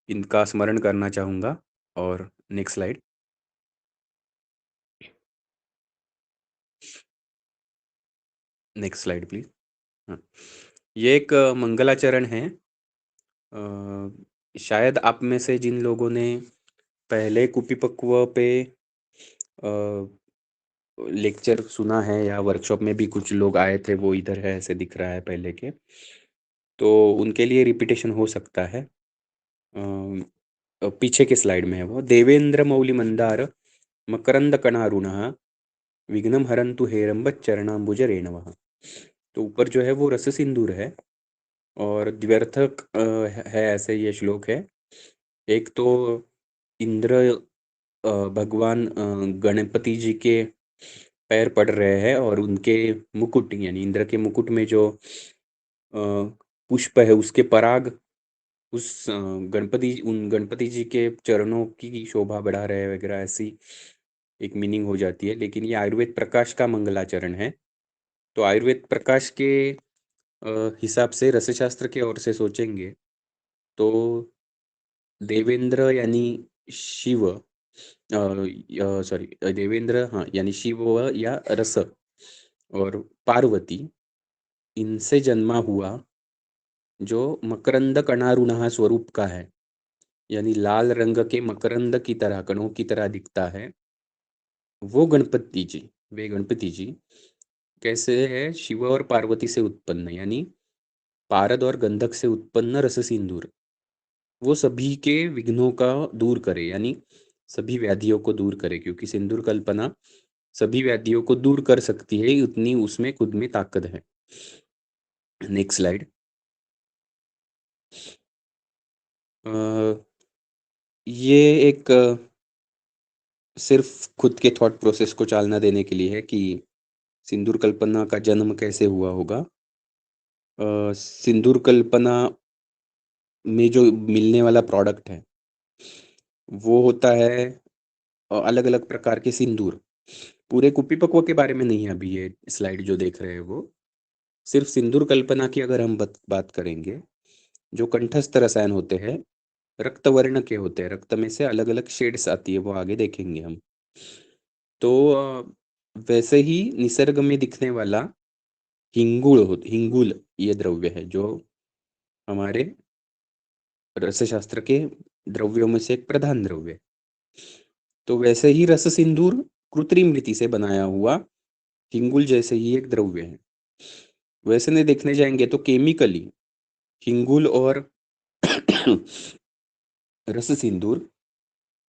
इनका स्मरण करना चाहूँगा। और next slide. Next slide please. हाँ, ये एक मंगलाचरण है। शायद आप में से जिन लोगों ने पहले कुपिपक्व पे लेक्चर सुना है या वर्कशॉप में भी कुछ लोग आए थे, वो इधर है ऐसे दिख रहा है पहले के, तो उनके लिए रिपीटेशन हो सकता है। पीछे के स्लाइड में है वो। देवेंद्र मौलि मंदार मकरंद कणारुणः विघ्नम हरंतु हेरंबत चरणाम्बुज रेणवः। तो ऊपर जो है वो रस सिंदूर है और द्व्यर्थक है, ऐसे ये श्लोक है। एक तो इंद्र भगवान गणपति जी के पैर पड़ रहे हैं और उनके मुकुट यानी इंद्र के मुकुट में जो अ, पुष्प है उसके पराग उस उन गणपति जी के चरणों की शोभा बढ़ा रहे हैं वगैरह, ऐसी एक मीनिंग हो जाती है। लेकिन ये आयुर्वेद प्रकाश का मंगलाचरण है। तो आयुर्वेद प्रकाश के हिसाब से रसशास्त्र के ओर से सोचेंगे तो देवेंद्र यानी शिव, सॉरी, देवेंद्र, हाँ, यानी शिव या रस, और पार्वती, इनसे जन्मा हुआ जो मकरंद कणारुणः स्वरूप का है, यानी लाल रंग के मकरंद की तरह, कणों की तरह दिखता है, वो गणपति जी, वे गणपति जी कैसे है? शिव और पार्वती से उत्पन्न, यानी पारद और गंधक से उत्पन्न रस सिंदूर, वो सभी के विघ्नों का दूर करे, यानी सभी व्याधियों को दूर करे, क्योंकि सिंदूर कल्पना सभी व्याधियों को दूर कर सकती है, उतनी उसमें खुद में ताकत है। Next slide. ये एक सिर्फ खुद के थॉट प्रोसेस को चालना देने के लिए है कि सिंदूर कल्पना का जन्म कैसे हुआ होगा। सिंदूर कल्पना में जो मिलने वाला प्रोडक्ट है वो होता है अलग अलग प्रकार के सिंदूर। पूरे कुप्पीपक्व के बारे में नहीं है अभी ये स्लाइड जो देख रहे हैं वो, सिर्फ सिंदूर कल्पना की अगर हम बात करेंगे, जो कंठस्थ रसायन होते हैं रक्त वर्ण के होते हैं, रक्त में से अलग अलग शेड्स आती है, वो आगे देखेंगे हम। तो वैसे ही निसर्ग में दिखने वाला हिंगुल ये द्रव्य है जो हमारे रसशास्त्र के द्रव्यों में से एक प्रधान द्रव्य है। तो वैसे ही रस सिंदूर कृत्रिम रीति से बनाया हुआ हिंगुल जैसे ही एक द्रव्य है। वैसे नहीं देखने जाएंगे तो केमिकली हिंगुल और रस सिंदूर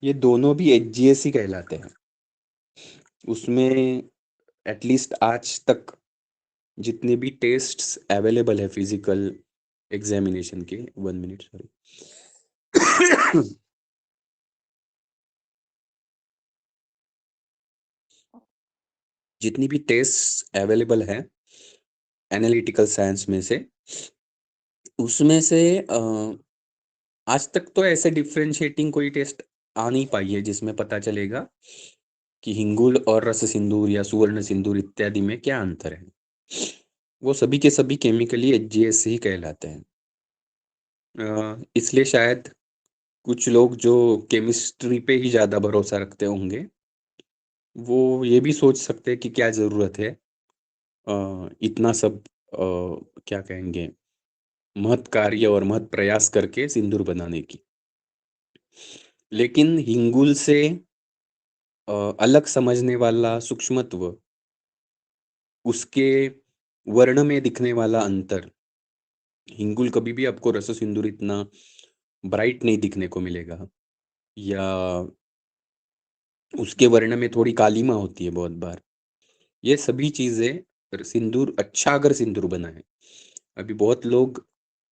ये दोनों भी एचजीएस ही कहलाते हैं। उसमें एटलीस्ट आज तक जितने भी टेस्ट्स अवेलेबल है फिजिकल एग्जामिनेशन के, 1 मिनट सॉरी, जितनी भी टेस्ट अवेलेबल है एनालिटिकल साइंस में से, उसमें से आज तक तो ऐसे डिफरेंशिएटिंग कोई टेस्ट आ नहीं पाई है जिसमें पता चलेगा कि हिंगुल और रस सिंदूर या सुवर्ण सिंदूर इत्यादि में क्या अंतर है। वो सभी के सभी केमिकली एचजीएस ही कहलाते हैं। इसलिए शायद कुछ लोग जो केमिस्ट्री पे ही ज़्यादा भरोसा रखते होंगे वो ये भी सोच सकते हैं कि क्या ज़रूरत है इतना सब क्या कहेंगे, महत् कार्य और महत् प्रयास करके सिंदूर बनाने की। लेकिन हिंगुल से अलग समझने वाला सूक्ष्मत्व, उसके वर्ण में दिखने वाला अंतर, हिंगुल कभी भी आपको रस सिंदूर इतना ब्राइट नहीं दिखने को मिलेगा, या उसके वर्ण में थोड़ी कालीमा होती है बहुत बार। ये सभी चीज़ें सिंदूर, अच्छा अगर सिंदूर बना है, अभी बहुत लोग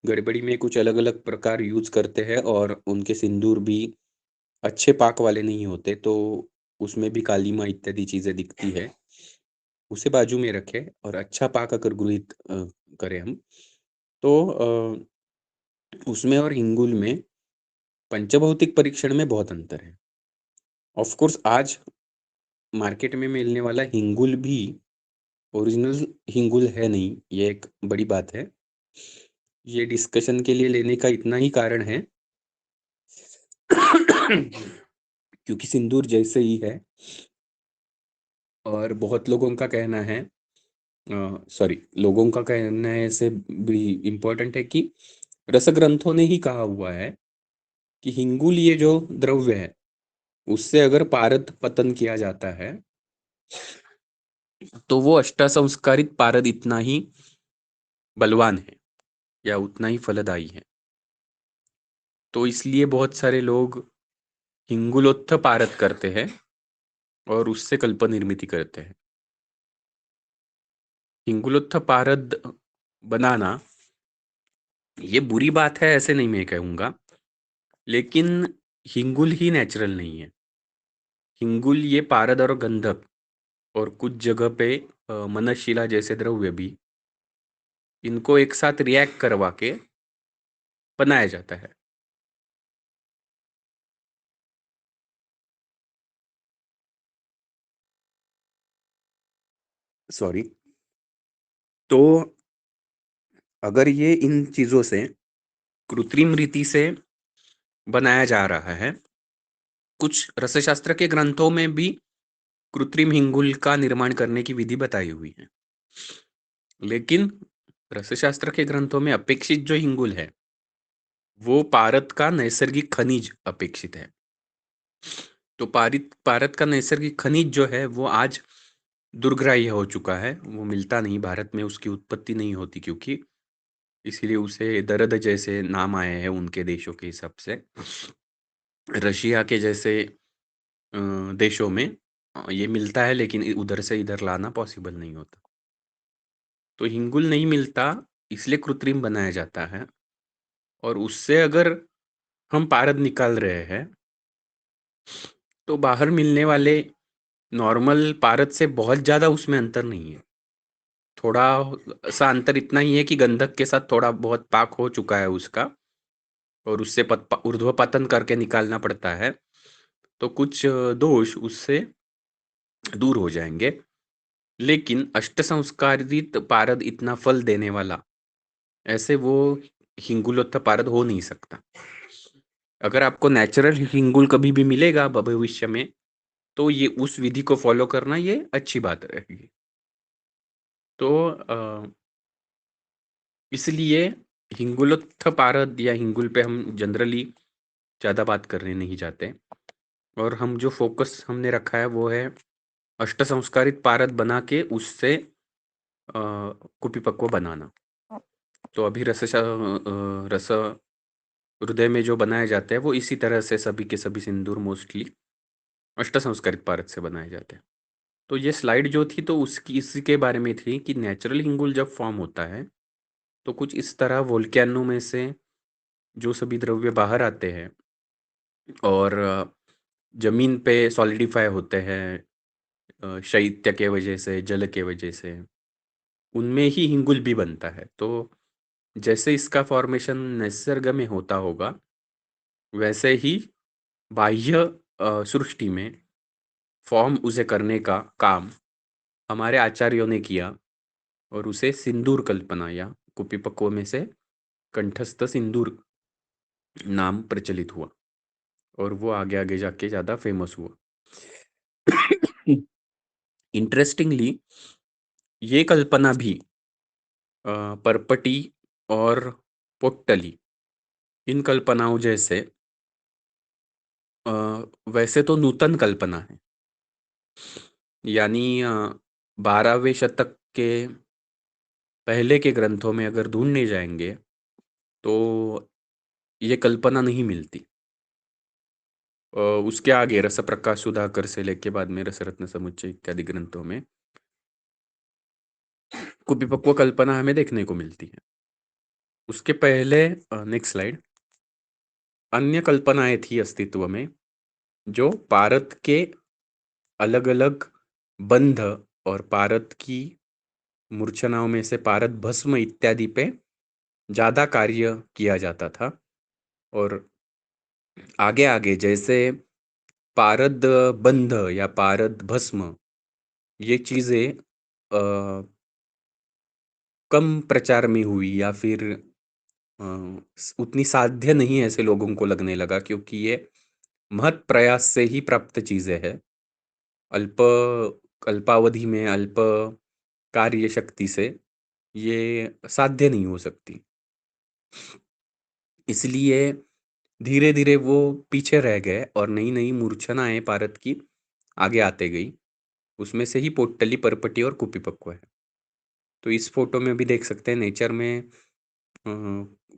गड़बड़ी में कुछ अलग अलग प्रकार यूज करते हैं और उनके सिंदूर भी अच्छे पाक वाले नहीं होते, तो उसमें भी कालीमा इत्यादि चीज़ें दिखती है। उसे बाजू में रखें और अच्छा पाक अगर गृहित करें हम, तो उसमें और हिंगुल में पंचभौतिक परीक्षण में बहुत अंतर है। ऑफ कोर्स आज मार्केट में मिलने वाला हिंगुल भी ओरिजिनल हिंगुल है नहीं, ये एक बड़ी बात है। ये डिस्कशन के लिए लेने का इतना ही कारण है क्योंकि सिंदूर जैसे ही है, और बहुत लोगों का कहना है, सॉरी, लोगों का कहना है से भी इम्पोर्टेंट है कि रस ग्रंथों ने ही कहा हुआ है कि हिंगुल ये जो द्रव्य है, उससे अगर पारद पतन किया जाता है तो वो अष्टसंस्कारित पारद इतना ही बलवान है या उतना ही फलदायी है। तो इसलिए बहुत सारे लोग हिंगुलोत्थ पारद करते हैं और उससे कल्प निर्मिति करते हैं। हिंगुलोत्थ पारद बनाना ये बुरी बात है ऐसे नहीं मैं कहूंगा, लेकिन हिंगुल ही नेचुरल नहीं है। हिंगुल ये पारद और गंधक और कुछ जगह पे मनशिला जैसे द्रव्य भी, इनको एक साथ रिएक्ट करवा के बनाया जाता है। सॉरी। तो अगर ये इन चीजों से कृत्रिम रीति से बनाया जा रहा है, कुछ रसशास्त्र के ग्रंथों में भी कृत्रिम हिंगुल का निर्माण करने की विधि बताई हुई है, लेकिन रसशास्त्र के ग्रंथों में अपेक्षित जो हिंगुल है वो पारद का नैसर्गिक खनिज अपेक्षित है। तो भारत का नैसर्गिक खनिज जो है वो आज दुर्ग्राह्य हो चुका है, वो मिलता नहीं, भारत में उसकी उत्पत्ति नहीं होती, क्योंकि इसीलिए उसे दर्द जैसे नाम आए हैं उनके देशों के हिसाब से। रशिया के जैसे देशों में ये मिलता है, लेकिन उधर से इधर लाना पॉसिबल नहीं होता। तो हिंगुल नहीं मिलता, इसलिए कृत्रिम बनाया जाता है, और उससे अगर हम पारद निकाल रहे हैं तो बाहर मिलने वाले नॉर्मल पारद से बहुत ज़्यादा उसमें अंतर नहीं है। थोड़ा सा अंतर इतना ही है कि गंधक के साथ थोड़ा बहुत पाक हो चुका है उसका, और उससे ऊर्ध्वपतन करके निकालना पड़ता है, तो कुछ दोष उससे दूर हो जाएंगे। लेकिन अष्ट संस्कारित पारद इतना फल देने वाला, ऐसे वो हिंगुलोत्थ पारद हो नहीं सकता। अगर आपको नेचुरल हिंगुल कभी भी मिलेगा भविष्य में, तो ये उस विधि को फॉलो करना ये अच्छी बात रहेगी। तो इसलिए हिंगुलोत्थ पारद या हिंगुल पे हम जनरली ज़्यादा बात करने नहीं जाते, और हम जो फोकस हमने रखा है वो है अष्ट संस्कारित पारद बना के उससे कुपिपक्व बनाना। तो अभी रस हृदय में जो बनाए जाते हैं वो इसी तरह से सभी के सभी सिंदूर मोस्टली अष्ट संस्कारित पारद से बनाए जाते हैं। तो ये स्लाइड जो थी तो उसकी इसी के बारे में थी कि नेचुरल हिंगुल जब फॉर्म होता है तो कुछ इस तरह वोल्केनो में से जो सभी द्रव्य बाहर आते हैं और जमीन पे सॉलिडिफाई होते हैं, शैत्य के वजह से, जल के वजह से, उनमें ही हिंगुल भी बनता है। तो जैसे इसका फॉर्मेशन निसर्ग में होता होगा, वैसे ही बाह्य सृष्टि में फॉर्म उसे करने का काम हमारे आचार्यों ने किया, और उसे सिंदूर कल्पना या कुपिपक्व में से कंठस्थ सिंदूर नाम प्रचलित हुआ, और वो आगे आगे जाके ज़्यादा फेमस हुआ। इंटरेस्टिंगली ये कल्पना भी परपटी और पोट्टली, इन कल्पनाओं जैसे वैसे तो नूतन कल्पना है, यानी 12वें शतक के पहले के ग्रंथों में अगर ढूंढने जाएंगे तो ये कल्पना नहीं मिलती। उसके आगे रस प्रकाश सुधाकर से लेके बाद में रसरत्न समुच्चय इत्यादि ग्रंथों में कुपिपक्व कल्पना हमें देखने को मिलती है। उसके पहले नेक्स्ट स्लाइड, अन्य कल्पनाएं थी अस्तित्व में जो पारद के अलग अलग बंध और पारद की मूर्छनाओं में से पारद भस्म इत्यादि पे ज्यादा कार्य किया जाता था, और आगे आगे जैसे पारद बंध या पारद भस्म ये चीजें कम प्रचार में हुई या फिर उतनी साध्य नहीं ऐसे लोगों को लगने लगा, क्योंकि ये महत् प्रयास से ही प्राप्त चीजें हैं। अल्प अल्पावधि में अल्प कार्य शक्ति से ये साध्य नहीं हो सकती। इसलिए धीरे धीरे वो पीछे रह गए और नई नई मूर्छनाएं भारत की आगे आते गई। उसमें से ही पोट्टली, परपटी और कुपीपक्व है। तो इस फोटो में भी देख सकते हैं नेचर में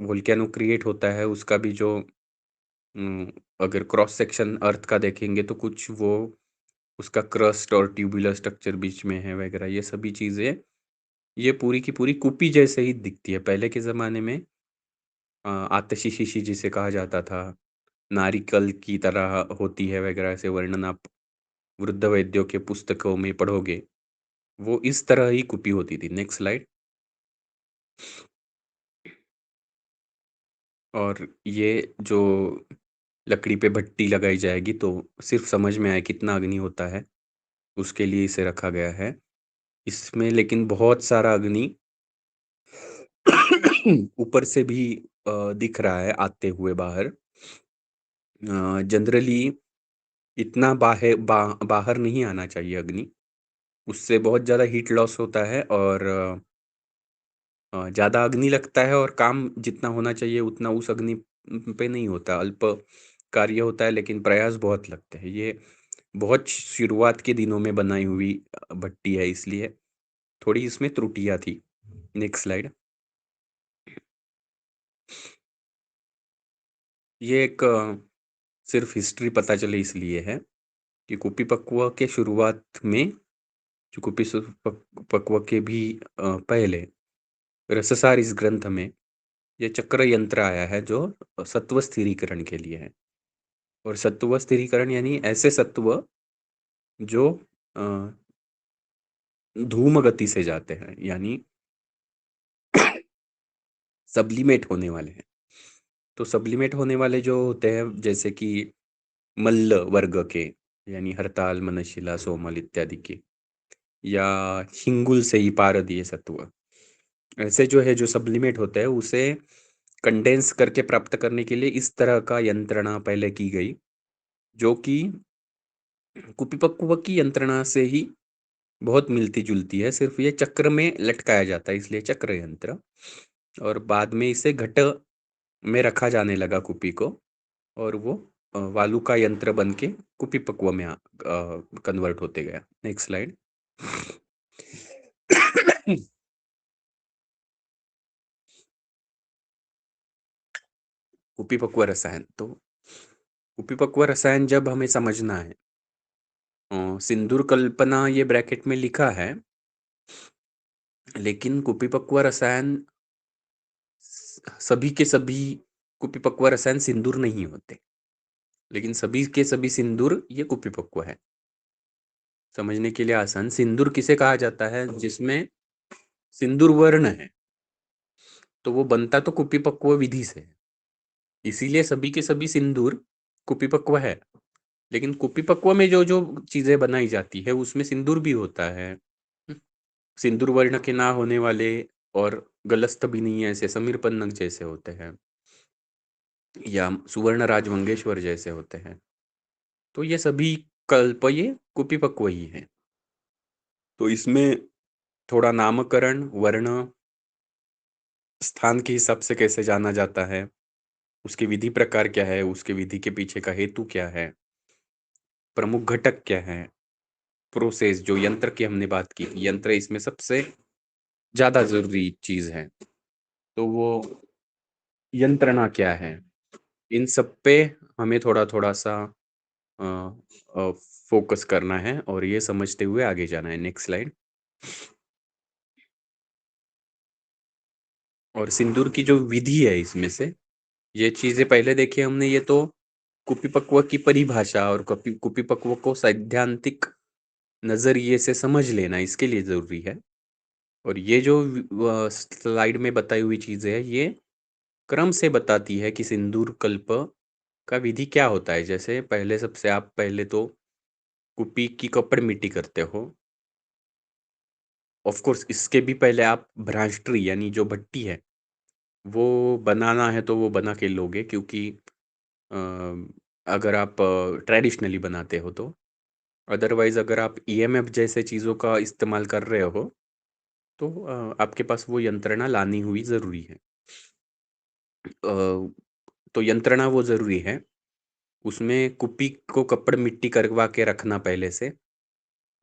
वोल्केनो क्रिएट होता है, उसका भी जो अम, अगर क्रॉस सेक्शन अर्थ का देखेंगे तो कुछ वो उसका क्रस्ट और ट्यूबुलर स्ट्रक्चर बीच में है वगैरह, ये सभी चीजें ये पूरी की पूरी कुपी जैसे ही दिखती है। पहले के जमाने में आतशीशिशी जिसे कहा जाता था, नारिकल की तरह होती है वगैरह, ऐसे वर्णन आप वृद्ध वैद्यों के पुस्तकों में पढ़ोगे। वो इस तरह ही कुपी होती थी। Next slide. और ये जो लकड़ी पे भट्टी लगाई जाएगी तो सिर्फ समझ में आए कितना अग्नि होता है, उसके लिए इसे रखा गया है। इसमें लेकिन बहुत सारा अग्नि ऊपर से भी दिख रहा है आते हुए बाहर। जनरली इतना बाहर नहीं आना चाहिए अग्नि, उससे बहुत ज़्यादा हीट लॉस होता है और ज़्यादा अग्नि लगता है और काम जितना होना चाहिए उतना उस अग्नि पे नहीं होता, अल्प कार्य होता है लेकिन प्रयास बहुत लगते हैं। ये बहुत शुरुआत के दिनों में बनाई हुई भट्टी है, इसलिए थोड़ी इसमें त्रुटियां थी। Next slide. ये एक सिर्फ हिस्ट्री पता चले इसलिए है कि कुपी पकुआ के शुरुआत में, जो पकुआ के भी पहले रससार इस ग्रंथ में ये चक्र यंत्र आया है जो सत्व स्थिरीकरण के लिए है। और सत्व स्थिरीकरण यानी ऐसे सत्व जो अ, धूम गति से जाते हैं, यानी सब्लिमेट होने वाले हैं। तो सब्लिमेट होने वाले जो होते हैं जैसे कि मल्ल वर्ग के, यानी हरताल, मनशिला, सोमल इत्यादि के, या हिंगुल से ही पारदीय सत्व, ऐसे जो है जो सब्लिमेट होते हैं उसे कंडेंस करके प्राप्त करने के लिए इस तरह का यंत्रणा पहले की गई, जो कि कुपिपक्व की यंत्रणा से ही बहुत मिलती जुलती है। सिर्फ ये चक्र में लटकाया जाता है, इसलिए चक्र यंत्र। और बाद में इसे घट में रखा जाने लगा कुपी को, और वो वालू का यंत्र बन के कुपी पक्व में कन्वर्ट होते गया। Next slide. कुपी पक्व रसायन। तो कुपी पक्व रसायन जब हमें समझना है, सिंदूर कल्पना ये ब्रैकेट में लिखा है, लेकिन कुपी पक्व रसायन सभी के सभी कुपी पक्व रसायन सिंदूर नहीं होते, लेकिन सभी के सभी सिंदूर ये कुपी पक्व है। समझने के लिए आसान, सिंदूर किसे कहा जाता है? जिसमें सिंदूर वर्ण है, तो वो बनता तो कुपीपक्व विधि से है। इसीलिए सभी के सभी सिंदूर कुपीपक्व है। लेकिन कुपीपक्व में जो जो चीजें बनाई जाती है उसमें सिंदूर भी होता है। सिंदूर वर्ण के ना होने वाले और गलस्त भी नहीं है, ऐसे समीर पन्नग जैसे होते हैं या सुवर्ण राजमंगेश्वर जैसे होते हैं, तो ये सभी कल्प ये कुपीपक्व ही है। तो इसमें थोड़ा नामकरण, वर्ण, स्थान के हिसाब से कैसे जाना जाता है, उसकी विधि प्रकार क्या है, उसके विधि के पीछे का हेतु क्या है, प्रमुख घटक क्या है, प्रोसेस, जो यंत्र की हमने बात की थी, यंत्र इसमें सबसे ज्यादा जरूरी चीज है। तो वो यंत्रणा क्या है, इन सब पे हमें थोड़ा थोड़ा सा फोकस करना है और ये समझते हुए आगे जाना है। Next slide. और सिंदूर की जो विधि है इसमें से ये चीजें पहले देखी हमने, ये तो कुपीपक्व की परिभाषा और कुपीपक्व को सैद्धांतिक नजरिए से समझ लेना इसके लिए जरूरी है। और ये जो स्लाइड में बताई हुई चीजें है ये क्रम से बताती है कि सिंदूर कल्प का विधि क्या होता है। जैसे पहले सबसे आप पहले तो कुपी की कपड़ मिट्टी करते हो। ऑफ कोर्स इसके भी पहले आप भ्रांष्ट्री यानी जो भट्टी है वो बनाना है तो वो बना के लोगे, क्योंकि अ, अगर आप ट्रेडिशनली बनाते हो तो। अदरवाइज़ अगर आप ईएमएफ जैसे चीज़ों का इस्तेमाल कर रहे हो, तो आपके पास वो यंत्रणा लानी हुई ज़रूरी है। तो यंत्रणा वो ज़रूरी है। उसमें कुप्पी को कप्पड़ मिट्टी करवा के रखना पहले से,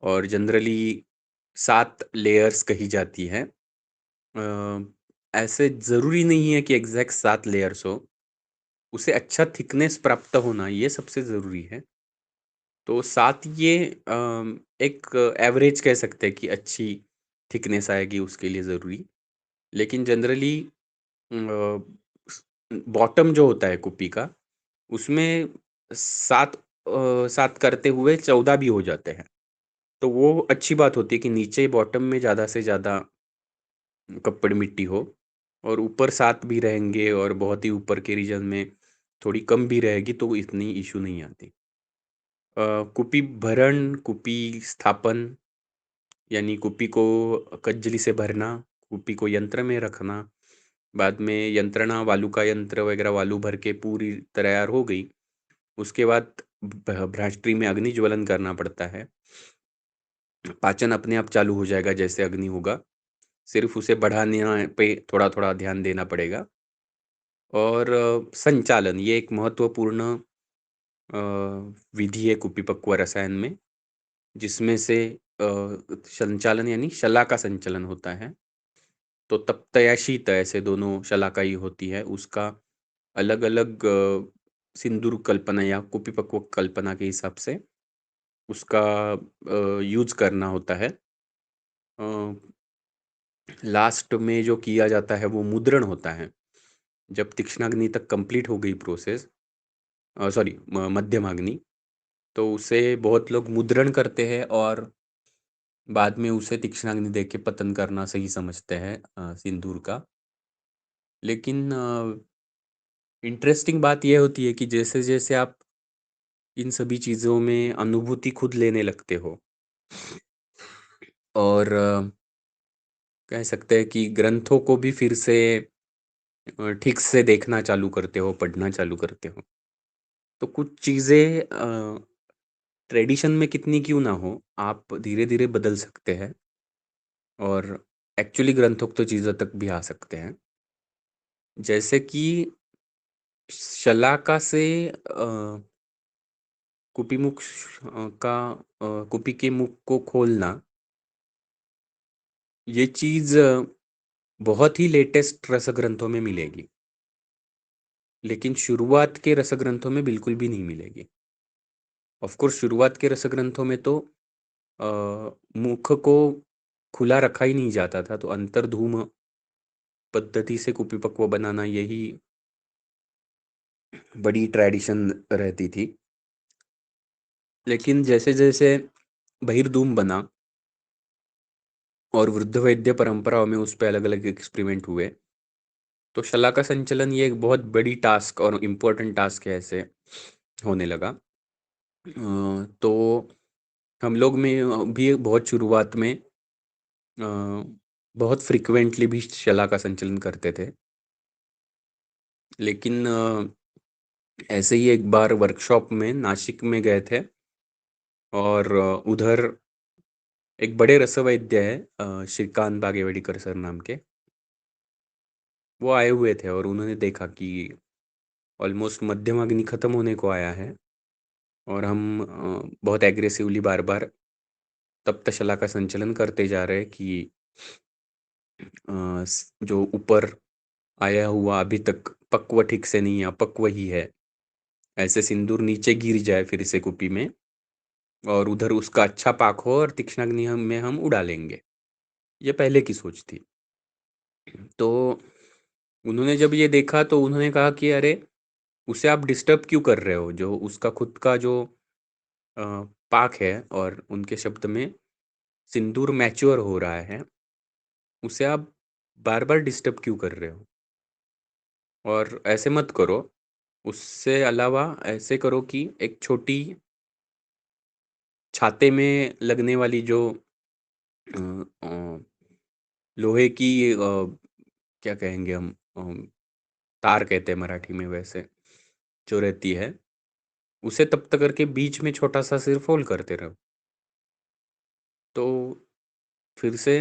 और जनरली 7 लेयर्स कही जाती हैं। ऐसे ज़रूरी नहीं है कि एग्ज़ैक्ट 7 लेयर्स हो, उसे अच्छा थिकनेस प्राप्त होना ये सबसे ज़रूरी है। तो 7 ये एक एवरेज कह सकते हैं कि अच्छी थिकनेस आएगी उसके लिए ज़रूरी। लेकिन जनरली अ, बॉटम जो होता है कुप्पी का, उसमें 7 करते हुए 14 भी हो जाते हैं। तो वो अच्छी बात होती है कि नीचे बॉटम में ज़्यादा से ज़्यादा कप्पड़ मिट्टी हो, और ऊपर 7 भी रहेंगे और बहुत ही ऊपर के रीजन में थोड़ी कम भी रहेगी तो इतनी इश्यू नहीं आती। कुप्पी भरण, कुप्पी स्थापन, यानी कुप्पी को कज्जली से भरना, कुप्पी को यंत्र में रखना, बाद में यंत्रणा वालू का यंत्र वगैरह वालू भर के पूरी तैयार हो गई। उसके बाद भ्राष्टरी में अग्नि ज्वलन करना पड़ता है। पाचन अपने आप चालू हो जाएगा जैसे अग्नि होगा, सिर्फ उसे बढ़ाने पे थोड़ा-थोड़ा ध्यान देना पड़ेगा। और संचालन ये एक महत्वपूर्ण अ, विधि है कुप्पी रसायन में, जिसमें से संचालन यानी शला का संचलन होता है। तो तप्त या शीत ऐसे दोनों शलाकाई होती है, उसका अलग-अलग सिंदूर कल्पना या कुप्पी कल्पना के हिसाब से उसका यूज़ करना होता है। अ, लास्ट में जो किया जाता है वो मुद्रण होता है। जब तीक्ष्णाग्नि तक कंप्लीट हो गई प्रोसेस, सॉरी मध्यमाग्नि, तो उसे बहुत लोग मुद्रण करते हैं और बाद में उसे तीक्ष्णाग्नि देके के पतन करना सही समझते हैं सिंदूर का। लेकिन इंटरेस्टिंग बात ये होती है कि जैसे-जैसे आप इन सभी चीज़ों में अनुभूति खुद लेने लगते हो, और कह सकते हैं कि ग्रंथों को भी फिर से ठीक से देखना चालू करते हो, पढ़ना चालू करते हो, तो कुछ चीज़ें ट्रेडिशन में कितनी क्यों ना हो, आप धीरे-धीरे बदल सकते हैं और एक्चुअली ग्रंथोक्त चीज़ों तक भी आ सकते हैं। जैसे कि शलाका से कुपी के मुख को खोलना, ये चीज़ बहुत ही लेटेस्ट रसग्रंथों में मिलेगी, लेकिन शुरुआत के रसग्रंथों में बिल्कुल भी नहीं मिलेगी। ऑफ कोर्स शुरुआत के रसग्रंथों में तो अ, मुख को खुला रखा ही नहीं जाता था, तो अंतर्धूम पद्धति से कुपीपक्व बनाना यही बड़ी ट्रेडिशन रहती थी। लेकिन जैसे-जैसे बहिर्धूम बना और वृद्ध वैद्य परंपराओं में उस पे अलग-अलग एक्सपेरिमेंट हुए, तो शला का संचलन ये एक बहुत बड़ी टास्क और इम्पोर्टेंट टास्क है ऐसे होने लगा। तो हम लोग में भी बहुत शुरुआत में अ, बहुत फ्रीक्वेंटली भी शला का संचलन करते थे। लेकिन ऐसे ही एक बार वर्कशॉप में नासिक में गए थे, और उधर एक बड़े रसवैद्य हैं श्रीकांत बागेवाडीकर सर नाम के, वो आए हुए थे और उन्होंने देखा कि ऑलमोस्ट मध्यम अग्नि खत्म होने को आया है, और हम बहुत एग्रेसिवली बार-बार तप्तशला का संचलन करते जा रहे हैं कि जो ऊपर आया हुआ अभी तक पक्व ठीक से नहीं है, अपक्व ही है, ऐसे सिंदूर नीचे गिर जाए फिर से कुपी में, और उधर उसका अच्छा पाक हो और तीक्ष्णाग्नि में हम उड़ा लेंगे। ये पहले की सोच थी। तो उन्होंने जब ये देखा तो उन्होंने कहा कि अरे, उसे आप डिस्टर्ब क्यों कर रहे हो? जो उसका खुद का जो अ, पाक है, और उनके शब्द में सिंदूर मैच्योर हो रहा है, उसे आप बार-बार डिस्टर्ब क्यों कर रहे हो? और ऐसे मत करो। उससे अलावा ऐसे करो कि एक छोटी छाते में लगने वाली जो अ अ, लोहे की क्या कहेंगे हम, तार कहते हैं मराठी में वैसे, जो रहती है, उसे तब तक करके बीच में छोटा सा सिर्फ होल करते रहो। तो फिर से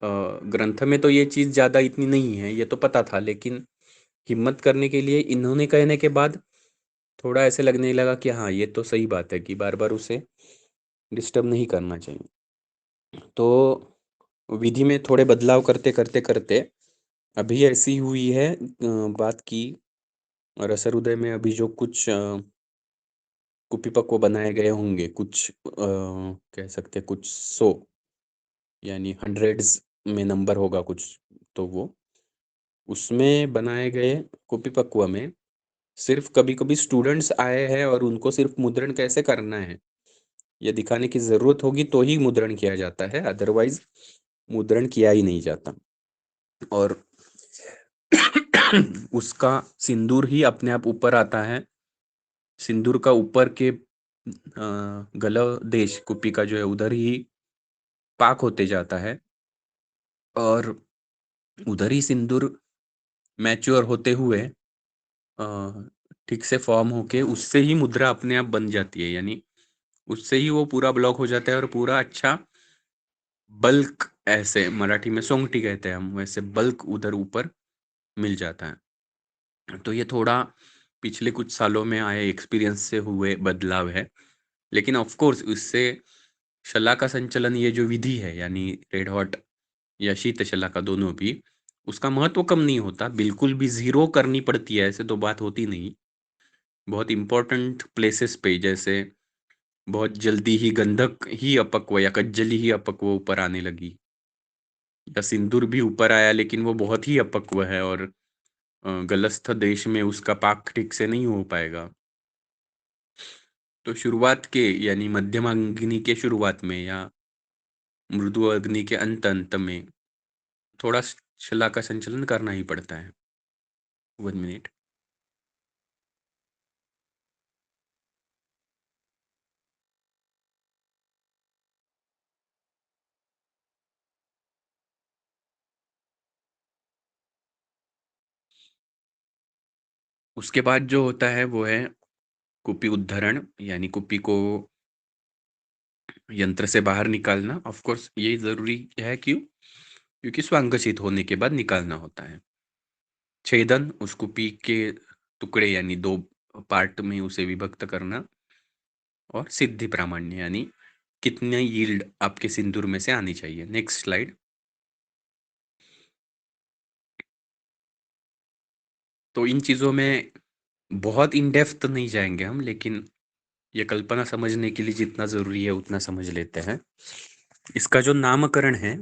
ग्रंथ में तो ये चीज ज्यादा इतनी नहीं है, ये तो पता था, लेकिन हिम्मत करने के लिए इन्होंने कहने के बाद थोड़ा ऐसे लगने लगा कि हाँ ये तो सही बात है कि बार बार उसे डिस्टर्ब नहीं करना चाहिए। तो विधि में थोड़े बदलाव करते करते करते अभी ऐसी हुई है बात की रसहृदय में अभी जो कुछ कुपीपक्व बनाए गए होंगे, कुछ कह सकते हैं कुछ 100, यानी हंड्रेड्स में नंबर होगा कुछ, तो वो उसमें बनाए गए कुपीपक्व में सिर्फ कभी कभी स्टूडेंट्स आए हैं और उनको सिर्फ मुद्रण कैसे करना है ये दिखाने की जरूरत होगी तो ही मुद्रण किया जाता है, अदरवाइज मुद्रण किया ही नहीं जाता। और उसका सिंदूर ही अपने आप ऊपर आता है, सिंदूर का ऊपर के गलव देश कुपी का जो है उधर ही पाक होते जाता है, और उधर ही सिंदूर मैच्योर होते हुए ठीक से फॉर्म होके उससे ही मुद्रा अपने आप बन जाती है, यानी उससे ही वो पूरा ब्लॉक हो जाता है और पूरा अच्छा बल्क, ऐसे मराठी में सोंगटी कहते हैं हम, वैसे बल्क उधर ऊपर मिल जाता है। तो ये थोड़ा पिछले कुछ सालों में आए एक्सपीरियंस से हुए बदलाव है, लेकिन ऑफ कोर्स उससे शला का संचलन, ये जो विधि है यानी रेड हॉट या शीत शला का दोनों भी, उसका महत्व कम नहीं होता, बिल्कुल भी जीरो करनी पड़ती है ऐसे तो बात होती नहीं। बहुत इंपॉर्टेंट प्लेसेस पे, जैसे बहुत जल्दी ही गंधक ही अपक्व या कज्जली ही अपक्व ऊपर आने लगी, या सिंदूर भी ऊपर आया लेकिन वो बहुत ही अपक्व है और गलस्थ देश में उसका पाक ठीक से नहीं हो पाएगा, तो शुरुआत के यानी मध्यम अग्नि के शुरुआत में या मृदु अग्नि के अंत अंत में थोड़ा शला का संचलन करना ही पड़ता है। 1 मिनट। उसके बाद जो होता है वो है कुपी उद्धरण, यानी कुपी को यंत्र से बाहर निकालना। ऑफ कोर्स ये जरूरी है, क्यों? क्योंकि स्वांगशित होने के बाद निकालना होता है। छेदन, उस कुपी के टुकड़े यानी 2 पार्ट में उसे विभक्त करना। और सिद्धि प्रामाण्य, यानी कितने यील्ड आपके सिंदूर में से आनी चाहिए। Next slide. तो इन चीजों में बहुत इन डेप्थ नहीं जाएंगे हम, लेकिन ये कल्पना समझने के लिए जितना जरूरी है उतना समझ लेते हैं। इसका जो नामकरण है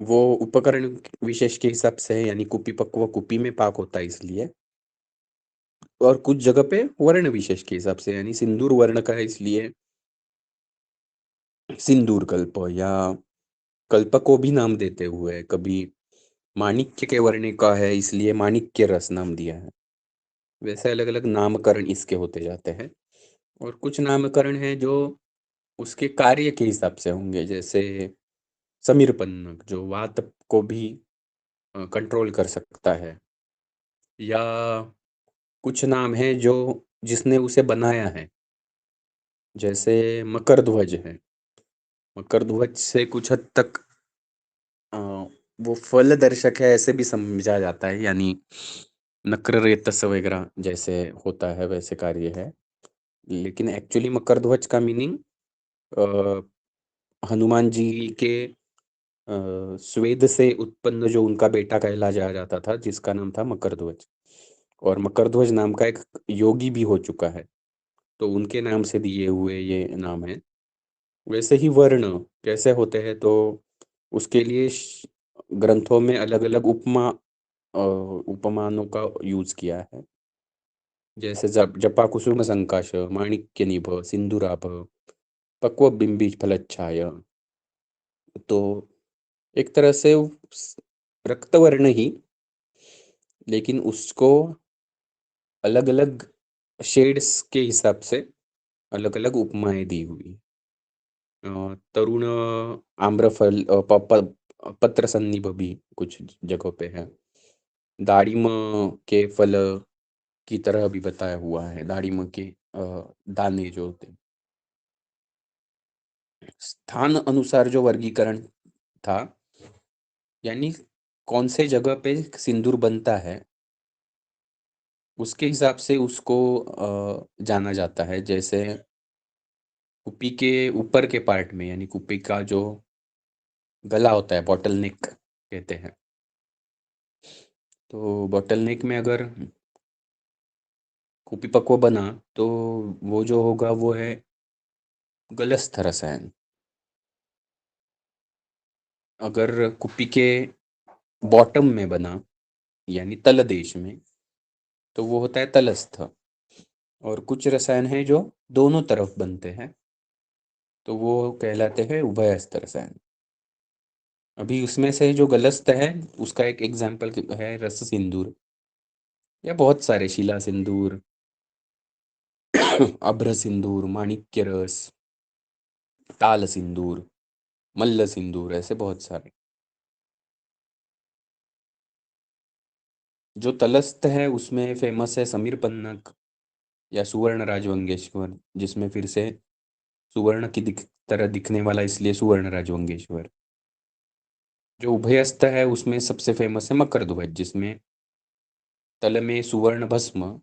वो उपकरण विशेष के हिसाब से है, यानी कुपी पक्व कुपी में पाक होता है इसलिए, और कुछ जगह पे वर्ण विशेष के हिसाब से, यानी सिंदूर वर्ण का है इसलिए सिंदूर कल्प, या कल्प को भी नाम देते हुए कभी माणिक्य के वर्ण का है इसलिए माणिक्य रस नाम दिया है। वैसे अलग अलग नामकरण इसके होते जाते हैं, और कुछ नामकरण है जो उसके कार्य के हिसाब से होंगे, जैसे समीरपन्नग जो वात को भी कंट्रोल कर सकता है, या कुछ नाम है जो जिसने उसे बनाया है, जैसे मकर ध्वज है। मकर ध्वज से कुछ हद तक अ, वो फल दर्शक है ऐसे भी समझा जाता है, यानी नक्र रेतस वगैरह जैसे होता है वैसे कार्य है, लेकिन एक्चुअली मकर ध्वज का मीनिंग हनुमान जी के स्वेद से उत्पन्न जो उनका बेटा कहला जा जाता था जिसका नाम था मकर ध्वज, और मकर ध्वज नाम का एक योगी भी हो चुका है, तो उनके नाम से दिए हुए ये नाम है। वैसे ही वर्ण कैसे होते हैं, तो उसके लिए ग्रंथों में अलग अलग उपमानों का यूज किया है, जैसे जपा कुसुम संकाश, माणिक्य निभ, सिंदूराभ, पक्व बिंबी फलच्छाय। तो एक तरह से रक्तवर्ण ही, लेकिन उसको अलग अलग शेड्स के हिसाब से अलग अलग उपमाएं दी हुई। तरुण आम्रफल, पत्र सन्निभ भी कुछ जगहों पे है। दाड़िम के फल की तरह भी बताया हुआ है, दाड़िम के दाने जो होते हैं। स्थान अनुसार जो वर्गीकरण था, यानी कौन से जगह पे सिंदूर बनता है, उसके हिसाब से उसको जाना जाता है। जैसे कुप्पी के ऊपर के पार्ट में, यानी कुप्पी का जो गला होता है, बॉटल नेक कहते हैं। तो बॉटल नेक में अगर कुप्पी पक्व बना, तो वो जो होगा वो है गलस्थ रसायन। अगर कुप्पी के बॉटम में बना, यानी तल देश में, तो वो होता है तलस्थ। और कुछ रसायन हैं जो दोनों तरफ बनते हैं, तो वो कहलाते हैं उभयस्थ रसायन। अभी उसमें से जो गलस्थ है, उसका एक एग्जाम्पल है रस सिंदूर, या बहुत सारे शिला सिंदूर, अभ्र सिंदूर, माणिक्य रस, ताल सिंदूर, मल्ल सिंदूर, ऐसे बहुत सारे। जो तलस्थ है उसमें फेमस है समीर पन्नक या सुवर्ण राजवंगेश्वर, जिसमें फिर से सुवर्ण की तरह दिखने वाला, इसलिए सुवर्ण राजवंगेश्वर। जो उभयस्थ है उसमें सबसे फेमस है मकरध्वज, जिसमें तल में सुवर्ण भस्म,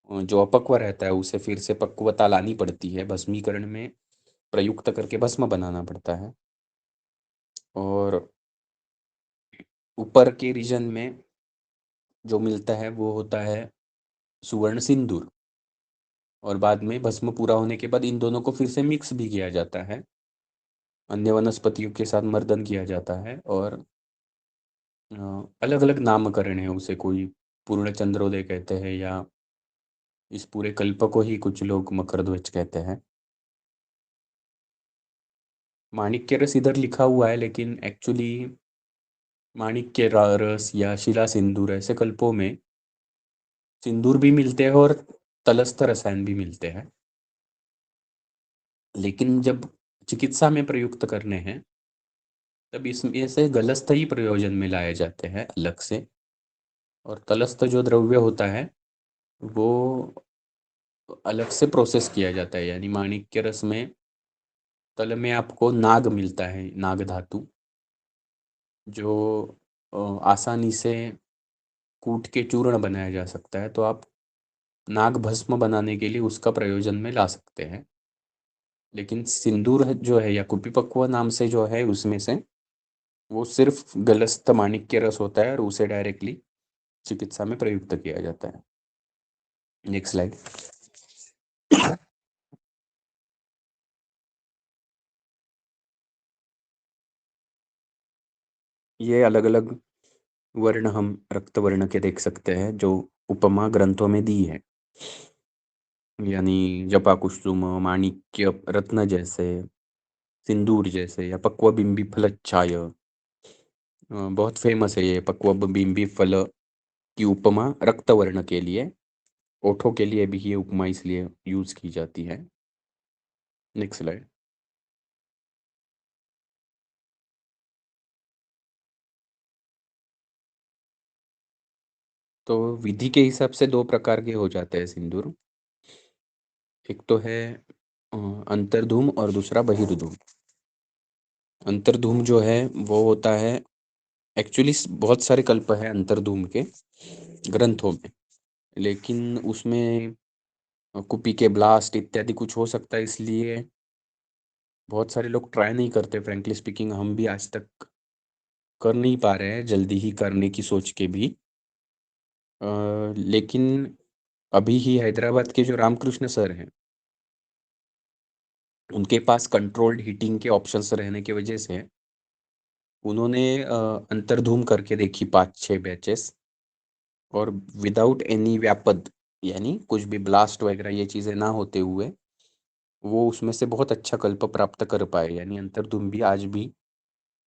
जो अपक्व रहता है उसे फिर से पक्वता लानी पड़ती है, भस्मीकरण में प्रयुक्त करके भस्म बनाना पड़ता है। और ऊपर के रीजन में जो मिलता है वो होता है सुवर्ण सिंदूर। और बाद में भस्म पूरा होने के बाद इन दोनों को फिर से मिक्स भी किया जाता है, अन्य वनस्पतियों के साथ मर्दन किया जाता है। और अलग अलग नामकरण है उसे, कोई पूर्ण चंद्रोदय कहते हैं, या इस पूरे कल्प को ही कुछ लोग मकरध्वज कहते हैं। माणिक्य रस इधर लिखा हुआ है, लेकिन एक्चुअली माणिक्य रस या शिला सिंदूर, ऐसे कल्पों में सिंदूर भी मिलते हैं और तलस्थ रसायन भी मिलते हैं। लेकिन जब चिकित्सा में प्रयुक्त करने हैं, तब इसमें से गलस्थ ही प्रयोजन में लाए जाते हैं अलग से। और तलस्थ जो द्रव्य होता है वो अलग से प्रोसेस किया जाता है। यानी माणिक्य रस में तल में आपको नाग मिलता है, नाग धातु, जो आसानी से कूट के चूर्ण बनाया जा सकता है। तो आप नाग भस्म बनाने के लिए उसका प्रयोजन में ला सकते हैं। लेकिन सिंदूर जो है, या कुपिपक्व नाम से जो है, उसमें से वो सिर्फ गलस्थ माणिक्य रस होता है और उसे डायरेक्टली चिकित्सा में प्रयुक्त किया जाता है। Next slide. ये अलग अलग वर्ण हम रक्त वर्ण के देख सकते हैं, जो उपमा ग्रंथों में दी है। यानी जपा कुसुम, माणिक्य रत्न जैसे, सिंदूर जैसे, या पक्व बिंबी फलच्छाय। बहुत फेमस है ये पक्व बिंबी फल की उपमा रक्त वर्ण के लिए। ओठों के लिए भी ये उपमा इसलिए यूज की जाती है। Next slide. तो विधि के हिसाब से दो प्रकार के हो जाते हैं सिंदूर। एक तो है अंतर्धूम और दूसरा बहिर्धूम। अंतर्धूम जो है वो होता है, एक्चुअली बहुत सारे कल्प है अंतर्धूम के ग्रंथों में, लेकिन उसमें कुपी के ब्लास्ट इत्यादि कुछ हो सकता है, इसलिए बहुत सारे लोग ट्राई नहीं करते। फ्रेंकली स्पीकिंग हम भी आज तक कर नहीं पा रहे हैं, जल्दी ही करने की सोच के भी। लेकिन अभी ही हैदराबाद के जो रामकृष्ण सर हैं, उनके पास कंट्रोल्ड हीटिंग के ऑप्शंस रहने की वजह से उन्होंने अंतर्धूम करके देखी 5-6 बैचेस, और विदाउट एनी व्यापद, यानी कुछ भी ब्लास्ट वगैरह ये चीज़ें ना होते हुए, वो उसमें से बहुत अच्छा कल्प प्राप्त कर पाए। यानी अंतर्धूम भी आज भी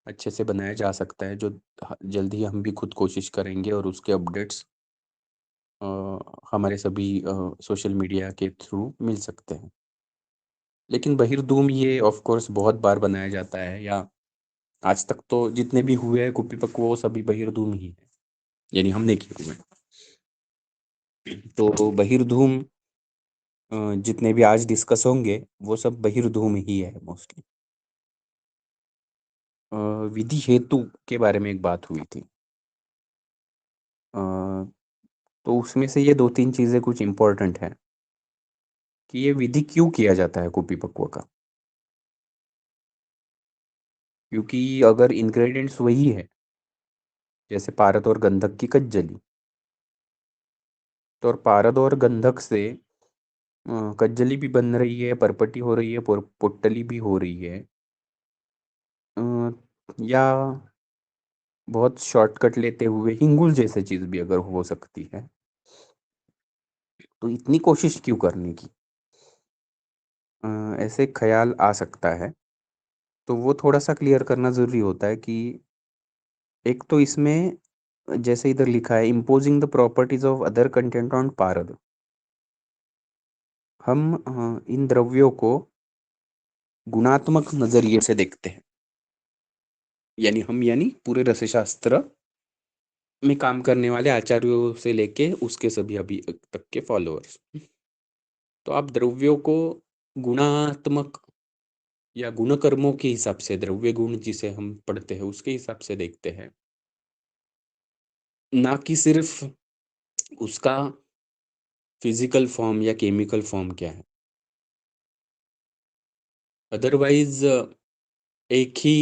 अच्छे से बनाया जा सकता है, जो जल्द ही हम भी खुद कोशिश करेंगे और उसके अपडेट्स हमारे सभी सोशल मीडिया के थ्रू मिल सकते हैं। लेकिन बहिर्दूम ये ऑफ कोर्स बहुत बार बनाया जाता है, या आज तक तो जितने भी हुए हैं कुप्पी पक्व वो सभी बहिर्दूम ही है। यानी हमने किए हुए हैं। तो बहिर्धूम जितने भी आज डिस्कस होंगे वो सब बहिर्धूम ही है मोस्टली। विधि हेतु के बारे में एक बात हुई थी। अ, तो उसमें से ये 2-3 चीज़ें कुछ इम्पोर्टेंट हैं कि ये विधि क्यों किया जाता है कुपी पक्व का। क्योंकि अगर इंग्रेडिएंट्स वही है, जैसे पारद और गंधक की कज्जली, तो और पारद और गंधक से कज्जली भी बन रही है, परपटी हो रही है, पोट्टली भी हो रही है, अ, या बहुत शॉर्टकट लेते हुए हिंगुल जैसे चीज़ भी अगर हो सकती है, तो इतनी कोशिश क्यों करने की? ऐसे ख्याल आ सकता है। तो वो थोड़ा-सा क्लियर करना ज़रूरी होता है कि एक तो इसमें जैसे इधर लिखा है imposing the properties of other content on पारद। हम इन द्रव्यों को गुणात्मक नजरिए से देखते हैं, यानी पूरे रसशास्त्र में काम करने वाले आचार्यों से लेके उसके सभी अभी तक के फॉलोअर्स। तो आप द्रव्यों को गुणात्मक या गुणकर्मों के हिसाब से, द्रव्य गुण जिसे हम पढ़ते हैं उसके हिसाब से देखते हैं, ना कि सिर्फ उसका फिजिकल फॉर्म या केमिकल फॉर्म क्या है। अदरवाइज एक ही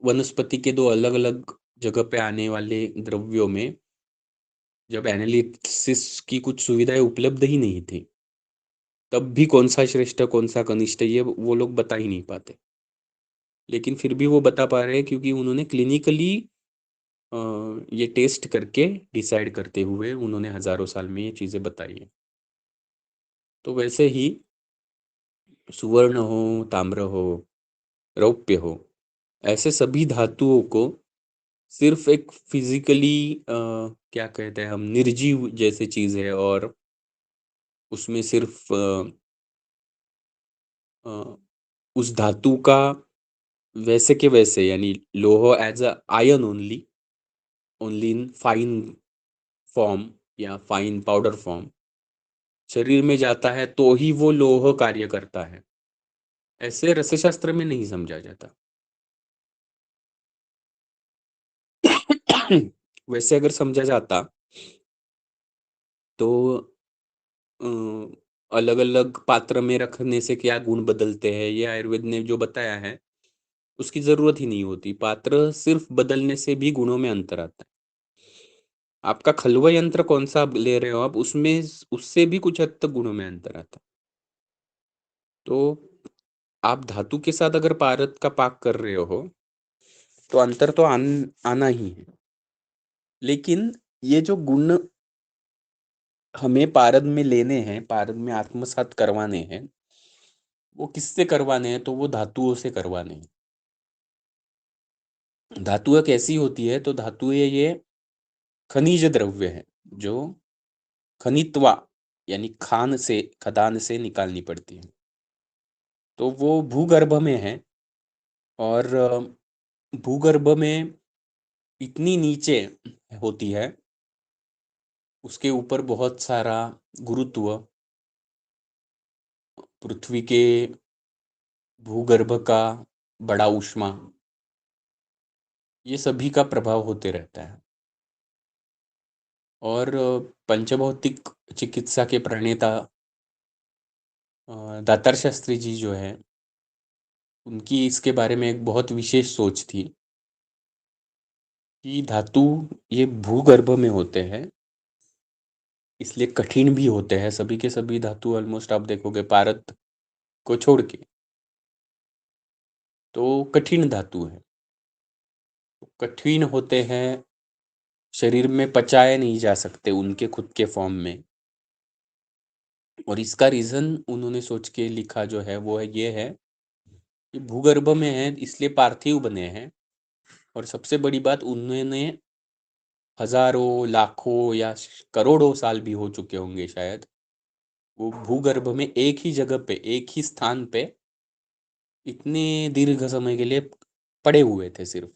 वनस्पति के दो अलग अलग जगह पे आने वाले द्रव्यों में जब एनालिसिस की कुछ सुविधाएं उपलब्ध ही नहीं थी, तब भी कौन सा श्रेष्ठ कौन सा कनिष्ठ ये वो लोग बता ही नहीं पाते। लेकिन फिर भी वो बता पा रहे हैं क्योंकि उन्होंने क्लिनिकली ये टेस्ट करके डिसाइड करते हुए उन्होंने हजारों साल में ये चीज़ें बताई हैं। तो वैसे ही सुवर्ण हो, ताम्र हो, रौप्य हो, ऐसे सभी धातुओं को सिर्फ एक फिजिकली क्या कहते हैं हम, निर्जीव जैसे चीज़ है, और उसमें सिर्फ अ, उस धातु का वैसे के वैसे, यानी लोह as a ion only, only in fine form या फाइन पाउडर फॉर्म शरीर में जाता है तो ही वो लोह कार्य करता है, ऐसे रसशास्त्र में नहीं समझा जाता। वैसे अगर समझा जाता तो अलग अलग पात्र में रखने से क्या गुण बदलते हैं ये आयुर्वेद ने जो बताया है उसकी जरूरत ही नहीं होती। पात्र सिर्फ बदलने से भी गुणों में अंतर आता है। आपका खलवा यंत्र कौन सा ले रहे हो आप, उसमें उससे भी कुछ हद तक गुणों में अंतर आता है। तो आप धातु के साथ अगर पारद का पाक कर रहे हो तो अंतर तो आना ही है। लेकिन ये जो गुण हमें पारद में लेने हैं, पारद में आत्मसात करवाने हैं, वो किससे करवाने हैं? तो वो धातुओं से करवाने हैं। धातुएं कैसी होती है? तो धातुएं ये खनिज द्रव्य है जो खनित्वा यानी खान से, खदान से निकालनी पड़ती है। तो वो भूगर्भ में है, और भूगर्भ में इतनी नीचे होती है, उसके ऊपर बहुत सारा गुरुत्व, पृथ्वी के भूगर्भ का बड़ा ऊष्मा, ये सभी का प्रभाव होते रहता है। और पंचभौतिक चिकित्सा के प्रणेता दातार शास्त्री जी जो है, उनकी इसके बारे में एक बहुत विशेष सोच थी कि धातु ये भूगर्भ में होते हैं, इसलिए कठिन भी होते हैं। सभी के सभी धातु ऑलमोस्ट आप देखोगे पारद को छोड़ के तो कठिन धातु है, कठिन होते हैं, शरीर में पचाए नहीं जा सकते उनके खुद के फॉर्म में। और इसका रीजन उन्होंने सोच के लिखा जो है वो है ये है कि भूगर्भ में है इसलिए पार्थिव बने हैं। और सबसे बड़ी बात, उन्होंने हजारों लाखों या करोड़ों साल भी हो चुके होंगे शायद, वो भूगर्भ में एक ही जगह पे, एक ही स्थान पे इतने दीर्घ समय के लिए पड़े हुए थे सिर्फ।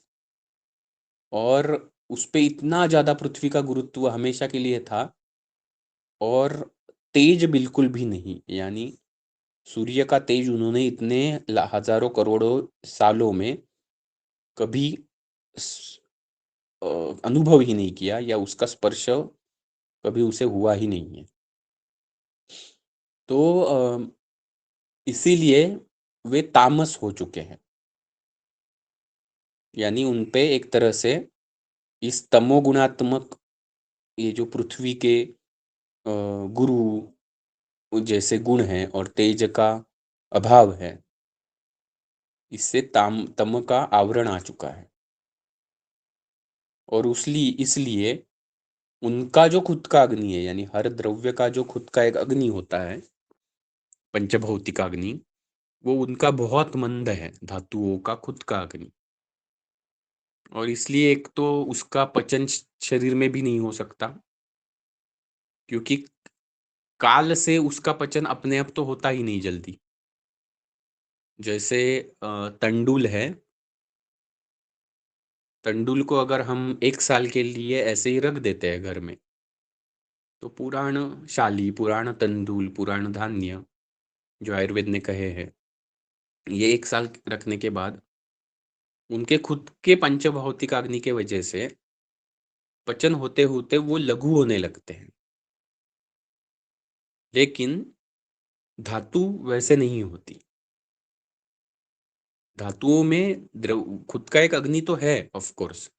और उस पे इतना ज़्यादा पृथ्वी का गुरुत्व हमेशा के लिए था, और तेज बिल्कुल भी नहीं, यानी सूर्य का तेज उन्होंने इतने हजारों करोड़ों सालों में कभी स- अ, अनुभव ही नहीं किया, या उसका स्पर्श कभी उसे हुआ ही नहीं है। तो इसीलिए वे तामस हो चुके हैं, यानी उन पे एक तरह से इस तमोगुणात्मक, ये जो पृथ्वी के गुरु जैसे गुण हैं और तेज का अभाव है, इससे तम का आवरण आ चुका है। और उसलिए इसलिए उनका जो खुद का अग्नि है, यानी हर द्रव्य का जो खुद का एक अग्नि होता है, पंचभौतिक अग्नि, वो उनका बहुत मंद है, धातुओं का खुद का अग्नि। और इसलिए एक तो उसका पचन शरीर में भी नहीं हो सकता, क्योंकि काल से उसका पचन अपने आप तो होता ही नहीं जल्दी। जैसे तंडुल है, तंडुल को अगर हम 1 साल के लिए ऐसे ही रख देते हैं घर में, तो पुराण शाली, पुराण तंदूल, पुराण धान्य जो आयुर्वेद ने कहे हैं, ये 1 साल रखने के बाद उनके खुद के पंचभौतिक अग्नि के वजह से पचन होते होते वो लघु होने लगते हैं। लेकिन धातु वैसे नहीं होती। धातुओं में द्रव खुद का एक अग्नि तो है ऑफ कोर्स,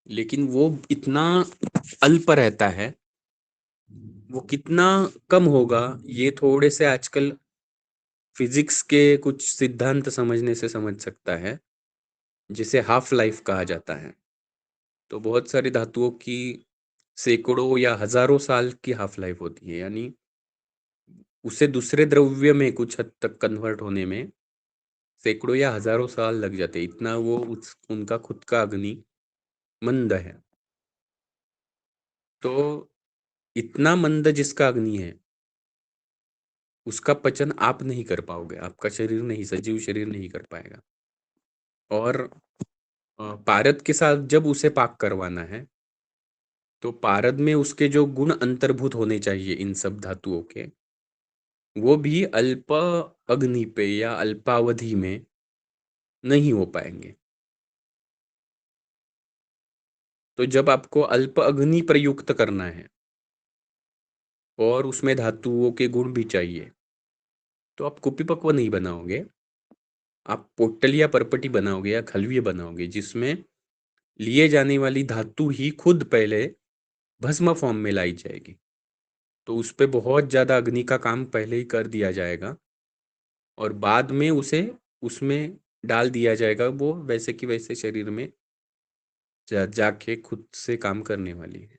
लेकिन वो इतना अल्प रहता है। वो कितना कम होगा, ये थोड़े से आजकल फिजिक्स के कुछ सिद्धांत समझने से समझ सकता है, जिसे हाफ लाइफ कहा जाता है। तो बहुत सारी धातुओं की सैकड़ों या हजारों साल की हाफ लाइफ होती है, यानी उसे दूसरे द्रव्य में कुछ हद तक कन्वर्ट होने में सैकड़ों या हजारों साल लग जाते हैं, इतना वो उनका खुद का अग्नि मंद है। तो इतना मंद जिसका अग्नि है, उसका पचन आप नहीं कर पाओगे, आपका शरीर नहीं, सजीव शरीर नहीं कर पाएगा। और पारद के साथ जब उसे पाक करवाना है, तो पारद में उसके जो गुण अंतर्भूत होने चाहिए इन सब धातुओं के, वो भी अल्प अग्नि पे या अल्पावधि में नहीं हो पाएंगे। तो जब आपको अल्प अग्नि प्रयुक्त करना है और उसमें धातुओं के गुण भी चाहिए, तो आप कुपीपक्व नहीं बनाओगे, आप पोटल या परपटी बनाओगे या खलवीय बनाओगे, जिसमें लिए जाने वाली धातु ही खुद पहले भस्म फॉर्म में लाई जाएगी। तो उस पे बहुत ज्यादा अग्नि का काम पहले ही कर दिया जाएगा, और बाद में उसे उसमें डाल दिया जाएगा, वो वैसे की वैसे शरीर में जाके खुद से काम करने वाली है।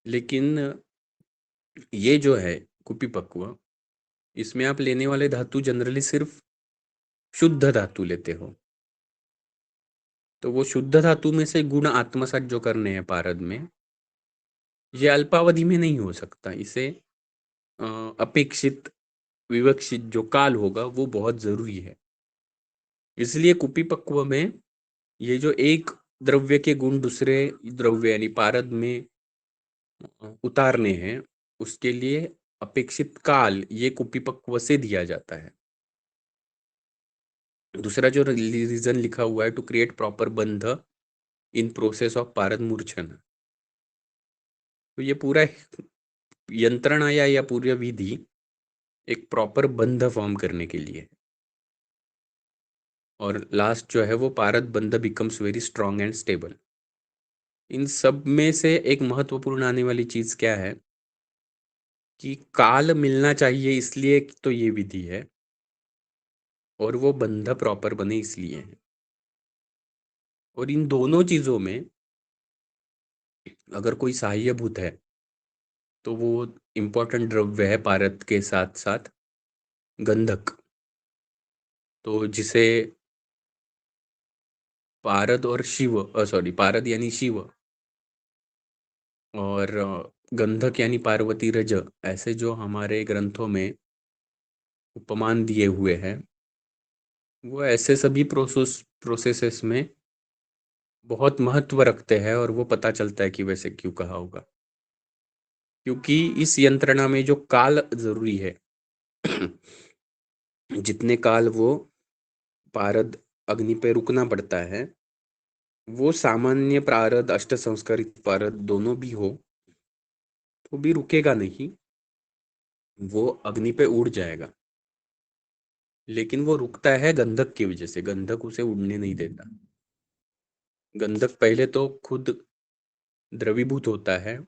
लेकिन ये जो है कुपीपक्व, इसमें आप लेने वाले धातु जनरली सिर्फ शुद्ध धातु लेते हो। तो वो शुद्ध धातु में से गुण आत्मसात जो करने हैं पारद में, ये अल्पावधि में नहीं हो सकता। इसे अ, अपेक्षित विवक्षित जो काल होगा वो बहुत जरूरी है। इसलिए कुपीपक्व में ये जो एक द्रव्य के गुण दूसरे द्रव्य यानी पारद में उतारने हैं, उसके लिए अपेक्षित काल ये कुपीपक्व से दिया जाता है। दूसरा जो रीजन लिखा हुआ है, टू क्रिएट प्रॉपर बंध इन प्रोसेस ऑफ पारद मूर्छन, तो ये पूरा यंत्रणा या पूरी विधि एक प्रॉपर बंध फॉर्म करने के लिए। और लास्ट जो है वो पारद बंध becomes very strong and stable. इन सब में से एक महत्वपूर्ण आने वाली चीज क्या है, कि काल मिलना चाहिए, इसलिए तो ये विधि है, और वो बंध प्रॉपर बने इसलिए है। और इन दोनों चीजों में अगर कोई सहाय्यभूत है, तो वो इम्पोर्टेंट द्रव्य है पारद के साथ साथ गंधक। तो जिसे पारद और शिव, सॉरी, पारद यानी शिव, और गंधक यानी पार्वती रज, ऐसे जो हमारे ग्रंथों में उपमान दिए हुए हैं, वो ऐसे सभी प्रोसेसेस में बहुत महत्व रखते हैं, और वो पता चलता है कि वैसे क्यों कहा होगा, क्योंकि इस यंत्रणा में जो काल जरूरी है, जितने काल वो पारद अग्नि पे रुकना पड़ता है, वो सामान्य प्रारद अष्ट संस्कारित पारद दोनों भी हो तो भी रुकेगा नहीं, वो अग्नि पे उड़ जाएगा। लेकिन वो रुकता है गंधक की वजह से, गंधक उसे उड़ने नहीं देता। गंधक पहले तो खुद द्रवीभूत होता है,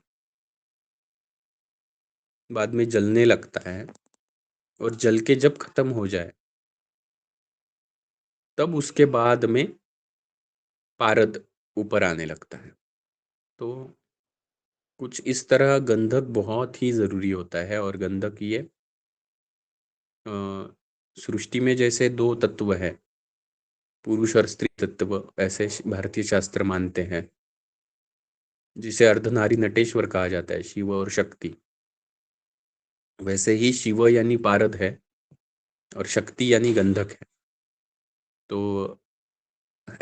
बाद में जलने लगता है, और जल के जब खत्म हो जाए तब उसके बाद में पारद ऊपर आने लगता है। तो कुछ इस तरह गंधक बहुत ही जरूरी होता है। और गंधक ये अ, सृष्टि में जैसे दो तत्व है, पुरुष और स्त्री तत्व, ऐसे भारतीय शास्त्र मानते हैं, जिसे अर्धनारी नटेश्वर कहा जाता है, शिव और शक्ति। वैसे ही शिव यानी पारद है और शक्ति यानी गंधक है। तो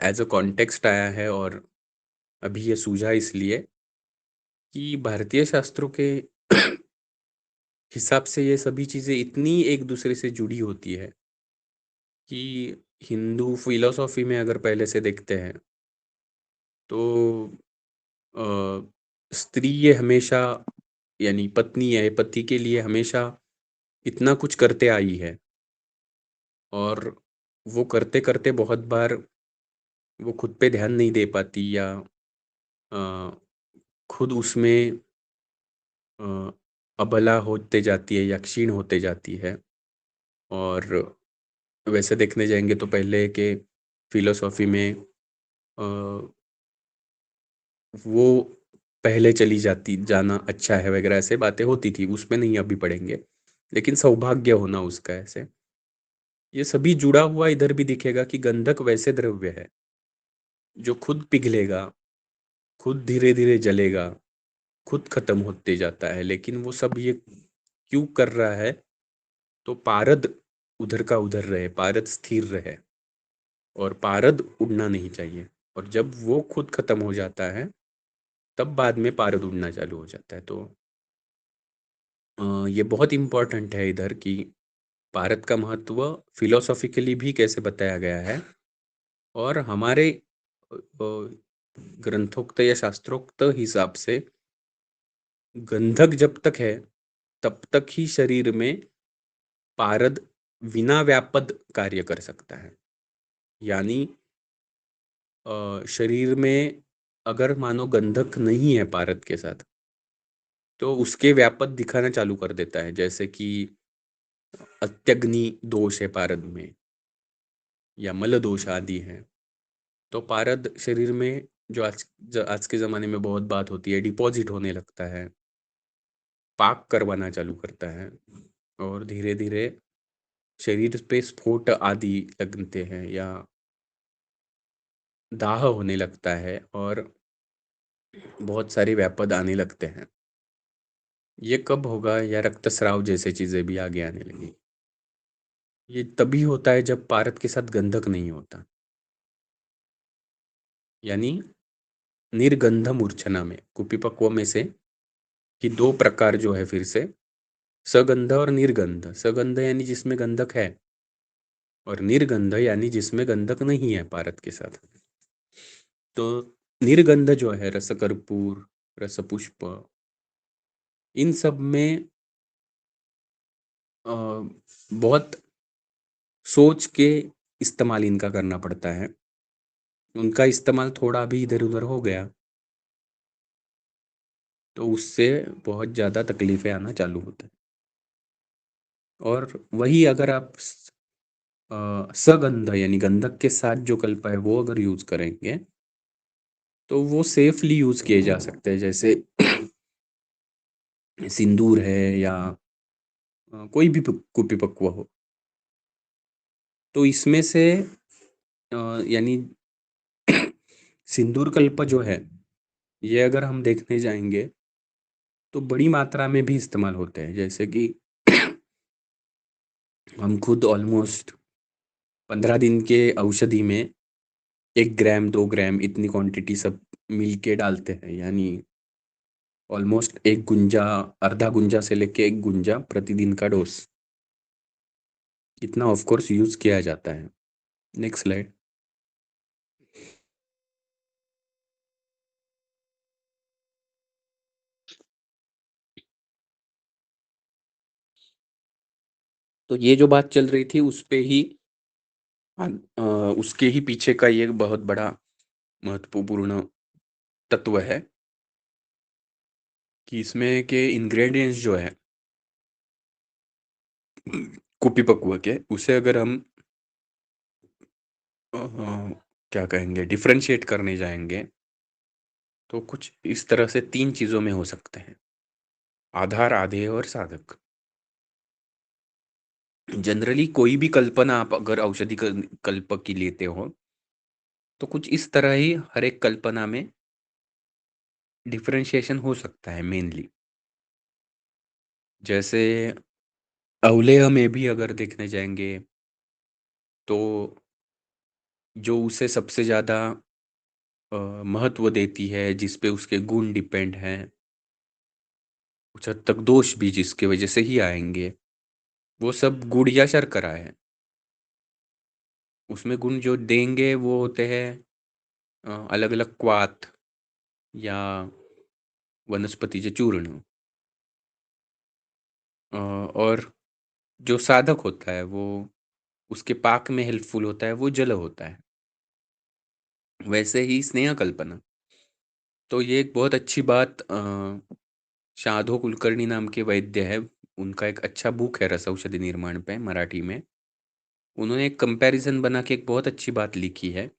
एज अ कॉन्टेक्स्ट आया है, और अभी ये सूझा इसलिए कि भारतीय शास्त्रों के हिसाब से ये सभी चीजें इतनी एक दूसरे से जुड़ी होती है कि हिंदू फिलोसॉफी में अगर पहले से देखते हैं तो अ, स्त्री ये हमेशा, यानी पत्नी है, पति के लिए हमेशा इतना कुछ करते आई है, और वो करते करते बहुत बार वो खुद पे ध्यान नहीं दे पाती, या अ, खुद उसमें अ, अबला होते जाती है या क्षीण होते जाती है। और वैसे देखने जाएंगे तो पहले के फिलोसॉफी में अ, वो पहले चली जाती जाना अच्छा है वगैरह ऐसे बातें होती थी, उसमें नहीं अभी पढ़ेंगे। लेकिन सौभाग्य होना उसका ऐसे, ये सभी जुड़ा हुआ इधर भी दिखेगा कि गंधक वैसे द्रव्य है जो खुद पिघलेगा, खुद धीरे धीरे जलेगा, खुद खत्म होते जाता है। लेकिन वो सब ये क्यों कर रहा है? तो पारद उधर का उधर रहे, पारद स्थिर रहे, और पारद उड़ना नहीं चाहिए। और जब वो खुद खत्म हो जाता है तब बाद में पारद उड़ना चालू हो जाता है। तो ये बहुत इम्पोर्टेंट है इधर कि भारत का महत्व फिलोसॉफिकली भी कैसे बताया गया है, और हमारे ग्रंथोक्त या शास्त्रोक्त हिसाब से गंधक जब तक है तब तक ही शरीर में पारद बिना व्यापद कार्य कर सकता है। यानी शरीर में अगर मानो गंधक नहीं है पारद के साथ, तो उसके व्यापद दिखाना चालू कर देता है, जैसे कि अत्यग्नि दोष है पारद में, या मल दोष आदि है। तो पारद शरीर में जो आज के ज़माने में बहुत बात होती है, डिपॉजिट होने लगता है, पाक करवाना चालू करता है, और धीरे धीरे शरीर पे स्फोट आदि लगते हैं, या दाह होने लगता है, और बहुत सारे व्यापद आने लगते हैं। ये कब होगा? या रक्तस्राव जैसे चीज़ें भी आगे आने लगी। ये तभी होता है जब पारद के साथ गंधक नहीं होता, यानी निर्गंध मूर्छना में, कुपिपक्व में से कि दो प्रकार जो है फिर से, सगंध और निर्गंध। सगंध यानी जिसमें गंधक है, और निर्गंध यानी जिसमें गंधक नहीं है पारद के साथ। तो निर्गंध जो है, रसकर्पूर, रसपुष्प, इन सब में बहुत सोच के इस्तेमाल इनका करना पड़ता है। उनका इस्तेमाल थोड़ा भी इधर उधर हो गया तो उससे बहुत ज़्यादा तकलीफें आना चालू होता है। और वही अगर आप सगंध यानी गंधक के साथ जो कल्प है वो अगर यूज करेंगे तो वो सेफली यूज किए जा सकते हैं, जैसे सिंदूर है, या कोई भी कुपिपक्व हो। तो इसमें से यानी सिंदूर कल्प जो है, ये अगर हम देखने जाएंगे तो बड़ी मात्रा में भी इस्तेमाल होते हैं। जैसे कि हम खुद ऑलमोस्ट 15 दिन के औषधि में 1 ग्राम 2 ग्राम इतनी क्वांटिटी सब मिल के डालते हैं, यानी ऑलमोस्ट एक गुंजा, आधा गुंजा से लेके एक गुंजा प्रतिदिन का डोज, इतना ऑफ कोर्स यूज किया जाता है। Next slide. तो ये जो बात चल रही थी उस पे ही, उसके ही पीछे का ये बहुत बड़ा महत्वपूर्ण तत्व है कि इसमें के इंग्रेडिएंट्स जो है कुपीपक्व के, उसे अगर हम क्या कहेंगे, डिफरेंशिएट करने जाएंगे तो कुछ इस तरह से 3 चीजों में हो सकते हैं: आधार, आधेय और साधक। जनरली कोई भी कल्पना आप अगर औषधि कल्प की लेते हो तो कुछ इस तरह ही हर एक कल्पना में डिफरेंशिएशन हो सकता है मेनली। जैसे अवलेह में भी अगर देखने जाएंगे तो जो उसे सबसे ज्यादा महत्व देती है, जिस पे उसके गुण डिपेंड हैं, कुछ हद तक दोष भी जिसके वजह से ही आएंगे, वो सब गुड़ या शर्करा है। उसमें गुण जो देंगे वो होते हैं अलग अलग क्वाथ या वनस्पतीचे चूर्ण। और जो साधक होता है वो उसके पाक में हेल्पफुल होता है, वो जल होता है। वैसे ही स्नेह कल्पना, तो ये एक बहुत अच्छी बात शाधो कुलकर्णी नाम के वैद्य है, उनका एक अच्छा बुक है रस औषधि निर्माण पे मराठी में। उन्होंने एक कंपैरिजन बना के एक बहुत अच्छी बात लिखी है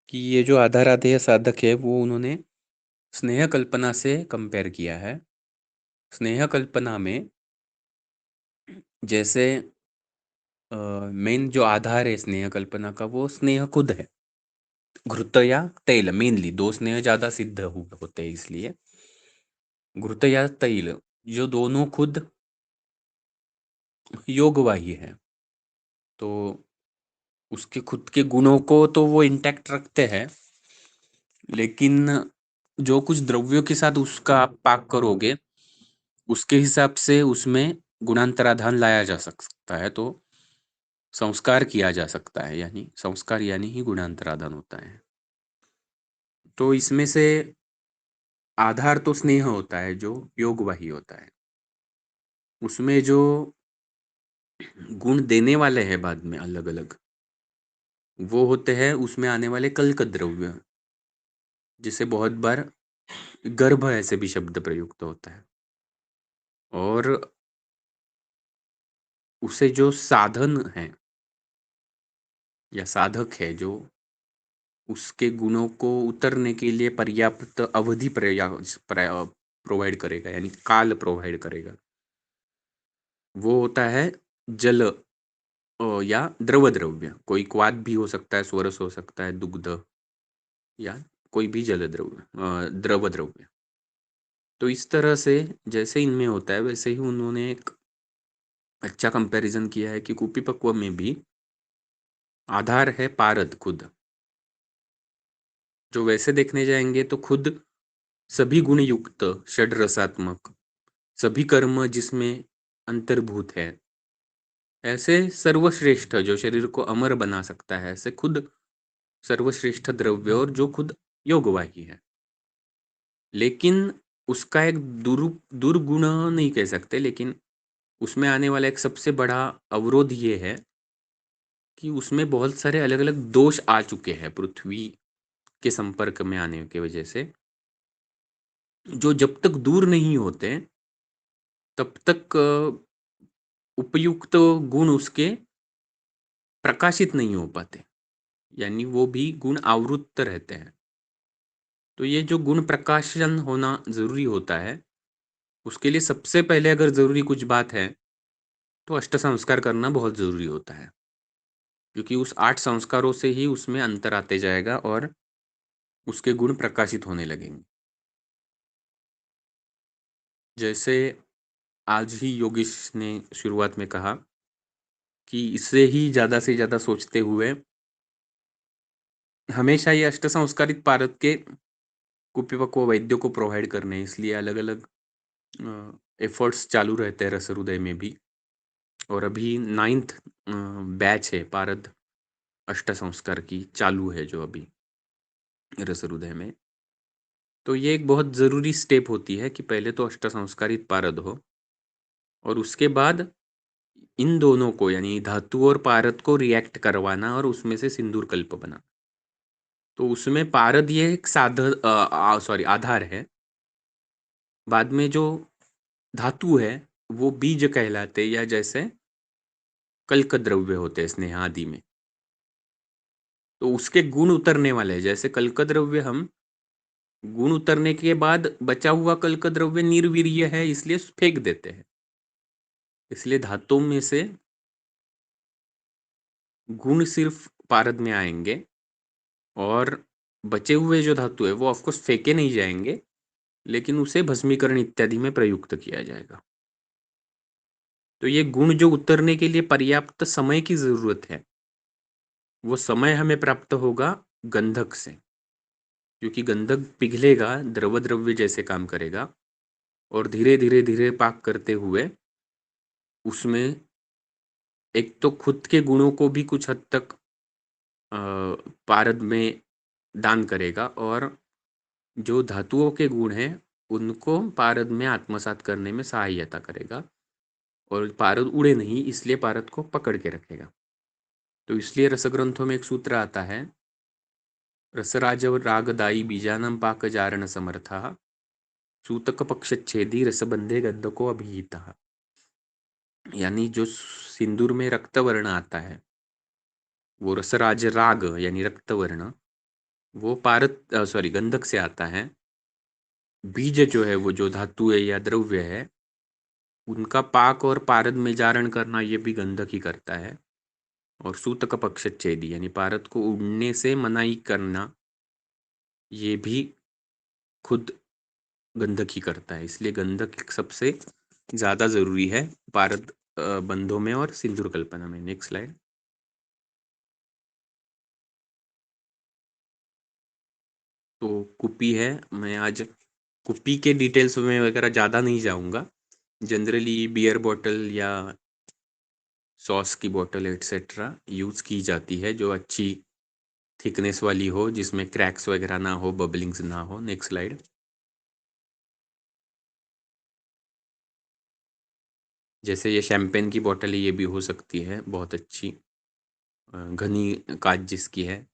कि ये जो आधाराधेय साधक है वो उन्होंने स्नेह कल्पना से कंपेयर किया है। स्नेह कल्पना में जैसे मेन जो आधार है स्नेह कल्पना का, वो स्नेह खुद है। घृत या तैल, मेनली दो स्नेह ज्यादा सिद्ध होते हैं, इसलिए घृत या तैल, जो दोनों खुद योगवाही है। तो उसके खुद के गुणों को तो वो इंटैक्ट रखते हैं, लेकिन जो कुछ द्रव्यों के साथ उसका आप पाक करोगे उसके हिसाब से उसमें गुणांतराधान लाया जा सकता है। तो संस्कार किया जा सकता है, यानी संस्कार यानी ही गुणांतराधान होता है। तो इसमें से आधार तो स्नेह होता है जो योगवाही होता है। उसमें जो गुण देने वाले हैं बाद में अलग अलग, वो होते हैं उसमें आने वाले कल्क द्रव्य, जिसे बहुत बार गर्भ ऐसे भी शब्द प्रयुक्त होता है। और उसे जो साधन है या साधक है, जो उसके गुणों को उतरने के लिए पर्याप्त अवधि प्रोवाइड करेगा, यानी काल प्रोवाइड करेगा, वो होता है जल या द्रव द्रव्य। कोई क्वाथ भी हो सकता है, स्वरस हो सकता है, दुग्ध, या कोई भी जल द्रव्य, द्रव द्रव्य। तो इस तरह से जैसे इनमें होता है वैसे ही उन्होंने एक अच्छा कंपैरिजन किया है कि कुपीपक्व में भी आधार है पारद खुद। जो वैसे देखने जाएंगे तो खुद सभी गुण युक्त, षड रसात्मक, सभी कर्म जिसमें अंतर्भूत है, ऐसे सर्वश्रेष्ठ जो शरीर को अमर बना सकता है, ऐसे खुद सर्वश्रेष्ठ द्रव्य और जो खुद योगवाही है। लेकिन उसका एक दुर्गुण नहीं कह सकते, लेकिन उसमें आने वाला एक सबसे बड़ा अवरोध ये है कि उसमें बहुत सारे अलग अलग दोष आ चुके हैं पृथ्वी के संपर्क में आने की वजह से, जो जब तक दूर नहीं होते तब तक उपयुक्त गुण उसके प्रकाशित नहीं हो पाते, यानी वो भी गुण आवृत्त रहते हैं। तो ये जो गुण प्रकाशन होना जरूरी होता है, उसके लिए सबसे पहले अगर जरूरी कुछ बात है तो अष्ट संस्कार करना बहुत जरूरी होता है, क्योंकि उस 8 संस्कारों से ही उसमें अंतर आते जाएगा और उसके गुण प्रकाशित होने लगेंगे। जैसे आज ही योगेश ने शुरुआत में कहा कि इससे ही ज़्यादा से ज़्यादा सोचते हुए हमेशा ये अष्ट संस्कारित पारद के कुपिपक्व वैद्यों को प्रोवाइड करने हैं, इसलिए अलग अलग एफर्ट्स चालू रहते हैं रस हृदय में भी। और अभी 9th बैच है पारद अष्ट संस्कार की चालू है जो अभी रस हृदय में। तो ये एक बहुत ज़रूरी स्टेप होती है कि पहले तो अष्ट संस्कारित पारद हो और उसके बाद इन दोनों को यानी धातु और पारद को रिएक्ट करवाना और उसमें से सिंदूर कल्प बना। तो उसमें पारद ये एक आधार है। बाद में जो धातु है वो बीज कहलाते या जैसे कल्क द्रव्य होते हैं स्नेह आदि में। तो उसके गुण उतरने वाले हैं, जैसे कल्क द्रव्य हम गुण उतरने के बाद बचा हुआ कल्क द्रव्य निर्वीर्य है इसलिए फेंक देते हैं। इसलिए धातुओं में से गुण सिर्फ पारद में आएंगे और बचे हुए जो धातु है वो ऑफकोर्स फेंके नहीं जाएंगे, लेकिन उसे भस्मीकरण इत्यादि में प्रयुक्त किया जाएगा। तो ये गुण जो उतरने के लिए पर्याप्त समय की जरूरत है, वो समय हमें प्राप्त होगा गंधक से, क्योंकि गंधक पिघलेगा, द्रव द्रव्य जैसे काम करेगा और धीरे धीरे धीरे पाक करते हुए उसमें एक तो खुद के गुणों को भी कुछ हद तक पारद में दान करेगा और जो धातुओं के गुण हैं उनको पारद में आत्मसात करने में सहायता करेगा और पारद उड़े नहीं इसलिए पारद को पकड़ के रखेगा। तो इसलिए रसग्रंथों में एक सूत्र आता है, रसराज रागदायी बीजानम पाक जारण समर्था सूतक पक्षच्छेदी रसबंधे गंधको अभिहिता। यानी जो सिंदूर में रक्त वर्ण आता है वो रसराज राग यानी रक्त वर्ण वो गंधक से आता है। बीज जो है वो जो धातु है या द्रव्य है उनका पाक और पारद में जारण करना ये भी गंधक ही करता है। और सूतक पक्षच्छेदी यानी पारद को उड़ने से मनाही करना ये भी खुद गंधक ही करता है। इसलिए गंधक सबसे ज़्यादा ज़रूरी है पारद बंधों में और सिंदूर कल्पना में। Next slide. तो कुप्पी है, मैं आज कुप्पी के डिटेल्स में वगैरह ज़्यादा नहीं जाऊँगा। जनरली बियर बॉटल या सॉस की बॉटल एट्सेट्रा यूज़ की जाती है जो अच्छी थिकनेस वाली हो, जिसमें क्रैक्स वगैरह ना हो, बबलिंग्स ना हो। Next slide. जैसे ये शैम्पेन की बॉटल है, ये भी हो सकती है बहुत अच्छी घनी कांच जिसकी है।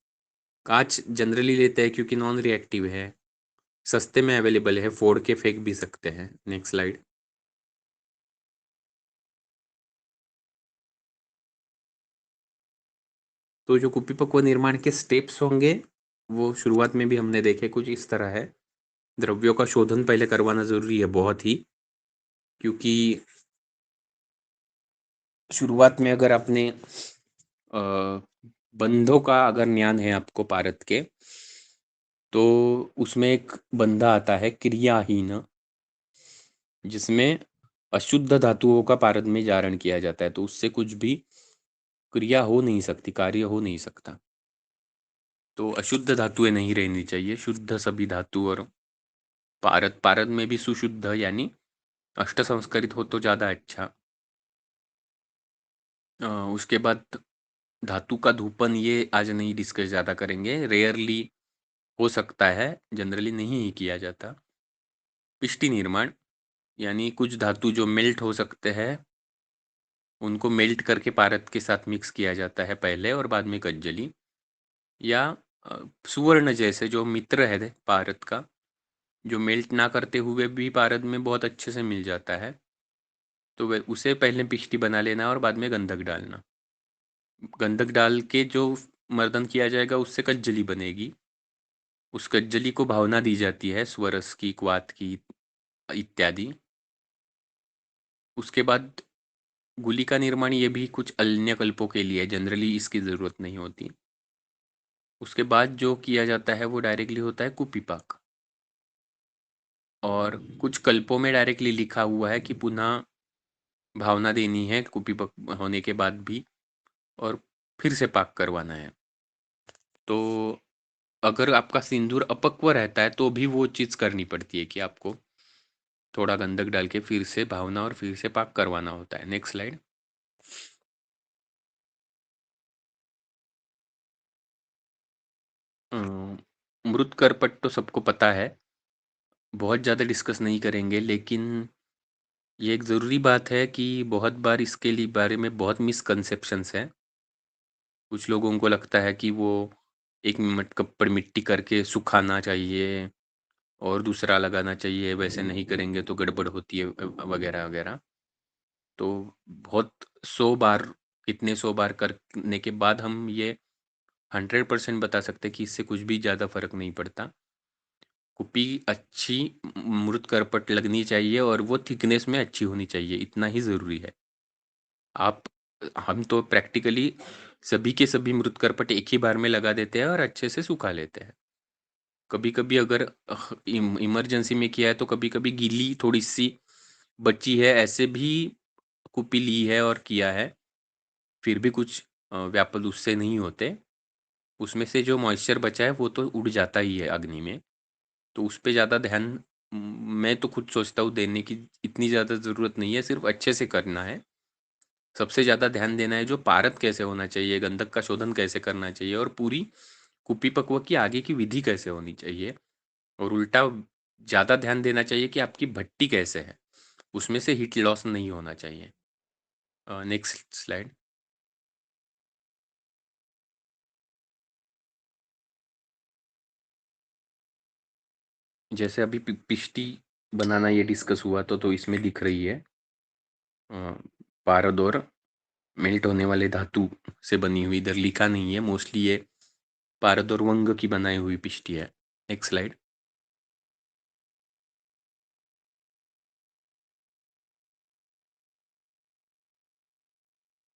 कांच जनरली लेते हैं क्योंकि नॉन रिएक्टिव है, सस्ते में अवेलेबल है, फोड़ के फेंक भी सकते हैं। Next slide. तो जो कुप्पी पक्व निर्माण के स्टेप्स होंगे वो शुरुआत में भी हमने देखे कुछ इस तरह है। द्रव्यों का शोधन पहले करवाना जरूरी है बहुत ही, क्योंकि शुरुआत में अगर आपने बंधों का अगर ज्ञान है आपको पारद के, तो उसमें एक बंधा आता है क्रियाहीन, जिसमें अशुद्ध धातुओं का पारद में जारण किया जाता है। तो उससे कुछ भी क्रिया हो नहीं सकती, कार्य हो नहीं सकता। तो अशुद्ध धातुएं नहीं रहनी चाहिए, शुद्ध सभी धातु। और पारद पारद में भी सुशुद्ध यानी अष्ट संस्करित हो तो ज़्यादा अच्छा। उसके बाद धातु का धूपन ये आज नहीं डिस्कस ज़्यादा करेंगे, रेयरली हो सकता है, जनरली नहीं ही किया जाता। पिष्टि निर्माण यानी कुछ धातु जो मेल्ट हो सकते हैं उनको मेल्ट करके पारद के साथ मिक्स किया जाता है पहले और बाद में कज्जली। या सुवर्ण जैसे जो मित्र है पारद का, जो मेल्ट ना करते हुए भी पारद में बहुत अच्छे से मिल जाता है, तो वह उसे पहले पिष्टि बना लेना और बाद में गंधक डालना। गंधक डाल के जो मर्दन किया जाएगा उससे कज्जली बनेगी। उस कज्जली को भावना दी जाती है स्वरस की, क्वात की इत्यादि। उसके बाद गुली का निर्माण ये भी कुछ अन्य कल्पों के लिए, जनरली इसकी ज़रूरत नहीं होती। उसके बाद जो किया जाता है वो डायरेक्टली होता है कुपीपाक। और कुछ कल्पों में डायरेक्टली लिखा हुआ है कि पुनः भावना देनी है कुपीपक होने के बाद भी, और फिर से पाक करवाना है। तो अगर आपका सिंदूर अपक्व रहता है तो भी वो चीज़ करनी पड़ती है कि आपको थोड़ा गंधक डाल के फिर से भावना और फिर से पाक करवाना होता है। Next slide. मृत करपट तो सबको पता है, बहुत ज़्यादा डिस्कस नहीं करेंगे, लेकिन ये एक ज़रूरी बात है कि बहुत बार इसके लिए बारे में बहुत मिसकंसेप्शंस हैं। कुछ लोगों को लगता है कि वो एक कप पर मिट्टी करके सुखाना चाहिए और दूसरा लगाना चाहिए, वैसे नहीं करेंगे तो गड़बड़ होती है वगैरह वगैरह। तो बहुत 100 बार, कितने 100 बार करने के बाद हम ये 100% बता सकते हैं कि इससे कुछ भी ज़्यादा फर्क नहीं पड़ता। कुप्पी अच्छी मृत करपट लगनी चाहिए और वो थिकनेस में अच्छी होनी चाहिए, इतना ही ज़रूरी है। आप हम तो प्रैक्टिकली सभी के सभी मृत करपट एक ही बार में लगा देते हैं और अच्छे से सुखा लेते हैं। कभी-कभी अगर इमरजेंसी में किया है तो कभी-कभी गीली थोड़ी-सी बची है, ऐसे भी कुप्पी ली है और किया है, फिर भी कुछ व्यापद उससे नहीं होते। उसमें से जो मॉइस्चर बचा है वो तो उड़ जाता ही है अग्नि में, तो उस पे ज़्यादा ध्यान मैं तो खुद सोचता हूँ देने की इतनी ज़्यादा ज़रूरत नहीं है, सिर्फ अच्छे से करना है। सबसे ज़्यादा ध्यान देना है जो पारद कैसे होना चाहिए, गंधक का शोधन कैसे करना चाहिए और पूरी कुप्पी पक्व की आगे की विधि कैसे होनी चाहिए। और उल्टा ज़्यादा ध्यान देना चाहिए कि आपकी भट्टी कैसे है, उसमें से हीट लॉस नहीं होना चाहिए। Next slide. जैसे अभी पिष्टी बनाना ये डिस्कस हुआ तो इसमें दिख रही है पारद और मेल्ट होने वाले धातु से बनी हुई, इधर लिखा नहीं है, मोस्टली ये पारद और वंग की बनाई हुई पिष्टी है। Next slide.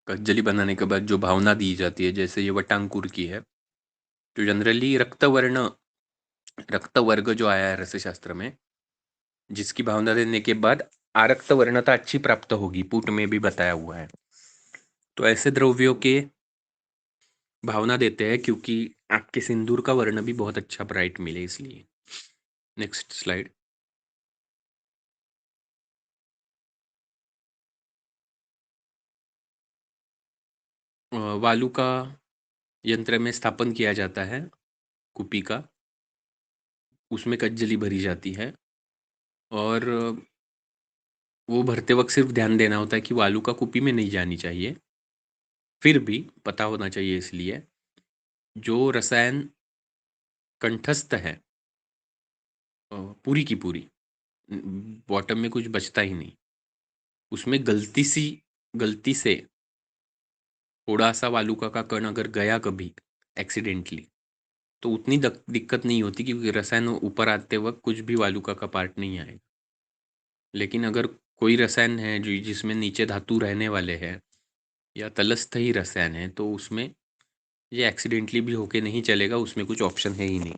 कज्जली बनाने के बाद जो भावना दी जाती है, जैसे ये वटांकुर की है, तो जनरली रक्तवर्ण रक्त वर्ग जो आया है रस शास्त्र में, जिसकी भावना देने के बाद आरक्त वर्णता अच्छी प्राप्त होगी, पुट में भी बताया हुआ है। तो ऐसे द्रव्यों के भावना देते हैं क्योंकि आपके सिंदूर का वर्ण भी बहुत अच्छा ब्राइट मिले, इसलिए। Next slide. वालू का यंत्र में स्थापन किया जाता है कुपी का, उसमें कज्जली भरी जाती है और वो भरते वक्त सिर्फ ध्यान देना होता है कि वालू का कुपी में नहीं जानी चाहिए, फिर भी पता होना चाहिए, इसलिए जो रसायन कंठस्थ है पूरी की पूरी, बॉटम में कुछ बचता ही नहीं, उसमें गलती से थोड़ा सा वालुका का कण अगर गया कभी एक्सीडेंटली, तो उतनी दिक्कत नहीं होती क्योंकि रसायन ऊपर आते वक्त कुछ भी वालुका का पार्ट नहीं आएगा। लेकिन अगर कोई रसायन है जो जिसमें नीचे धातु रहने वाले हैं या तलस्थ ही रसायन है, तो उसमें ये एक्सीडेंटली भी होके नहीं चलेगा, उसमें कुछ ऑप्शन है ही नहीं।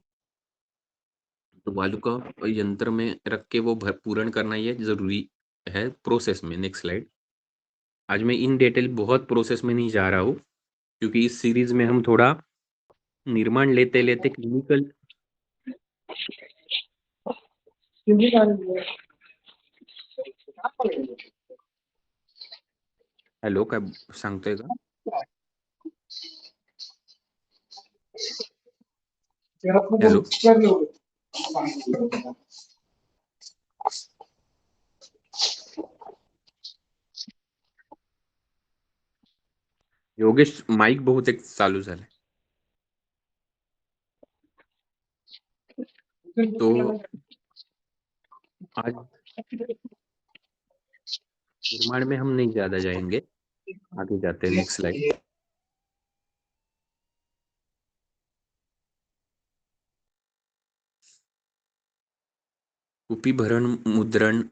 तो वालुका यंत्र में रख के वो पूर्ण करना ये जरूरी है प्रोसेस में। Next slide. आज मैं इन डिटेल बहुत प्रोसेस में नहीं जा रहा हूँ क्योंकि इस सीरीज में हम थोड़ा निर्माण लेते लेते क्लिनिकल। हॅलो, काय सांगतोय का? हॅलो. योगेश माईक बहुतेक चालू झालंय. तो आज निर्माण में हम नहीं ज्यादा जाएंगे, आगे जाते हैं। Next slide. कुपी भरण मुद्रण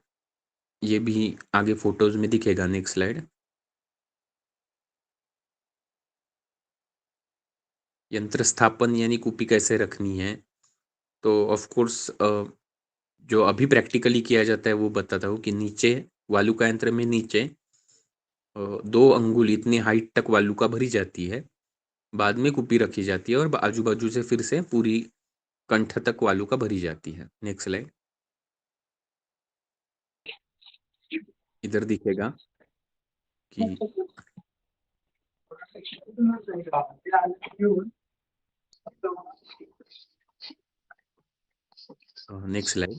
ये भी आगे फोटोज में दिखेगा। Next slide. यंत्र स्थापन यानी कुपी कैसे रखनी है, तो ऑफ कोर्स जो अभी प्रैक्टिकली किया जाता है वो बताता हूँ कि नीचे वालू का यंत्र में नीचे 2 अंगुल इतनी हाइट तक वालुका भरी जाती है, बाद में कुप्पी रखी जाती है और आजू-बाजू से फिर से पूरी कंठ तक वालुका भरी जाती है। Next slide. इधर दिखेगा कि next slide.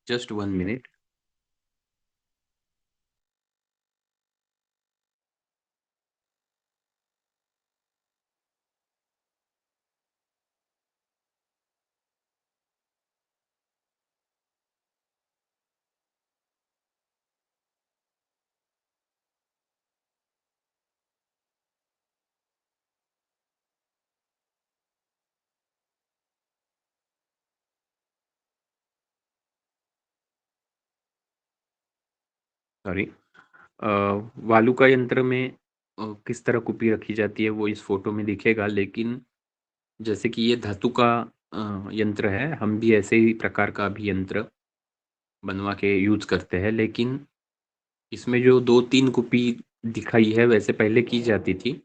Just 1 minute. Sorry. वालुका यंत्र में किस तरह कुप्पी रखी जाती है वो इस फोटो में दिखेगा, लेकिन जैसे कि ये धातु का यंत्र है, हम भी ऐसे ही प्रकार का भी यंत्र बनवा के यूज करते हैं, लेकिन इसमें जो 2-3 कुप्पी दिखाई है वैसे पहले की जाती थी,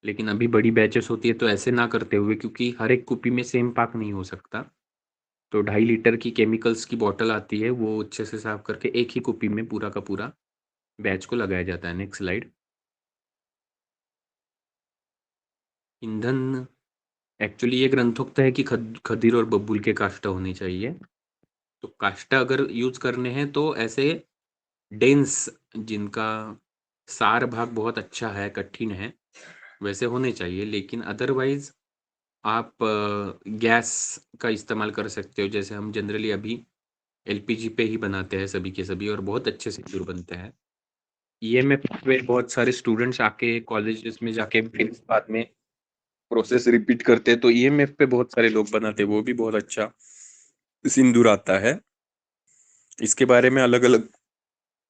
लेकिन अभी बड़ी बैचेस होती है तो ऐसे ना करते हुए, क्योंकि हर एक कुप्पी में सेम पाक नहीं हो सकता, तो 2.5 लीटर की केमिकल्स की बॉटल आती है, वो अच्छे से साफ करके एक ही कुप्पी में पूरा का पूरा बैच को लगाया जाता है। Next slide. ईंधन एक्चुअली ये ग्रंथोक्त है कि खदीर और बबूल के काष्ठ होने चाहिए, तो काष्ठ अगर यूज करने हैं तो ऐसे डेंस, जिनका सार भाग बहुत अच्छा है, कठिन है, वैसे होने चाहिए, लेकिन अदरवाइज आप गैस का इस्तेमाल कर सकते हो, जैसे हम जनरली अभी एलपीजी पे ही बनाते हैं सभी के सभी, और बहुत अच्छे से सिंदूर बनते हैं। ईएमएफ पे बहुत सारे स्टूडेंट्स आके कॉलेजेस में जाके फिर बाद में प्रोसेस रिपीट करते हैं, तो ईएमएफ पे बहुत सारे लोग बनाते हैं, वो भी बहुत अच्छा सिंदूर आता है। इसके बारे में अलग अलग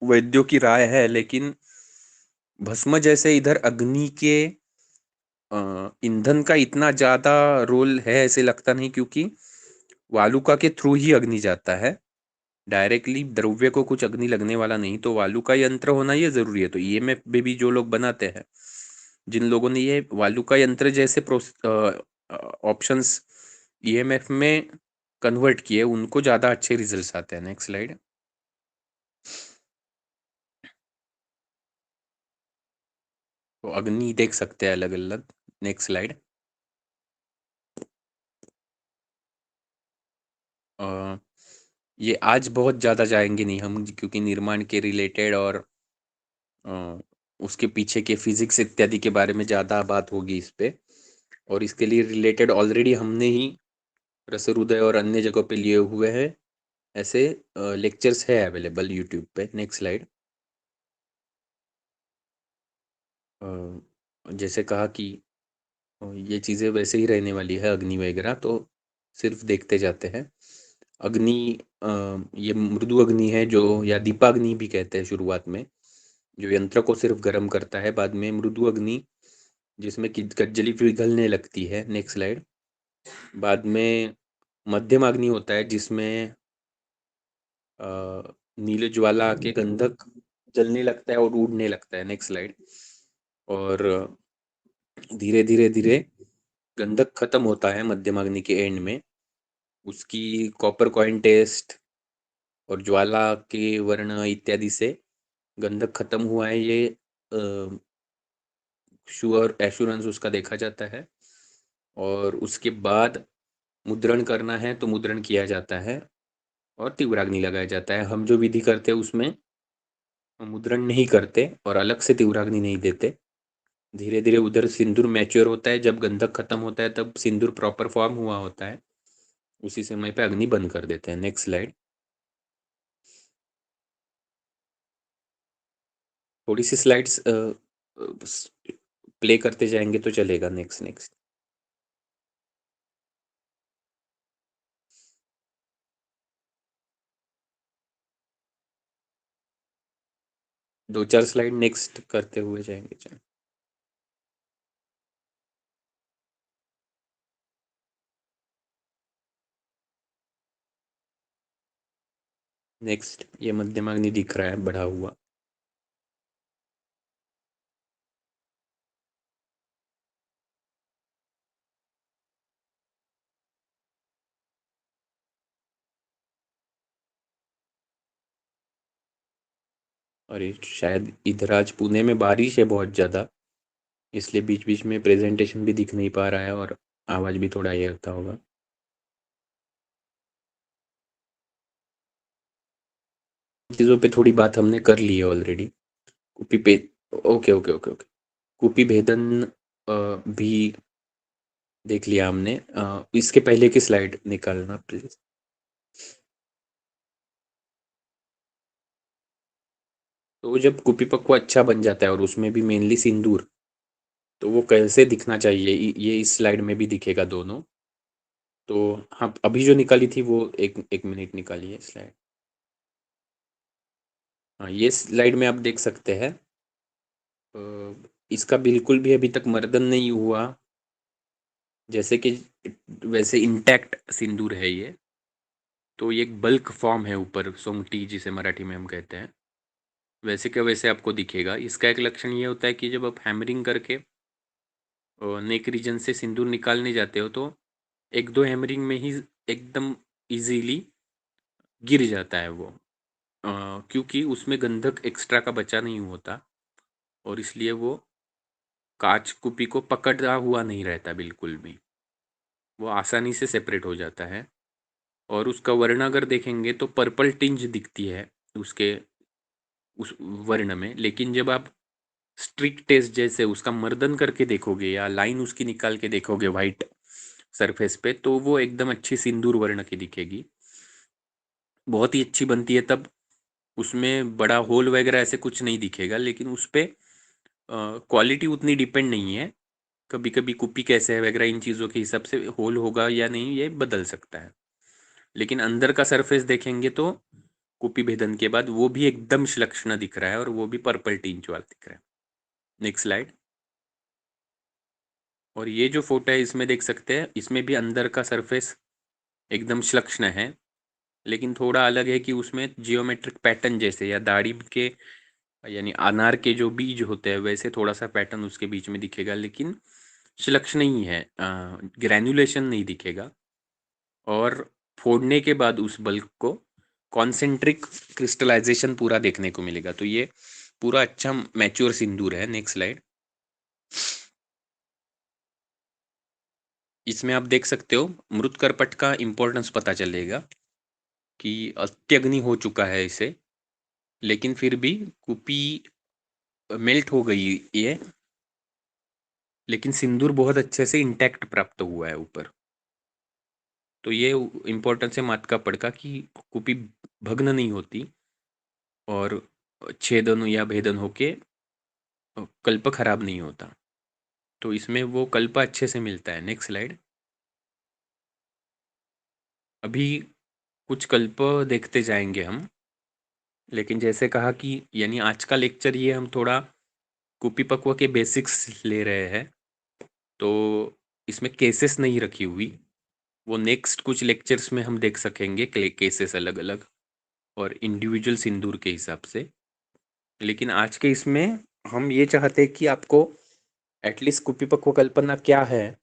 वैद्यों की राय है, लेकिन भस्म जैसे इधर अग्नि के ईंधन का इतना ज्यादा रोल है ऐसे लगता नहीं, क्योंकि वालुका के थ्रू ही अग्नि जाता है, डायरेक्टली द्रव्य को कुछ अग्नि लगने वाला नहीं, तो वालुका यंत्र होना ये जरूरी है। तो ईएमएफ में भी जो लोग बनाते हैं, जिन लोगों ने ये वालुका यंत्र जैसे ऑप्शंस ईएमएफ में कन्वर्ट किए, उनको ज्यादा अच्छे रिजल्ट्स आते हैं। Next slide. तो अग्नि देख सकते हैं अलग अलग। Next slide. ये आज बहुत ज़्यादा जाएंगे नहीं हम, क्योंकि निर्माण के रिलेटेड और अ, उसके पीछे के फिजिक्स इत्यादि के बारे में ज़्यादा बात होगी इस पे, और इसके लिए रिलेटेड ऑलरेडी हमने ही रसोहृदय और अन्य जगहों पे लिए हुए हैं, ऐसे लेक्चर्स है अवेलेबल यूट्यूब पे। Next slide. जैसे कहा कि ये चीज़ें वैसे ही रहने वाली है, अग्नि वगैरह तो सिर्फ देखते जाते हैं। अग्नि अ, ये मृदु अग्नि है, जो या दीपाग्नि भी कहते हैं शुरुआत में, जो यंत्र को सिर्फ गर्म करता है। बाद में मृदु अग्नि, जिसमें कि कज्जली पिघलने लगती है। Next slide. बाद में मध्यम अग्नि होता है, जिसमें अ, नीले ज्वाला के गंधक जलने लगता है और उड़ने लगता है। Next slide. और धीरे धीरे धीरे गंधक खत्म होता है मध्यम अग्नि के एंड में, उसकी कॉपर कॉइन टेस्ट और ज्वाला के वर्ण इत्यादि से गंधक खत्म हुआ है, ये श्योर एश्योरेंस उसका देखा जाता है। और उसके बाद मुद्रण करना है तो मुद्रण किया जाता है और तीव्राग्नि लगाया जाता है। हम जो विधि करते हैं उसमें मुद्रण नहीं करते और अलग से तीव्राग्नि नहीं देते। धीरे धीरे उधर सिंदूर मैच्योर होता है, जब गंधक खत्म होता है तब सिंदूर प्रॉपर फॉर्म हुआ होता है, उसी समय पे अग्नि बंद कर देते हैं। Next slide. थोड़ी सी स्लाइड्स प्ले करते जाएंगे तो चलेगा। Next next. 2-4 स्लाइड नेक्स्ट करते हुए जाएंगे, चल। नेक्स्ट, ये मध्यमाग्नि दिख रहा है बढ़ा हुआ। और ये शायद इधर आज पुणे में बारिश है बहुत ज़्यादा, इसलिए बीच बीच में प्रेजेंटेशन भी दिख नहीं पा रहा है और आवाज़ भी थोड़ा ये होता होगा। चीज़ों पे थोड़ी बात हमने कर ली है ऑलरेडी। कुपी पे, ओके ओके ओके ओके, कुपी भेदन भी देख लिया हमने। इसके पहले की स्लाइड निकालना प्लीज। तो जब कुपी पक्वा अच्छा बन जाता है और उसमें भी मेनली सिंदूर, तो वो कैसे दिखना चाहिए, ये इस स्लाइड में भी दिखेगा दोनों। तो हाँ, अभी जो निकाली थी वो एक एक मिनट निकाली है स्लाइड। हाँ, ये स्लाइड में आप देख सकते हैं, इसका बिल्कुल भी अभी तक मर्दन नहीं हुआ, जैसे कि वैसे इंटैक्ट सिंदूर है ये। तो ये एक बल्क फॉर्म है ऊपर, सोंगटी जिसे मराठी में हम कहते हैं, वैसे का वैसे आपको दिखेगा। इसका एक लक्षण ये होता है कि जब आप हैमरिंग करके नेक रीजन से सिंदूर निकालने जाते हो, तो एक दो हैमरिंग में ही एकदम इजीली गिर जाता है वो, क्योंकि उसमें गंधक एक्स्ट्रा का बचा नहीं होता, और इसलिए वो कांच कुपी को पकड़ा हुआ नहीं रहता बिल्कुल भी, वो आसानी से सेपरेट हो जाता है। और उसका वर्ण अगर देखेंगे तो पर्पल टिंज दिखती है उसके उस वर्ण में, लेकिन जब आप स्ट्रिक टेस्ट जैसे उसका मर्दन करके देखोगे या लाइन उसकी निकाल के देखोगे वाइट सरफेस पे, तो वो एकदम अच्छी सिंदूर वर्ण की दिखेगी, बहुत ही अच्छी बनती है। तब उसमें बड़ा होल वगैरह ऐसे कुछ नहीं दिखेगा, लेकिन उस पे क्वालिटी उतनी डिपेंड नहीं है। कभी कभी कुपी कैसे है वगैरह, इन चीज़ों के हिसाब से होल होगा या नहीं ये बदल सकता है, लेकिन अंदर का सरफेस देखेंगे तो कुपी भेदन के बाद वो भी एकदम श्लक्ष्ण दिख रहा है, और वो भी पर्पल टिंच वाला दिख रहा है। Next slide. और ये जो फोटो है इसमें देख सकते हैं, इसमें भी अंदर का सरफेस एकदम श्लक्ष्ण है, लेकिन थोड़ा अलग है कि उसमें जियोमेट्रिक पैटर्न जैसे, या दाढ़ी के यानी अनार के जो बीज होते हैं वैसे थोड़ा सा पैटर्न उसके बीच में दिखेगा, लेकिन श्लक्ष्ण नहीं है, ग्रैन्युलेशन नहीं दिखेगा। और फोड़ने के बाद उस बल्क को कॉन्सेंट्रिक क्रिस्टलाइजेशन पूरा देखने को मिलेगा, तो ये पूरा अच्छा मैच्योर सिंदूर है। Next slide. इसमें आप देख सकते हो मृत करपट का इम्पोर्टेंस पता चलेगा कि अत्यग्नि हो चुका है इसे, लेकिन फिर भी कुपी मेल्ट हो गई ये, लेकिन सिंदूर बहुत अच्छे से इंटैक्ट प्राप्त हुआ है ऊपर। तो ये इम्पोर्टेंस है मात का पड़का कि कुपी भग्न नहीं होती और छेदन या भेदन होके कल्प खराब नहीं होता, तो इसमें वो कल्प अच्छे से मिलता है। Next slide. अभी कुछ कल्प देखते जाएंगे हम, लेकिन जैसे कहा कि यानी आज का लेक्चर ये हम थोड़ा कुपी पकवा के बेसिक्स ले रहे हैं, तो इसमें केसेस नहीं रखी हुई, वो नेक्स्ट कुछ लेक्चर्स में हम देख सकेंगे केसेस अलग अलग और इंडिविजुअल सिंदूर के हिसाब से। लेकिन आज के इसमें हम ये चाहते हैं कि आपको एटलीस्ट कुपी पक्व कल्पना क्या है,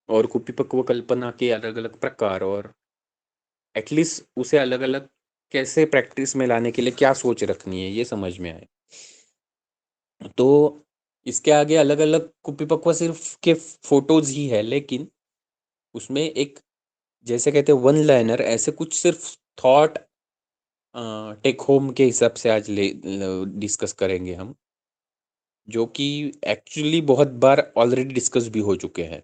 और कुपी पक्व कल्पना के अलग अलग प्रकार, और एटलीस्ट उसे अलग अलग कैसे प्रैक्टिस में लाने के लिए क्या सोच रखनी है, ये समझ में आए। तो इसके आगे अलग अलग कुपी पक्व सिर्फ के फोटोज ही है, लेकिन उसमें एक जैसे कहते हैं वन लाइनर, ऐसे कुछ सिर्फ थॉट टेक होम के हिसाब से आज ले डिस्कस करेंगे हम, जो कि एक्चुअली बहुत बार ऑलरेडी डिस्कस भी हो चुके हैं,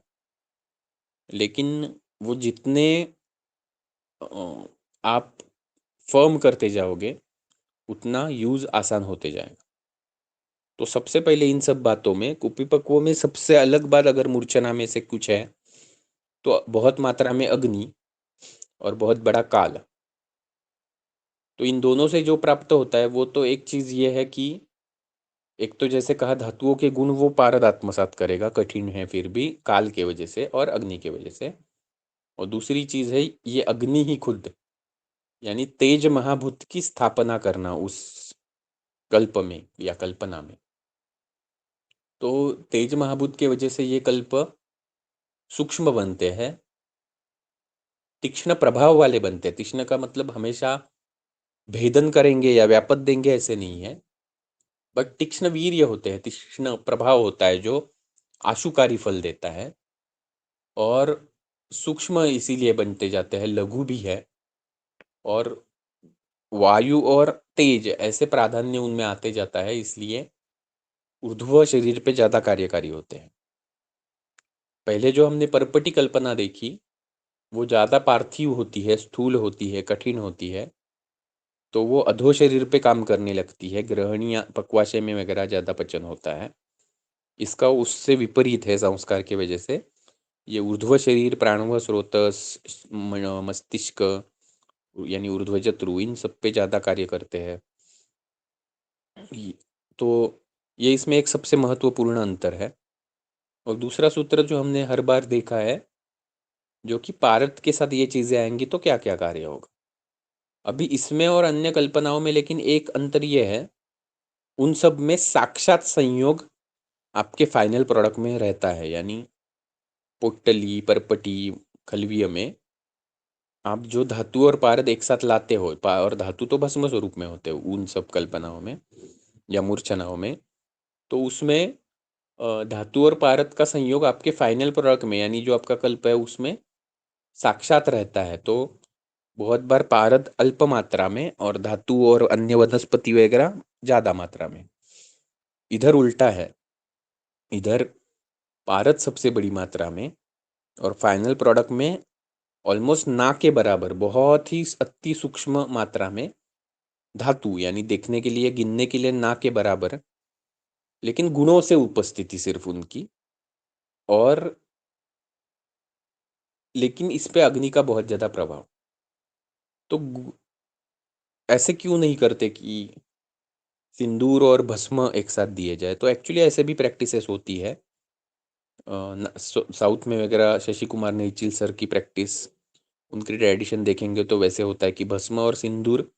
लेकिन वो जितने आप फर्म करते जाओगे उतना यूज़ आसान होते जाएगा। तो सबसे पहले इन सब बातों में कुपी पक्वों में सबसे अलग बात अगर मूर्छना में से कुछ है, तो बहुत मात्रा में अग्नि और बहुत बड़ा काल। तो इन दोनों से जो प्राप्त होता है वो तो एक चीज़ ये है कि एक तो जैसे कहा धातुओं के गुण वो पारद आत्मसात करेगा, कठिन है फिर भी, काल के वजह से और अग्नि के वजह से। और दूसरी चीज़ है ये अग्नि ही खुद यानी तेज महाभूत की स्थापना करना उस कल्प में या कल्पना में। तो तेज महाभूत के वजह से ये कल्प सूक्ष्म बनते हैं, तीक्ष्ण प्रभाव वाले बनते हैं। तीक्ष्ण का मतलब हमेशा भेदन करेंगे या व्यापत देंगे ऐसे नहीं है, बट तीक्ष्ण वीर्य होते हैं, तीक्ष्ण प्रभाव होता है जो आशुकारी फल देता है। और सूक्ष्म इसीलिए बनते जाते हैं, लघु भी है, और वायु और तेज ऐसे प्राधान्य उनमें आते जाता है, इसलिए ऊर्ध्व शरीर पे ज़्यादा कार्यकारी होते हैं। पहले जो हमने परपटी कल्पना देखी वो ज़्यादा पार्थिव होती है, स्थूल होती है, कठिन होती है, तो वो अधो शरीर पे काम करने लगती है, ग्रहणीय पक्वाशय में वगैरह ज़्यादा पचन होता है। इसका उससे विपरीत है संस्कार की वजह से। ये ऊर्ध्व शरीर, प्राणव स्रोतस, मस्तिष्क यानी ऊर्ध्वजत्रु, इन सब पे ज़्यादा कार्य करते हैं। तो ये इसमें एक सबसे महत्वपूर्ण अंतर है। और दूसरा सूत्र जो हमने हर बार देखा है, जो कि पारद के साथ ये चीज़ें आएंगी तो क्या क्या कार्य होगा। अभी इसमें और अन्य कल्पनाओं में लेकिन एक अंतर ये है, उन सब में साक्षात संयोग आपके फाइनल प्रोडक्ट में रहता है। यानी पोट्टली, परपटी, खलवीय में आप जो धातु और पारद एक साथ लाते हो, और धातु तो भस्म स्वरूप में होते हो उन सब कल्पनाओं में या मूर्छनाओं में, तो उसमें धातु और पारद का संयोग आपके फाइनल प्रोडक्ट में, यानी जो आपका कल्प है उसमें साक्षात रहता है। तो बहुत बार पारद अल्प मात्रा में और धातु और अन्य वनस्पति वगैरह ज़्यादा मात्रा में। इधर उल्टा है, इधर पारद सबसे बड़ी मात्रा में और फाइनल प्रोडक्ट में ऑलमोस्ट ना के बराबर, बहुत ही अति सूक्ष्म मात्रा में धातु, यानी देखने के लिए, गिनने के लिए ना के बराबर, लेकिन गुणों से उपस्थिति सिर्फ उनकी। और लेकिन इस पे अग्नि का बहुत ज़्यादा प्रभाव। तो ऐसे क्यों नहीं करते कि सिंदूर और भस्म एक साथ दिए जाए। तो एक्चुअली ऐसे भी प्रैक्टिसेस होती है। साउथ में वगैरह शशि कुमार नेचिल सर की प्रैक्टिस, उनकी ट्रेडिशन देखेंगे तो वैसे होता है कि भस्म और सिंदूर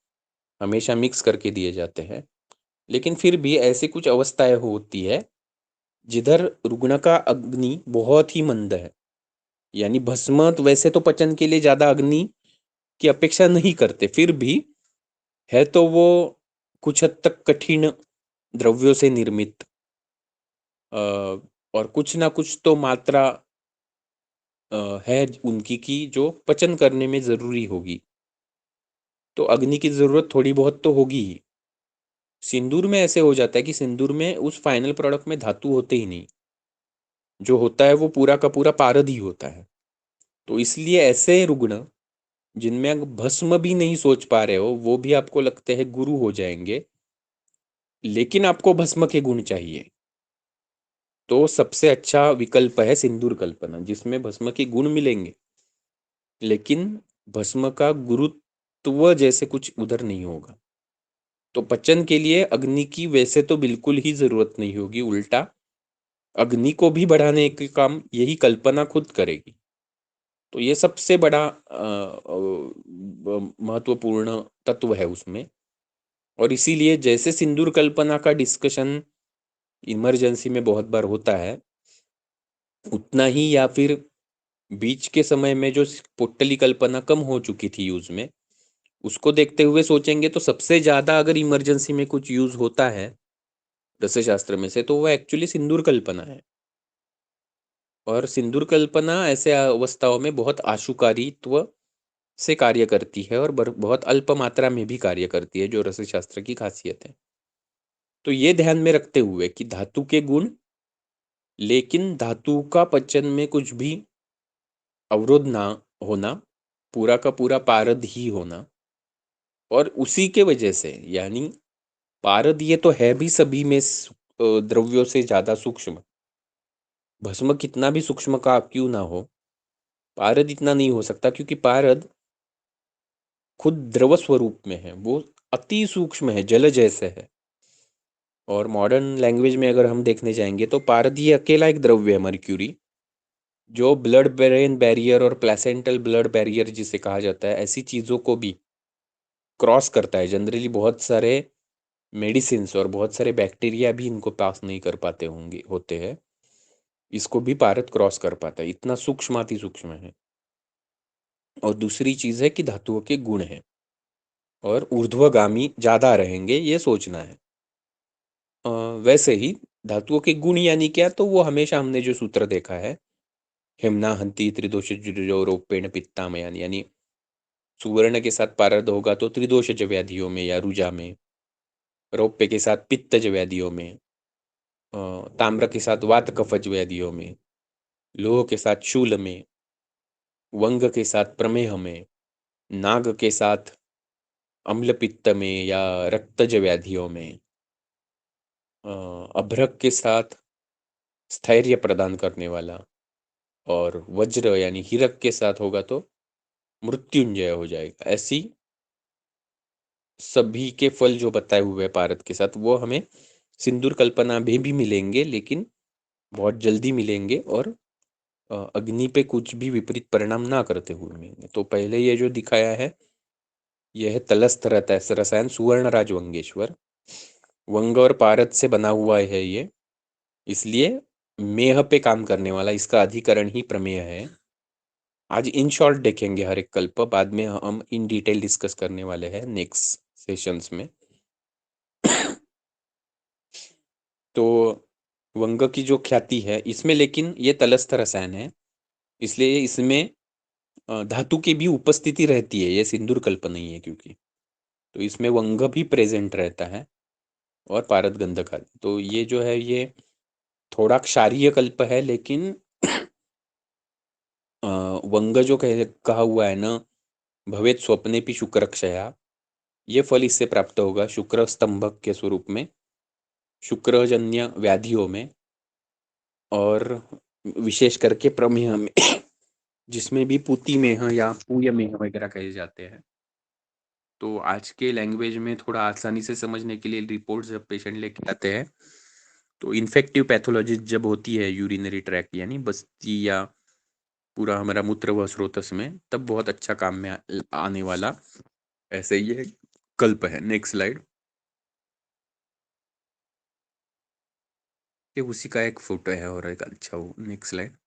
हमेशा मिक्स करके दिए जाते हैं। लेकिन फिर भी ऐसी कुछ अवस्थाएं होती है जिधर रुग्ण का अग्नि बहुत ही मंद है, यानी भस्म तो वैसे तो पचन के लिए ज़्यादा अग्नि की अपेक्षा नहीं करते, फिर भी है तो वो कुछ हद तक कठिन द्रव्यों से निर्मित, और कुछ ना कुछ तो मात्रा है उनकी की जो पचन करने में ज़रूरी होगी। तो अग्नि की ज़रूरत थोड़ी बहुत तो होगी ही। सिंदूर में ऐसे हो जाता है कि सिंदूर में उस फाइनल प्रोडक्ट में धातु होते ही नहीं, जो होता है वो पूरा का पूरा पारद ही होता है। तो इसलिए ऐसे रुग्ण जिनमें आप भस्म भी नहीं सोच पा रहे हो, वो भी आपको लगते हैं गुरु हो जाएंगे, लेकिन आपको भस्म के गुण चाहिए, तो सबसे अच्छा विकल्प है सिंदूर कल्पना, जिसमें भस्म के गुण मिलेंगे लेकिन भस्म का गुरुत्व जैसे कुछ उधर नहीं होगा। तो पचन के लिए अग्नि की वैसे तो बिल्कुल ही जरूरत नहीं होगी, उल्टा अग्नि को भी बढ़ाने के काम यही कल्पना खुद करेगी। तो ये सबसे बड़ा महत्वपूर्ण तत्व है उसमें। और इसीलिए जैसे सिंदूर कल्पना का डिस्कशन इमरजेंसी में बहुत बार होता है, उतना ही या फिर बीच के समय में जो पोट्टली कल्पना कम हो चुकी थी यूज में, उसको देखते हुए सोचेंगे तो सबसे ज़्यादा अगर इमरजेंसी में कुछ यूज होता है रसशास्त्र में से, तो वो एक्चुअली सिंदूर कल्पना है। और सिंदूर कल्पना ऐसे अवस्थाओं में बहुत आशुकारित्व से कार्य करती है और बहुत अल्प मात्रा में भी कार्य करती है, जो रसशास्त्र की खासियत है। तो ये ध्यान में रखते हुए कि धातु के गुण, लेकिन धातु का पचन में कुछ भी अवरोध ना होना, पूरा का पूरा पारद ही होना, और उसी के वजह से यानी पारद ये तो है भी सभी में द्रव्यों से ज़्यादा सूक्ष्म। भस्म कितना भी सूक्ष्म का क्यों ना हो, पारद इतना नहीं हो सकता, क्योंकि पारद खुद द्रव स्वरूप में है, वो अति सूक्ष्म है, जल जैसे है। और मॉडर्न लैंग्वेज में अगर हम देखने जाएंगे तो पारद ये अकेला एक द्रव्य है, मर्क्यूरी, जो ब्लड ब्रेन बैरियर और प्लेसेंटल ब्लड बैरियर जिसे कहा जाता है, ऐसी चीज़ों को भी क्रॉस करता है। जनरली बहुत सारे मेडिसिन्स और बहुत सारे बैक्टीरिया भी इनको पास नहीं कर पाते होते हैं, इसको भी पारद क्रॉस कर पाता है, इतना सूक्ष्माति सूक्ष्म है। और दूसरी चीज है कि धातुओं के गुण है और ऊर्ध्वगामी ज्यादा रहेंगे, ये सोचना है। वैसे ही धातुओं के गुण यानी क्या, तो वो हमेशा हमने जो सूत्र देखा है, हेमना हंति त्रिदोष रोपेण पित्तामयान, यानी सुवर्ण के साथ पारद होगा तो त्रिदोषज व्याधियों में या रुजा में, रौप्य के साथ पित्तज व्याधियों में, ताम्र के साथ वात कफज व्याधियों में, लोह के साथ शूल में, वंग के साथ प्रमेह में, नाग के साथ अम्ल पित्त में या रक्तज व्याधियों में, अभ्रक के साथ स्थैर्य प्रदान करने वाला, और वज्र यानी हीरक के साथ होगा तो मृत्युंजय हो जाएगा। ऐसी सभी के फल जो बताए हुए हैं पारद के साथ, वो हमें सिंदूर कल्पना में भी मिलेंगे, लेकिन बहुत जल्दी मिलेंगे और अग्नि पे कुछ भी विपरीत परिणाम ना करते हुए मिलेंगे। तो पहले ये जो दिखाया है, यह है तलस्थ रसायन सुवर्ण राजवंगेश्वर, वंग और पारद से बना हुआ है ये, इसलिए मेह पे काम करने वाला, इसका अधिकरण ही प्रमेय है। आज इन शॉर्ट देखेंगे हर एक कल्प, बाद में हम इन डिटेल डिस्कस करने वाले हैं नेक्स्ट सेशंस में। तो वंग की जो ख्याति है इसमें, लेकिन ये तलस्थ रसायन है, इसलिए इसमें धातु की भी उपस्थिति रहती है, ये सिंदूर कल्प नहीं है क्योंकि, तो इसमें वंग भी प्रेजेंट रहता है और पारद गंधक आदि। तो ये जो है ये थोड़ा क्षारीय कल्प है, लेकिन वंग जो कहा हुआ है ना, भवेत स्वप्ने भी शुक्र क्षया, ये फल इससे प्राप्त होगा शुक्र स्तंभक के स्वरूप में, शुक्रजन्य व्याधियों में, और विशेष करके प्रमेह में जिसमें भी पूती मेह या पूय मेह वगैरह कहे जाते हैं। तो आज के लैंग्वेज में थोड़ा आसानी से समझने के लिए रिपोर्ट जब पेशेंट लेके आते हैं, तो इन्फेक्टिव पैथोलॉजी जब होती है यूरिनरी ट्रैक यानी बस्ती या पूरा हमारा मूत्र व स्रोतस में, तब बहुत अच्छा काम में आने वाला ऐसे ये कल्प है। Next slide. ये उसी का एक फोटो है और एक अच्छा हो। Next slide.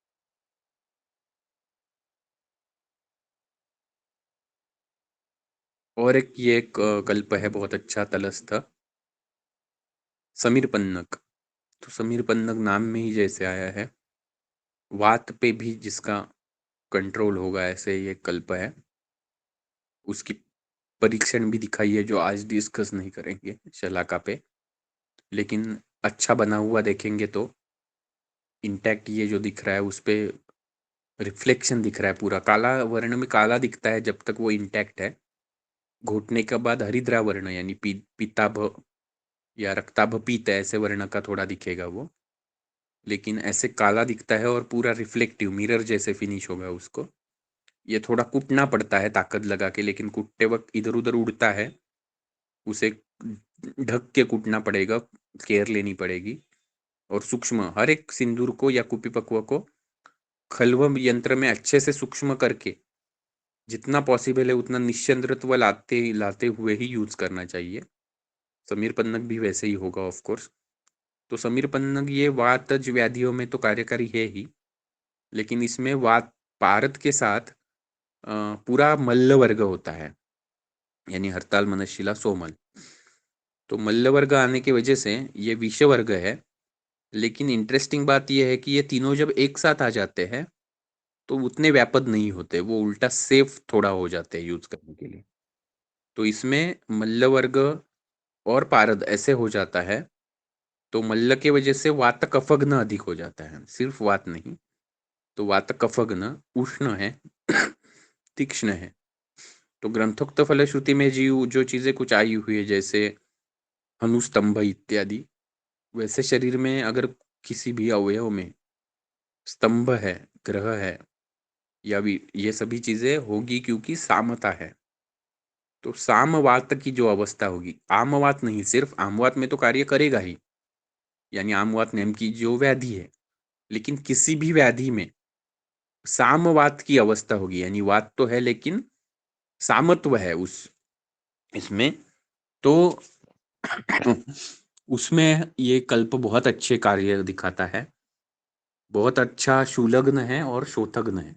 और एक ये एक कल्प है बहुत अच्छा तलस्थ, समीर पन्नग। तो समीर पन्नग नाम में ही जैसे आया है, वात पे भी जिसका कंट्रोल होगा, ऐसे ये कल्प है। उसकी परीक्षण भी दिखाई है जो आज डिस्कस नहीं करेंगे शलाका पे, लेकिन अच्छा बना हुआ देखेंगे तो इंटैक्ट ये जो दिख रहा है उस पे रिफ्लेक्शन दिख रहा है, पूरा काला वर्ण में काला दिखता है जब तक वो इंटैक्ट है। घोटने के बाद हरिद्रा वर्ण यानी पीताभ या रक्ताभ पीत ऐसे वर्ण का थोड़ा दिखेगा वो, लेकिन ऐसे काला दिखता है और पूरा रिफ्लेक्टिव मिरर जैसे फिनिश होगा उसको। ये थोड़ा कूटना पड़ता है ताकत लगा के, लेकिन कूटते वक्त इधर उधर उड़ता है, उसे ढक के कूटना पड़ेगा, केयर लेनी पड़ेगी। और सूक्ष्म हर एक सिंदूर को या कुपीपक्व को खलवम यंत्र में अच्छे से सूक्ष्म करके जितना पॉसिबल है उतना निश्चंद्रत्व लाते लाते हुए ही यूज करना चाहिए। समीर पन्नग भी वैसे ही होगा ऑफ कोर्स। तो समीर पन्नग ये वातज व्याधियों में तो कार्यकारी है ही, लेकिन इसमें वात पारद के साथ पूरा मल्ल वर्ग होता है, यानी हरताल मनशिला सोमल। तो मल्ल वर्ग आने की वजह से ये विष वर्ग है, लेकिन इंटरेस्टिंग बात यह है कि ये तीनों जब एक साथ आ जाते हैं तो उतने व्यापक नहीं होते, वो उल्टा सेफ थोड़ा हो जाते हैं यूज करने के लिए। तो इसमें मल्ल वर्ग और पारद ऐसे हो जाता है, तो मल्ल के वजह से वात कफग्न अधिक हो जाता है, सिर्फ वात नहीं। तो वात कफग्न उष्ण है तीक्ष्ण है। तो ग्रंथोक्त फलश्रुति में जी जो चीजें कुछ आई हुई है जैसे अनुस्तंभ इत्यादि, वैसे शरीर में अगर किसी भी अवयव में स्तंभ है, ग्रह है, या भी ये सभी चीजें होगी क्योंकि सामता है। तो सामवात की जो अवस्था होगी, आमवात नहीं, सिर्फ आमवात में तो कार्य करेगा ही, यानी आमवात नाम की जो व्याधि है, लेकिन किसी भी व्याधि में सामवात की अवस्था होगी, यानी वात तो है लेकिन सामत्व है उस इसमें। तो उसमें ये कल्प बहुत अच्छे कार्य दिखाता है, बहुत अच्छा शूलग्न है और शोथग्न है।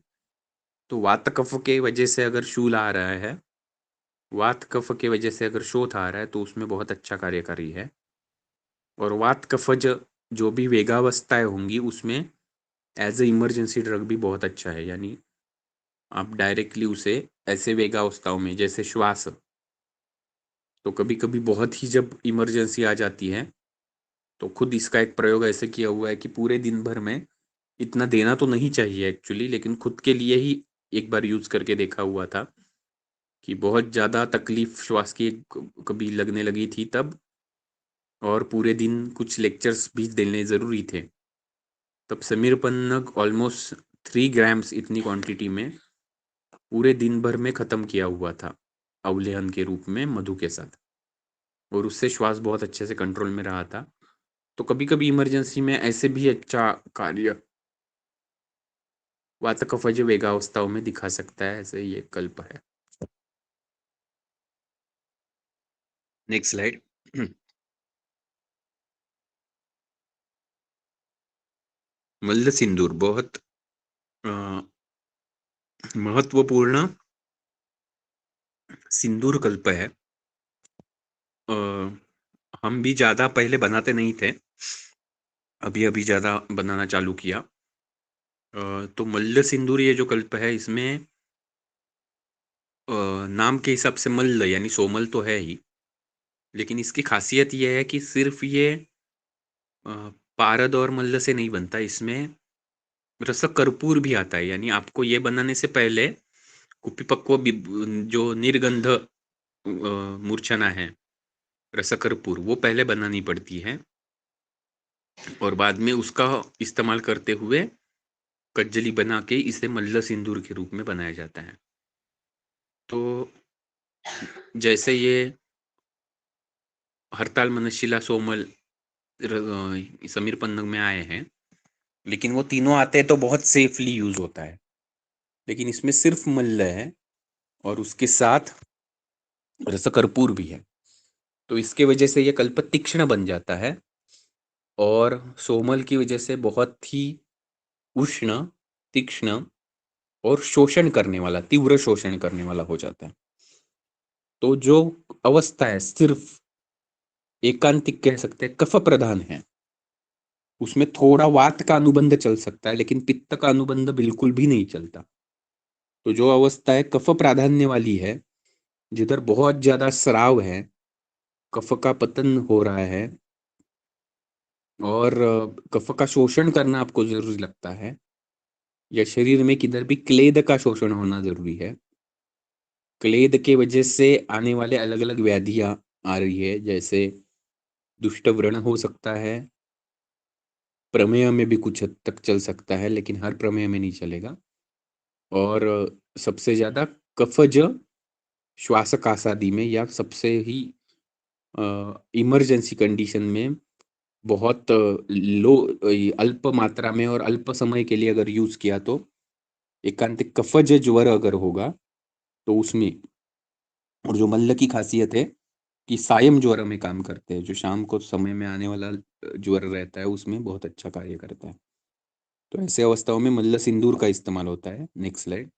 तो वात कफ के वजह से अगर शूल आ रहा है, वात कफ के वजह से अगर शोथ आ रहा है, तो उसमें बहुत अच्छा कार्यकारी है। और वात कफज जो भी वेगावस्थाएं होंगी उसमें एज ए इमरजेंसी ड्रग भी बहुत अच्छा है। यानी आप डायरेक्टली उसे ऐसे वेगावस्थाओं में, जैसे श्वास, तो कभी कभी बहुत ही जब इमरजेंसी आ जाती है, तो खुद इसका एक प्रयोग ऐसे किया हुआ है कि पूरे दिन भर में इतना देना तो नहीं चाहिए एक्चुअली, लेकिन खुद के लिए ही एक बार यूज करके देखा हुआ था कि बहुत ज़्यादा तकलीफ श्वास की कभी लगने लगी थी तब, और पूरे दिन कुछ लेक्चर्स भी देने ज़रूरी थे, तब समीर पन्नग ऑलमोस्ट 3 ग्राम्स इतनी क्वांटिटी में पूरे दिन भर में ख़त्म किया हुआ था, अवलेहन के रूप में मधु के साथ, और उससे श्वास बहुत अच्छे से कंट्रोल में रहा था। तो कभी कभी इमरजेंसी में ऐसे भी अच्छा कार्य वातकफज वेगावस्थाओं में दिखा सकता है, ऐसे ये कल्प है। Next slide. मल्ल सिंदूर बहुत अ, महत्वपूर्ण सिंदूर कल्प है। अ, हम भी ज्यादा पहले बनाते नहीं थे, अभी अभी ज्यादा बनाना चालू किया। तो मल्ल सिंदूर ये जो कल्प है, इसमें नाम के हिसाब से मल्ल यानी सोमल तो है ही, लेकिन इसकी खासियत ये है कि सिर्फ ये अ, पारद और मल्ल से नहीं बनता, इसमें रस कर्पूर भी आता है। यानी आपको ये बनाने से पहले कुपिपक्व जो निर्गंध मूर्छना है, रसकर्पूर, वो पहले बनानी पड़ती है, और बाद में उसका इस्तेमाल करते हुए कज्जली बना के इसे मल्ल सिंदूर के रूप में बनाया जाता है। तो जैसे ये हरताल, मनशिला, सोमल, समीर पन्नग में आए हैं, लेकिन वो तीनों आते हैं तो बहुत सेफली यूज होता है, लेकिन इसमें सिर्फ मल्ल है और उसके साथ रसकर्पूर भी है। तो इसके वजह से ये कल्प तीक्ष्ण बन जाता है, और सोमल की वजह से बहुत ही उष्ण, तीक्ष्ण और शोषण करने वाला, तीव्र शोषण करने वाला हो जाता है। तो जो अवस्था है सिर्फ एकांतिक कह सकते हैं, कफ प्रधान है, उसमें थोड़ा वात का अनुबंध चल सकता है, लेकिन पित्त का अनुबंध बिल्कुल भी नहीं चलता। तो जो अवस्था है कफ प्राधान्य वाली है, जिधर बहुत ज्यादा स्राव है, कफ का पतन हो रहा है, और कफ का शोषण करना आपको जरूरी लगता है, या शरीर में किधर भी क्लेद का शोषण होना जरूरी है, क्लेद के वजह से आने वाले अलग अलग व्याधियां आ रही है, जैसे दुष्ट व्रण हो सकता है, प्रमेय में भी कुछ हद तक चल सकता है, लेकिन हर प्रमेय में नहीं चलेगा, और सबसे ज्यादा कफज श्वासकासादि में, या सबसे ही इमरजेंसी कंडीशन में बहुत लो, अल्प मात्रा में और अल्प समय के लिए अगर यूज किया, तो एकांतिक कफज ज्वर अगर होगा तो उसमें, और जो मल्ल की खासियत है कि सायं ज्वर में काम करते हैं, जो शाम को समय में आने वाला ज्वर रहता है, उसमें बहुत अच्छा कार्य करता है। तो ऐसे अवस्थाओं में मल्ल सिंदूर का इस्तेमाल होता है। Next slide.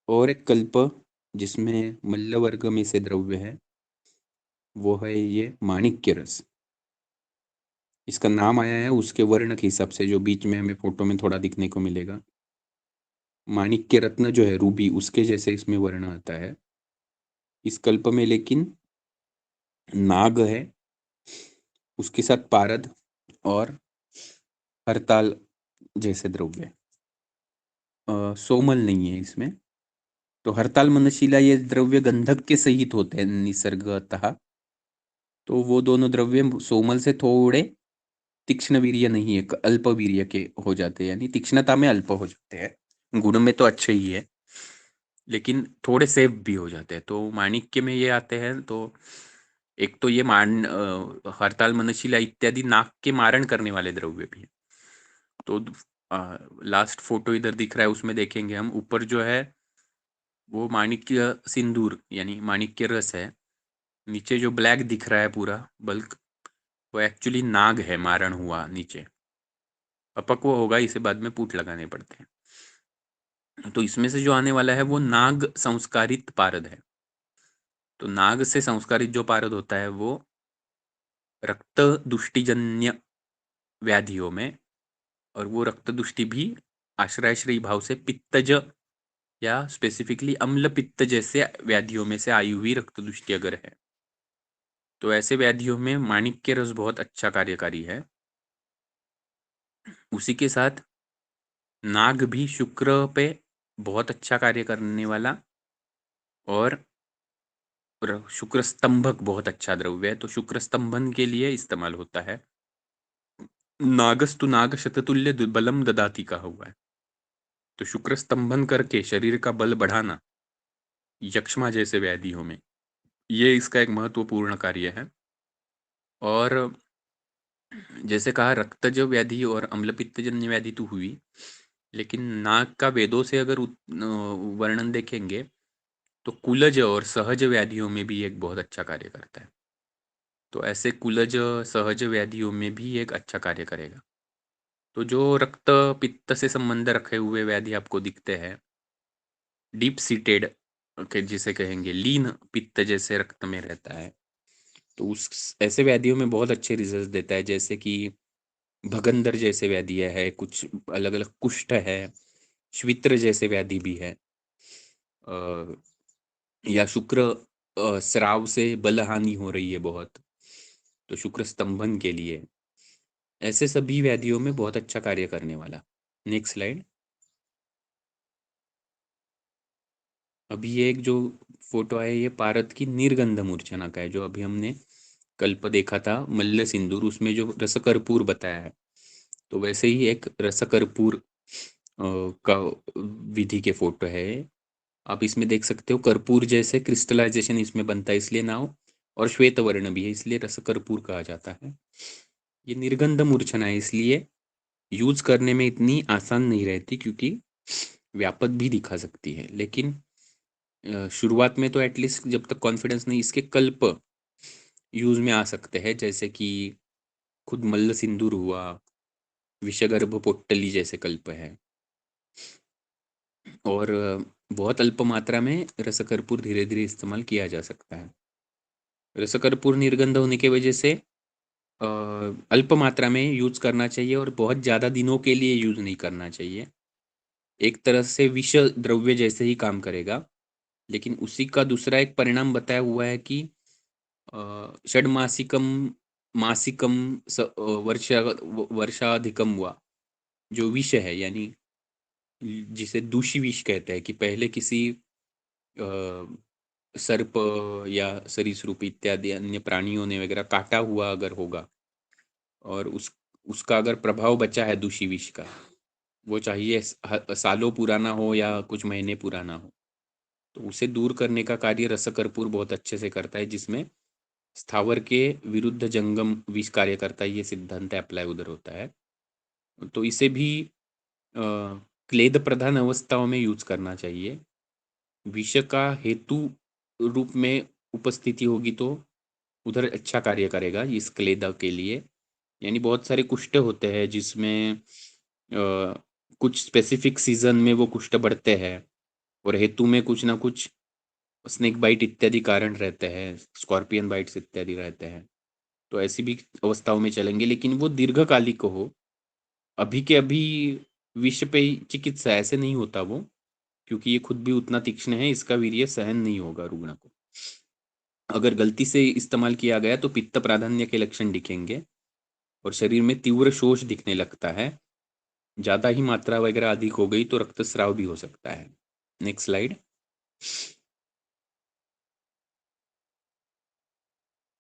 और एक कल्प जिसमें मल्ल वर्ग में से द्रव्य है, वो है ये माणिक्य रस। इसका नाम आया है उसके वर्ण के हिसाब से, जो बीच में हमें फोटो में थोड़ा दिखने को मिलेगा। माणिक्य रत्न जो है रूबी, उसके जैसे इसमें वर्ण आता है इस कल्प में, लेकिन नाग है, उसके साथ पारद और हरताल जैसे द्रव्य। सोमल नहीं है इसमें। तो हरताल, मनशिला ये द्रव्य गंधक के सहित होते हैं निसर्गतः, तो वो दोनों द्रव्य सोमल से थोड़े तीक्ष्ण वीर्य नहीं है, अल्प वीर्य के हो जाते हैं, यानी तीक्ष्णता में अल्प हो जाते हैं। गुण में तो अच्छे ही है, लेकिन थोड़े सेफ भी हो जाते हैं। तो माणिक्य में ये आते हैं, तो एक तो ये हरताल, मनशिला इत्यादि नाक के मारण करने वाले द्रव्य भी हैं। तो लास्ट फोटो इधर दिख रहा है, उसमें देखेंगे हम ऊपर जो है वो माणिक्य सिंदूर यानी माणिक्य रस है। नीचे जो ब्लैक दिख रहा है पूरा बल्क, वो एक्चुअली नाग है, मारण हुआ नीचे। अपक्व होगा, इसे बाद में पूट लगाने पड़ते हैं। तो इसमें से जो आने वाला है वो नाग संस्कारित पारद है। तो नाग से संस्कारित जो पारद होता है वो रक्त दुष्टिजन्य व्याधियों में, और वो रक्त दुष्टि भी आश्रयश्रयी भाव से पित्तज या स्पेसिफिकली अम्ल पित्त जैसे व्याधियों में से आई हुई रक्त दुष्टि अगर है, तो ऐसे व्याधियों में माणिक्य रस बहुत अच्छा कार्यकारी है। उसी के साथ नाग भी शुक्र पे बहुत अच्छा कार्य करने वाला, और शुक्र स्तंभक बहुत अच्छा द्रव्य है, तो शुक्र स्तंभन के लिए इस्तेमाल होता है। नागस्तु नाग शततुल्य बलम ददाती कहा हुआ है। तो शुक्र स्तंभन करके शरीर का बल बढ़ाना यक्ष्मा जैसे व्याधियों में, ये इसका एक महत्वपूर्ण कार्य है। और जैसे कहा रक्तज व्याधि और अम्लपित्तजन्य व्याधि तो हुई, लेकिन नाग का वेदों से अगर वर्णन देखेंगे तो कुलज और सहज व्याधियों में भी एक बहुत अच्छा कार्य करता है। तो ऐसे कुलज सहज व्याधियों में भी एक अच्छा कार्य करेगा। तो जो रक्त पित्त से संबंध रखे हुए व्याधि आपको दिखते हैं, डीप सीटेड के जिसे कहेंगे लीन पित्त जैसे रक्त में रहता है, तो उस ऐसे व्याधियों में बहुत अच्छे रिजल्ट देता है। जैसे कि भगंदर जैसे व्याधि है, कुछ अलग अलग कुष्ठ है, श्वित्र जैसे व्याधि भी है, या शुक्र स्राव से बल हानि हो रही है बहुत, तो शुक्र स्तंभन के लिए ऐसे सभी व्याधियों में बहुत अच्छा कार्य करने वाला। Next slide. अभी ये एक जो फोटो है ये पारद की निर्गंध मूर्छना का है, जो अभी हमने कल्प देखा था मल्ल सिंदूर, उसमें जो रसकर्पूर बताया है, तो वैसे ही एक रसकर्पूर का विधि के फोटो है। आप इसमें देख सकते हो कर्पूर जैसे क्रिस्टलाइजेशन इसमें बनता है, इसलिए नाव, और श्वेत वर्ण भी है इसलिए रसकर्पूर कहा जाता है। ये निर्गंध मूर्छना है, इसलिए यूज करने में इतनी आसान नहीं रहती, क्योंकि व्यापक भी दिखा सकती है। लेकिन शुरुआत में तो एटलीस्ट जब तक कॉन्फिडेंस नहीं, इसके कल्प यूज में आ सकते हैं, जैसे कि खुद मल्ल सिंदूर हुआ, विषगर्भ पोट्टली जैसे कल्प है। और बहुत अल्प मात्रा में रसकर्पूर धीरे धीरे इस्तेमाल किया जा सकता है। रसकर्पूर निर्गंध होने की वजह से अल्प मात्रा में यूज करना चाहिए, और बहुत ज़्यादा दिनों के लिए यूज नहीं करना चाहिए। एक तरह से विष द्रव्य जैसे ही काम करेगा। लेकिन उसी का दूसरा एक परिणाम बताया हुआ है कि षड्मासिकम मासिकम वर्षा वर्षाधिकम हुआ, जो विष है यानी जिसे दूषी विष कहते हैं, कि पहले किसी सर्प या सरीसृप इत्यादि अन्य प्राणियों ने वगैरह काटा हुआ अगर होगा, और उसका अगर प्रभाव बचा है दूषी विष का, वो चाहिए सालों पुराना हो या कुछ महीने पुराना हो, तो उसे दूर करने का कार्य रसकर्पूर बहुत अच्छे से करता है, जिसमें स्थावर के विरुद्ध जंगम विष कार्य करता है, ये सिद्धांत अप्लाई उधर होता है। तो इसे भी क्लेद प्रधान अवस्थाओं में यूज करना चाहिए। विष का हेतु रूप में उपस्थिति होगी तो उधर अच्छा कार्य करेगा इस क्लेदा के लिए। यानी बहुत सारे कुष्ठ होते हैं जिसमें कुछ स्पेसिफिक सीजन में वो कुष्ठ बढ़ते हैं, और हेतु में कुछ ना कुछ स्नेक बाइट इत्यादि कारण रहते हैं, स्कॉर्पियन बाइट्स इत्यादि रहते हैं। तो ऐसी भी अवस्थाओं में चलेंगे, लेकिन वो दीर्घकालिक हो। अभी के अभी विष पे ही चिकित्सा ऐसे नहीं होता वो, क्योंकि ये खुद भी उतना तीक्ष्ण है, इसका वीर्य सहन नहीं होगा रुग्ण को। अगर गलती से इस्तेमाल किया गया तो पित्त प्राधान्य के लक्षण दिखेंगे, और शरीर में तीव्र शोष दिखने लगता है। ज़्यादा ही मात्रा वगैरह अधिक हो गई तो रक्तस्राव भी हो सकता है। Next slide.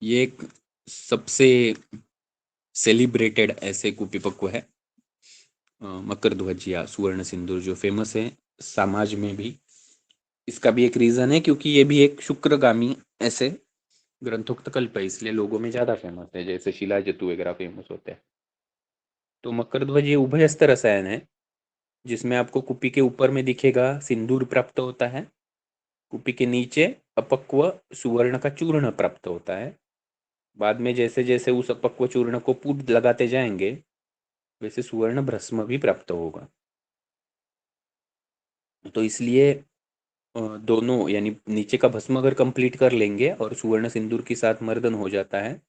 ये एक सबसे सेलिब्रेटेड ऐसे कुपिपक्व है, मकर ध्वज या सुवर्ण सिंदूर, जो फेमस है समाज में भी। इसका भी एक रीजन है, क्योंकि ये भी एक शुक्रगामी ऐसे ग्रंथोक्त कल्प है, इसलिए लोगों में ज्यादा फेमस है, जैसे शिला जतु वगैरह फेमस होते हैं। तो मकर ध्वज ये उभयस्थ रसायन है, जिसमें आपको कुपी के ऊपर में दिखेगा सिंदूर प्राप्त होता है, कुपी के नीचे अपक्व सुवर्ण का चूर्ण प्राप्त होता है। बाद में जैसे जैसे उस अपक्व चूर्ण को पुट लगाते जाएंगे वैसे सुवर्ण भस्म भी प्राप्त होगा। तो इसलिए दोनों यानी नीचे का भस्म अगर कंप्लीट कर लेंगे और सुवर्ण सिंदूर के साथ मर्दन हो जाता है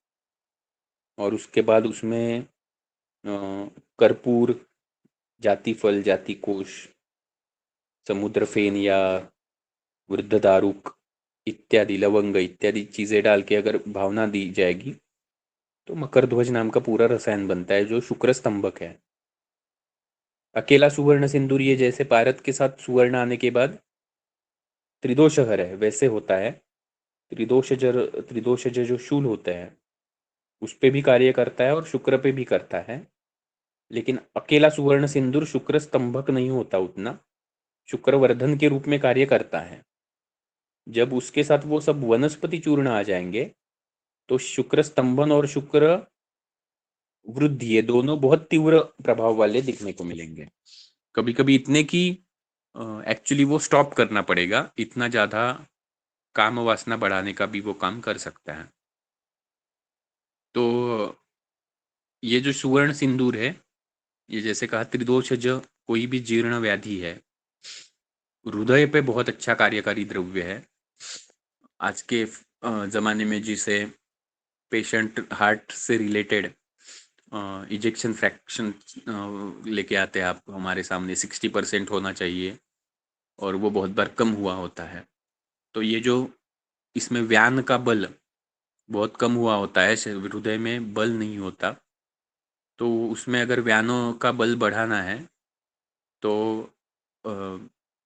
और उसके बाद उसमें कर्पूर, जाति फल, जाति कोश, समुद्र फेन या वृद्ध दारुक इत्यादि, लवंग इत्यादि चीज़ें डाल के अगर भावना दी जाएगी तो मकर ध्वज नाम का पूरा रसायन बनता है जो शुक्र स्तंभक है। अकेला सुवर्ण सिंदूर ये जैसे पारद के साथ सुवर्ण आने के बाद त्रिदोषहर है वैसे होता है। त्रिदोषज जो शूल होते हैं उस पे भी कार्य करता है और शुक्र पे भी करता है। लेकिन अकेला सुवर्ण सिंदूर शुक्र स्तंभक नहीं होता उतना, शुक्रवर्धन के रूप में कार्य करता है। जब उसके साथ वो सब वनस्पति चूर्ण आ जाएंगे तो शुक्र स्तंभन और शुक्र वृद्धि ये दोनों बहुत तीव्र प्रभाव वाले दिखने को मिलेंगे। कभी कभी इतने की एक्चुअली वो स्टॉप करना पड़ेगा, इतना ज़्यादा काम वासना बढ़ाने का भी वो काम कर सकता है। तो ये जो सुवर्ण सिंदूर है ये जैसे कहा त्रिदोषज कोई भी जीर्ण व्याधि है, हृदय पे बहुत अच्छा कार्यकारी द्रव्य है। आज के ज़माने में जिसे पेशेंट हार्ट से रिलेटेड इजेक्शन फ्रैक्शन लेके आते हैं आप हमारे सामने 60% होना चाहिए और वो बहुत बार कम हुआ होता है। तो ये जो इसमें व्यान का बल बहुत कम हुआ होता है, हृदय में बल नहीं होता, तो उसमें अगर व्यानों का बल बढ़ाना है तो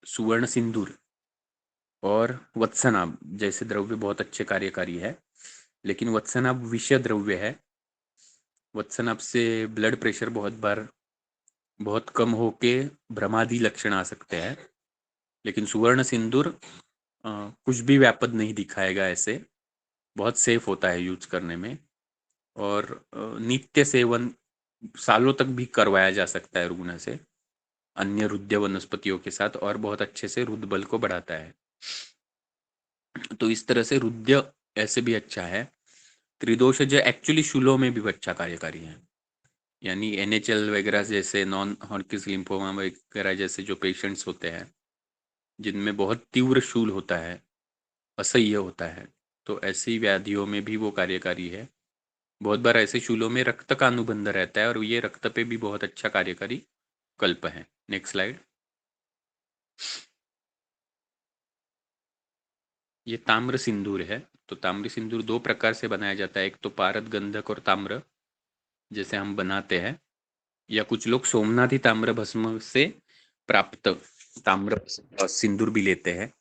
सुवर्ण सिंदूर और वत्सनाभ जैसे द्रव्य बहुत अच्छे कार्यकारी है। लेकिन वत्सनाभ विषय द्रव्य है, वत्सनाभ से ब्लड प्रेशर बहुत बार बहुत कम होके भ्रमादि लक्षण आ सकते हैं। लेकिन सुवर्ण सिंदूर कुछ भी व्यापद नहीं दिखाएगा, ऐसे बहुत सेफ होता है यूज करने में और नित्य सेवन सालों तक भी करवाया जा सकता है रुग्ण से अन्य रुद्र वनस्पतियों के साथ और बहुत अच्छे से रुद्र बल को बढ़ाता है। तो इस तरह से रुद्र ऐसे भी अच्छा है। त्रिदोष जो एक्चुअली शूलों में भी अच्छा कार्यकारी है, यानी NHL वगैरह जैसे नॉन हॉडकिंस लिम्फोमा वगैरह जैसे जो पेशेंट्स होते हैं जिनमें बहुत तीव्र शूल होता है, असह्य होता है, तो ऐसी व्याधियों में भी वो कार्यकारी है। बहुत बार ऐसे शूलों में रक्त का अनुबंध रहता है और ये रक्त पे भी बहुत अच्छा कार्यकारी कल्प है। Next slide. ये ताम्र सिंदूर है। तो ताम्र सिंदूर दो प्रकार से बनाया जाता है, एक तो पारद गंधक और ताम्र जैसे हम बनाते हैं, या कुछ लोग सोमनाथी ताम्र भस्म से प्राप्त ताम्र सिंदूर भी लेते हैं।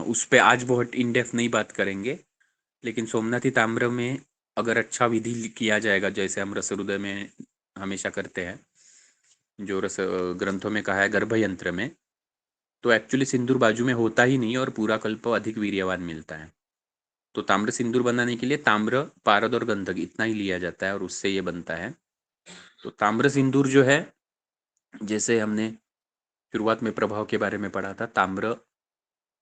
उस पे आज बहुत इन डेप्थ नहीं बात करेंगे, लेकिन सोमनाथी ताम्र में अगर अच्छा विधि किया जाएगा जैसे हम रसहृदय में हमेशा करते हैं, जो रस ग्रंथों में कहा है गर्भ यंत्र में, तो एक्चुअली सिंदूर बाजू में होता ही नहीं और पूरा कल्प अधिक वीर्यवान मिलता है। तो ताम्र सिंदूर बनाने के लिए ताम्र, पारद और गंधक इतना ही लिया जाता है और उससे ये बनता है। तो ताम्र सिंदूर जो है, जैसे हमने शुरुआत में प्रभाव के बारे में पढ़ा था, ताम्र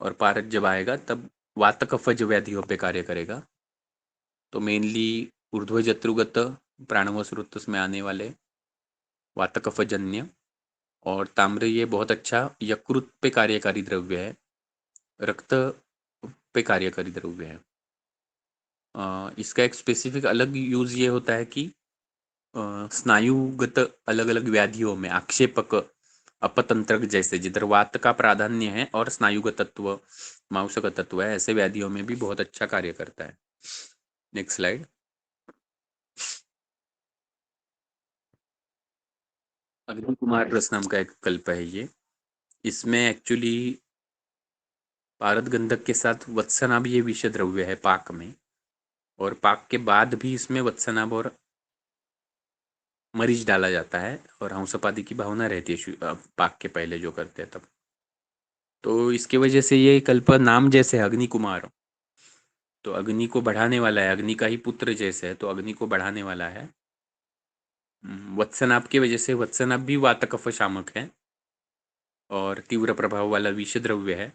और पारद जब आएगा तब वात कफज व्याधियों पे कार्य करेगा। तो मेनली ऊर्ध्व जत्रुगत प्राणव स्रोत में आने वाले वात कफजन्य, और ताम्र ये बहुत अच्छा यकृत पे कार्यकारी द्रव्य है, रक्त पे कार्यकारी द्रव्य है। इसका एक स्पेसिफिक अलग यूज ये होता है कि स्नायुगत अलग अलग व्याधियों में आक्षेपक अपतंत्रक जैसे जिधर वात का प्राधान्य है और स्नायुगत तत्व मांसक तत्व है, ऐसे व्याधियों में भी बहुत अच्छा कार्य करता है। Next slide. अग्नि कुमार रस नाम का एक कल्प है ये। इसमें एक्चुअली पारद गंधक के साथ वत्सनाभ ये विषय द्रव्य है पाक में, और पाक के बाद भी इसमें वत्सनाभ और मरीच डाला जाता है और हंसपादी की भावना रहती है पाक के पहले जो करते हैं तब। तो इसके वजह से ये कल्प नाम जैसे अग्नि कुमार, तो अग्नि को बढ़ाने वाला है, अग्नि का ही पुत्र जैसे है तो अग्नि को बढ़ाने वाला है। वत्सनाभ की वजह से, वत्सनाभ भी वात कफ शामक है और तीव्र प्रभाव वाला विष द्रव्य है।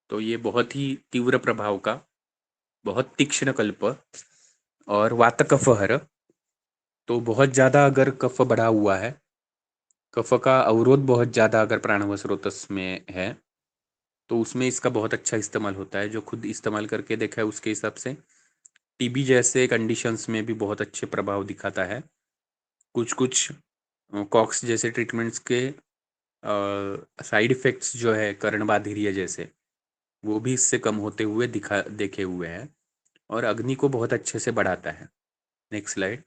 तो ये बहुत ही तीव्र प्रभाव का, बहुत तीक्ष्ण कल्प और वात कफहर। तो बहुत ज़्यादा अगर कफ बढ़ा हुआ है, कफ का अवरोध बहुत ज़्यादा अगर प्राणव स्रोतस में है, तो उसमें इसका बहुत अच्छा इस्तेमाल होता है। जो खुद इस्तेमाल करके देखा है उसके हिसाब से टीबी जैसे कंडीशंस में भी बहुत अच्छे प्रभाव दिखाता है। कुछ कुछ कॉक्स जैसे ट्रीटमेंट्स के साइड इफ़ेक्ट्स जो है कर्णबाधिरीय जैसे, वो भी इससे कम होते हुए देखे हुए हैं और अग्नि को बहुत अच्छे से बढ़ाता है। Next slide.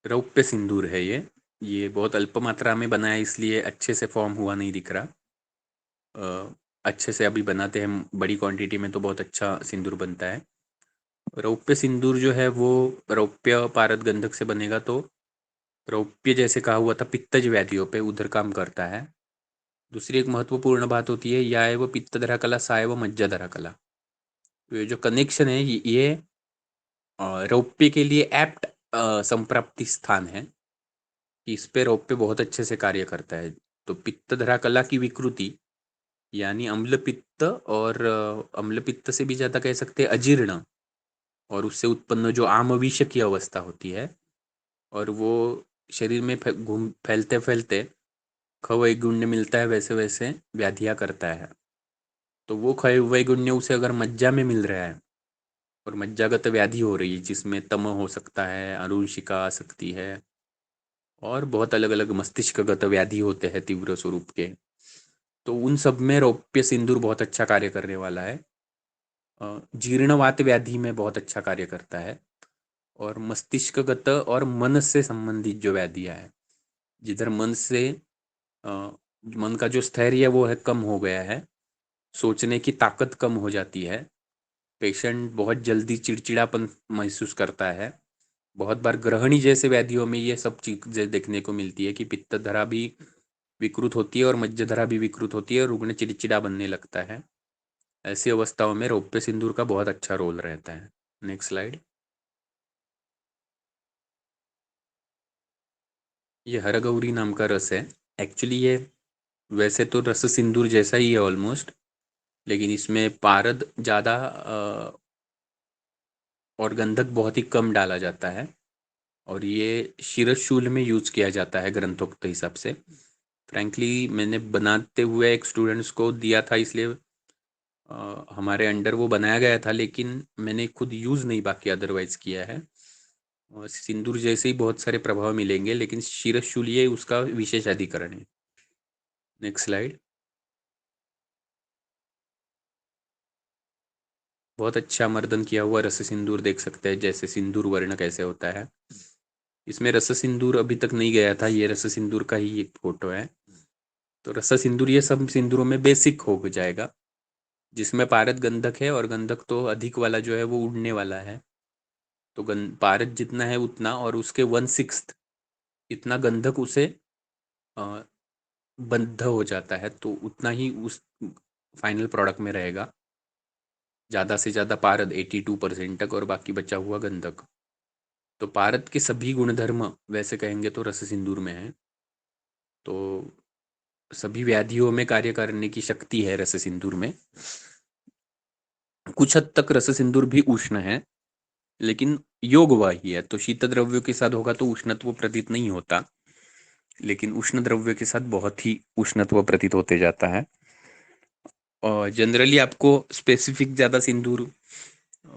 रौप्य सिंदूर है ये बहुत अल्प मात्रा में बना है, इसलिए अच्छे से फॉर्म हुआ नहीं दिख रहा। अच्छे से अभी बनाते हैं बड़ी क्वांटिटी में तो बहुत अच्छा सिंदूर बनता है। रौप्य सिंदूर जो है वो रौप्य पारद गंधक से बनेगा, तो रौप्य जैसे कहा हुआ था पित्तज व्याधियों पे उधर काम करता है। दूसरी एक महत्वपूर्ण बात होती है या एव पित्तधरा कला सा एव मज्जाधरा कला। तो ये जो कनेक्शन है ये रौप्य के लिए एप्ट संप्राप्ति स्थान है कि इस पे रौप्य बहुत अच्छे से कार्य करता है। तो पित्तधरा कला की विकृति यानी अम्ल पित्त और अम्ल पित्त से भी ज़्यादा कह सकते हैं अजीर्ण, और उससे उत्पन्न जो आमविष की अवस्था होती है और वो शरीर में फैलते फैलते खवैगुण्य मिलता है, वैसे वैसे व्याधियाँ करता है। तो वो खवैगुण्य उसे अगर मज्जा में मिल रहा है और मज्जागत व्याधि हो रही है जिसमें तम हो सकता है, अनुंशिका आ सकती है और बहुत अलग अलग मस्तिष्कगत व्याधि होते हैं तीव्र स्वरूप के, तो उन सब में रौप्य सिंदूर बहुत अच्छा कार्य करने वाला है। जीर्णवात व्याधि में बहुत अच्छा कार्य करता है और मस्तिष्कगत और मन से संबंधित जो व्याधियाँ हैं, जिधर मन से मन का जो स्थैर्य वो है कम हो गया है, सोचने की ताकत कम हो जाती है, पेशेंट बहुत जल्दी चिड़चिड़ापन महसूस करता है। बहुत बार ग्रहणी जैसे व्याधियों में ये सब चीज़ें देखने को मिलती है कि पित्तधरा भी विकृत होती है और मज्जधरा भी विकृत होती है और रुग्ण चिड़चिड़ा बनने लगता है। ऐसी अवस्थाओं में रौप्य सिंदूर का बहुत अच्छा रोल रहता है। Next slide. ये हरगौरी नाम का रस है। एक्चुअली ये वैसे तो रस सिंदूर जैसा ही है ऑलमोस्ट, लेकिन इसमें पारद ज़्यादा और गंधक बहुत ही कम डाला जाता है और ये शिरशूल में यूज़ किया जाता है ग्रंथोक्त हिसाब से। फ्रैंकली मैंने बनाते हुए एक स्टूडेंट्स को दिया था, इसलिए हमारे अंडर वो बनाया गया था, लेकिन मैंने खुद यूज़ नहीं बाकी अदरवाइज किया है। और सिंदूर जैसे ही बहुत सारे प्रभाव मिलेंगे, लेकिन शिरशूल ये उसका विशेष अधिकरण है। Next slide. बहुत अच्छा मर्दन किया हुआ रस सिंदूर देख सकते हैं, जैसे सिंदूर वर्ण कैसे होता है। इसमें रस सिंदूर अभी तक नहीं गया था, ये रस सिंदूर का ही एक फोटो है। तो रस सिंदूर ये सब सिंदूरों में बेसिक हो जाएगा, जिसमें पारद गंधक है और गंधक तो अधिक वाला जो है वो उड़ने वाला है। तो पारद जितना है उतना और उसके 1/6 इतना गंधक उसे अ, बंध हो जाता है, तो उतना ही उस फाइनल प्रोडक्ट में रहेगा। ज़्यादा से ज़्यादा पारद 82% तक और बाकी बचा हुआ गंधक। तो पारद के सभी गुणधर्म वैसे कहेंगे तो रस सिंदूर में है। तो सभी व्याधियों में कार्य करने की शक्ति है रस सिंदूर में। कुछ हद तक रस सिंदूर भी उष्ण है, लेकिन योग वही है। तो शीत द्रव्यों के साथ होगा तो उष्णत्व प्रतीत नहीं होता, लेकिन उष्ण द्रव्य के साथ बहुत ही उष्णत्व प्रतीत होते जाता है। और जनरली आपको स्पेसिफिक ज़्यादा सिंदूर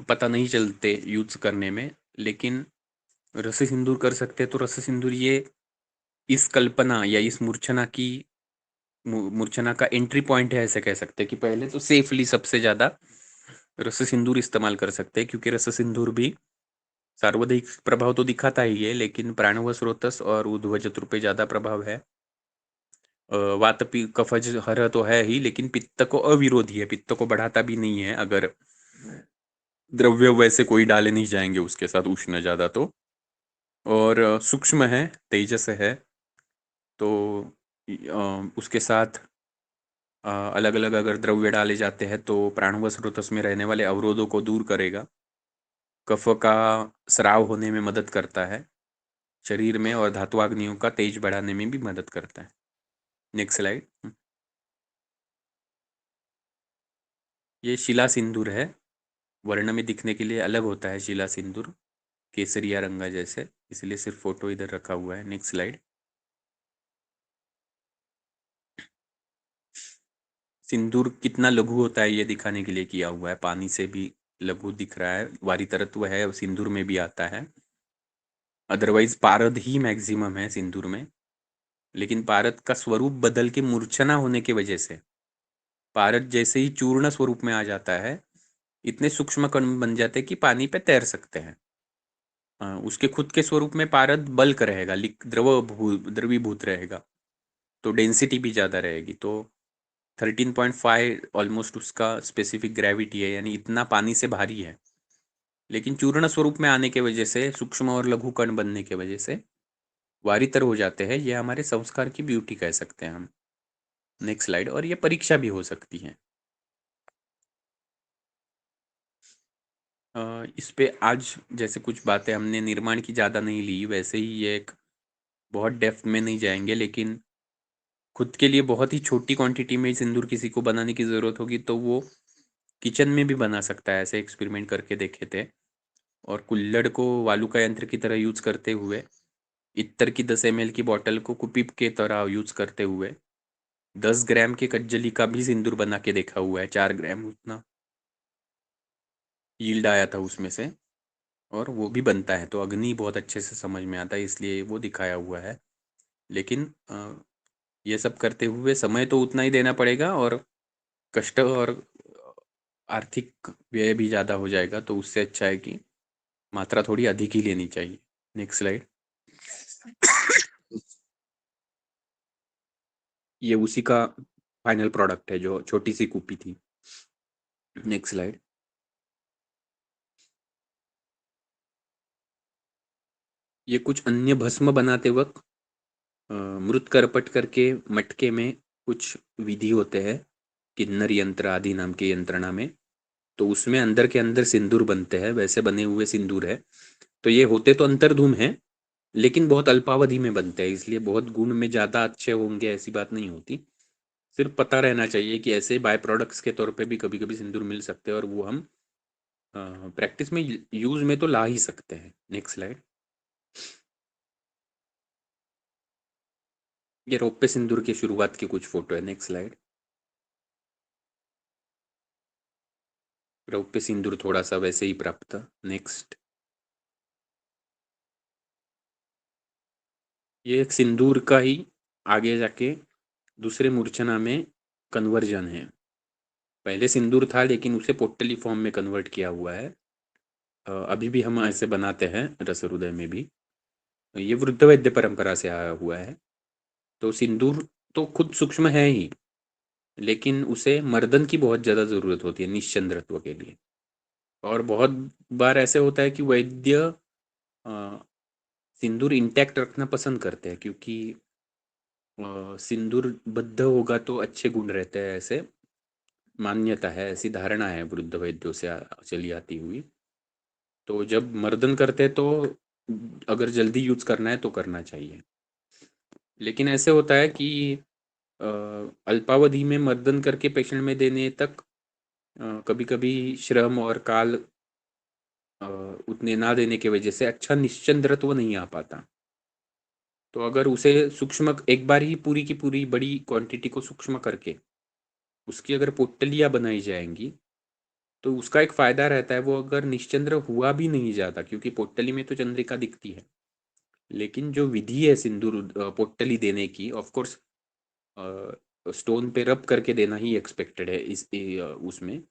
पता नहीं चलते यूज करने में, लेकिन रस सिंदूर कर सकते हैं। तो रस सिंदूर ये इस कल्पना या इस मूर्छना की मूर्छना का एंट्री पॉइंट है, ऐसे कह सकते हैं कि पहले तो सेफली सबसे ज़्यादा रस सिंदूर इस्तेमाल कर सकते हैं, क्योंकि रस सिंदूर भी सार्वधिक प्रभाव तो दिखाता ही है, लेकिन प्राणव स्रोतस और ऊर्ध्व चतुर पे ज़्यादा प्रभाव है। वात कफज हर तो है ही, लेकिन पित्त को अविरोधी है, पित्त को बढ़ाता भी नहीं है अगर द्रव्य वैसे कोई डाले नहीं जाएंगे उसके साथ उष्ण ज़्यादा तो। और सूक्ष्म है, तेजस है, तो उसके साथ अलग अलग अगर द्रव्य डाले जाते हैं तो प्राणव स्रोतस में रहने वाले अवरोधों को दूर करेगा, कफ का स्राव होने में मदद करता है शरीर में और धातुवाग्नियों का तेज बढ़ाने में भी मदद करता है। Next slide. ये शिला सिंदूर है, वर्ण में दिखने के लिए अलग होता है शिला सिंदूर, केसरिया रंगा जैसे, इसलिए सिर्फ फोटो इधर रखा हुआ है। Next slide. सिंदूर कितना लघु होता है ये दिखाने के लिए किया हुआ है, पानी से भी लघु दिख रहा है, वारी तरत्व है, सिंदूर में भी आता है। अदरवाइज पारद ही मैक्सिमम है सिंदूर में, लेकिन पारद का स्वरूप बदल के मूर्छना होने की वजह से पारद जैसे ही चूर्ण स्वरूप में आ जाता है, इतने सूक्ष्म कण बन जाते हैं कि पानी पे तैर सकते हैं। उसके खुद के स्वरूप में पारद बल्क रहेगा, द्रवीभूत रहेगा, तो डेंसिटी भी ज़्यादा रहेगी। तो 13.5 ऑलमोस्ट उसका स्पेसिफिक ग्रेविटी है, यानी इतना पानी से भारी है। लेकिन चूर्ण स्वरूप में आने की वजह से, सूक्ष्म और लघु कण बनने की वजह से वारितर हो जाते हैं। ये हमारे संस्कार की ब्यूटी कह सकते हैं हम। Next slide. और ये परीक्षा भी हो सकती है। इस पे आज जैसे कुछ बातें हमने निर्माण की ज़्यादा नहीं ली, वैसे ही ये एक बहुत डेप्थ में नहीं जाएंगे, लेकिन खुद के लिए बहुत ही छोटी क्वांटिटी में सिंदूर किसी को बनाने की ज़रूरत होगी तो वो किचन में भी बना सकता है। ऐसे एक्सपेरिमेंट करके देखे थे। और कुल्हड़ को वालुका यंत्र की तरह यूज़ करते हुए, इत्र की 10 ml की बॉटल को कुपीप के तरह यूज़ करते हुए 10 ग्राम के कज्जली का भी सिंदूर बना के देखा हुआ है। 4 ग्राम उतना यील्ड आया था उसमें से, और वो भी बनता है। तो अग्नि बहुत अच्छे से समझ में आता है, इसलिए वो दिखाया हुआ है। लेकिन ये सब करते हुए समय तो उतना ही देना पड़ेगा, और कष्ट और आर्थिक व्यय भी ज़्यादा हो जाएगा। तो उससे अच्छा है कि मात्रा थोड़ी अधिक ही लेनी चाहिए। Next slide. ये उसी का फाइनल प्रोडक्ट है, जो छोटी सी कूपी थी। Next slide. ये कुछ अन्य भस्म बनाते वक्त मृत करपट करके मटके में कुछ विधि होते हैं, किन्नर यंत्र आदि नाम के यंत्रणा में। तो उसमें अंदर के अंदर सिंदूर बनते हैं, वैसे बने हुए सिंदूर है। तो ये होते तो अंतर्धूम है, लेकिन बहुत अल्पावधि में बनते हैं, इसलिए बहुत गुण में ज़्यादा अच्छे होंगे ऐसी बात नहीं होती। सिर्फ पता रहना चाहिए कि ऐसे बाय प्रोडक्ट्स के तौर पे भी कभी कभी सिंदूर मिल सकते हैं, और वो हम प्रैक्टिस में यूज में तो ला ही सकते हैं। Next slide. ये रौप्य सिंदूर की शुरुआत की कुछ फोटो है। Next slide. रौप्य सिंदूर थोड़ा सा वैसे ही प्राप्त था। नेक्स्ट। ये एक सिंदूर का ही आगे जाके दूसरे मूर्छना में कन्वर्जन है। पहले सिंदूर था, लेकिन उसे पोटली फॉर्म में कन्वर्ट किया हुआ है। अभी भी हम ऐसे बनाते हैं रस हृदय में भी। ये वृद्ध वैद्य परंपरा से आया हुआ है। तो सिंदूर तो खुद सूक्ष्म है ही, लेकिन उसे मर्दन की बहुत ज़्यादा ज़रूरत होती है निश्चंद्रत्व के लिए। और बहुत बार ऐसे होता है कि वैद्य अ, सिंदूर इंटैक्ट रखना पसंद करते हैं, क्योंकि सिंदूर बद्ध होगा तो अच्छे गुण रहते हैं, ऐसे मान्यता है, ऐसी धारणा है वृद्ध वैद्यों से चली आती हुई। तो जब मर्दन करते हैं तो अगर जल्दी यूज करना है तो करना चाहिए। लेकिन ऐसे होता है कि अ, अल्पावधि में मर्दन करके पेशेंट में देने तक कभी कभी श्रम और काल अ, उतने ना देने की वजह से अच्छा निश्चंद्रत्व नहीं आ पाता। तो अगर उसे सूक्ष्म एक बार ही पूरी की पूरी बड़ी क्वांटिटी को सूक्ष्म करके उसकी अगर पोटलियाँ बनाई जाएंगी, तो उसका एक फ़ायदा रहता है। वो अगर निश्चंद्र हुआ भी नहीं जाता, क्योंकि पोटली में तो चंद्रिका दिखती है, लेकिन जो विधि है सिंदूर पोटली देने की, ऑफ कोर्स स्टोन पे रब करके देना ही एक्सपेक्टेड है उसमें।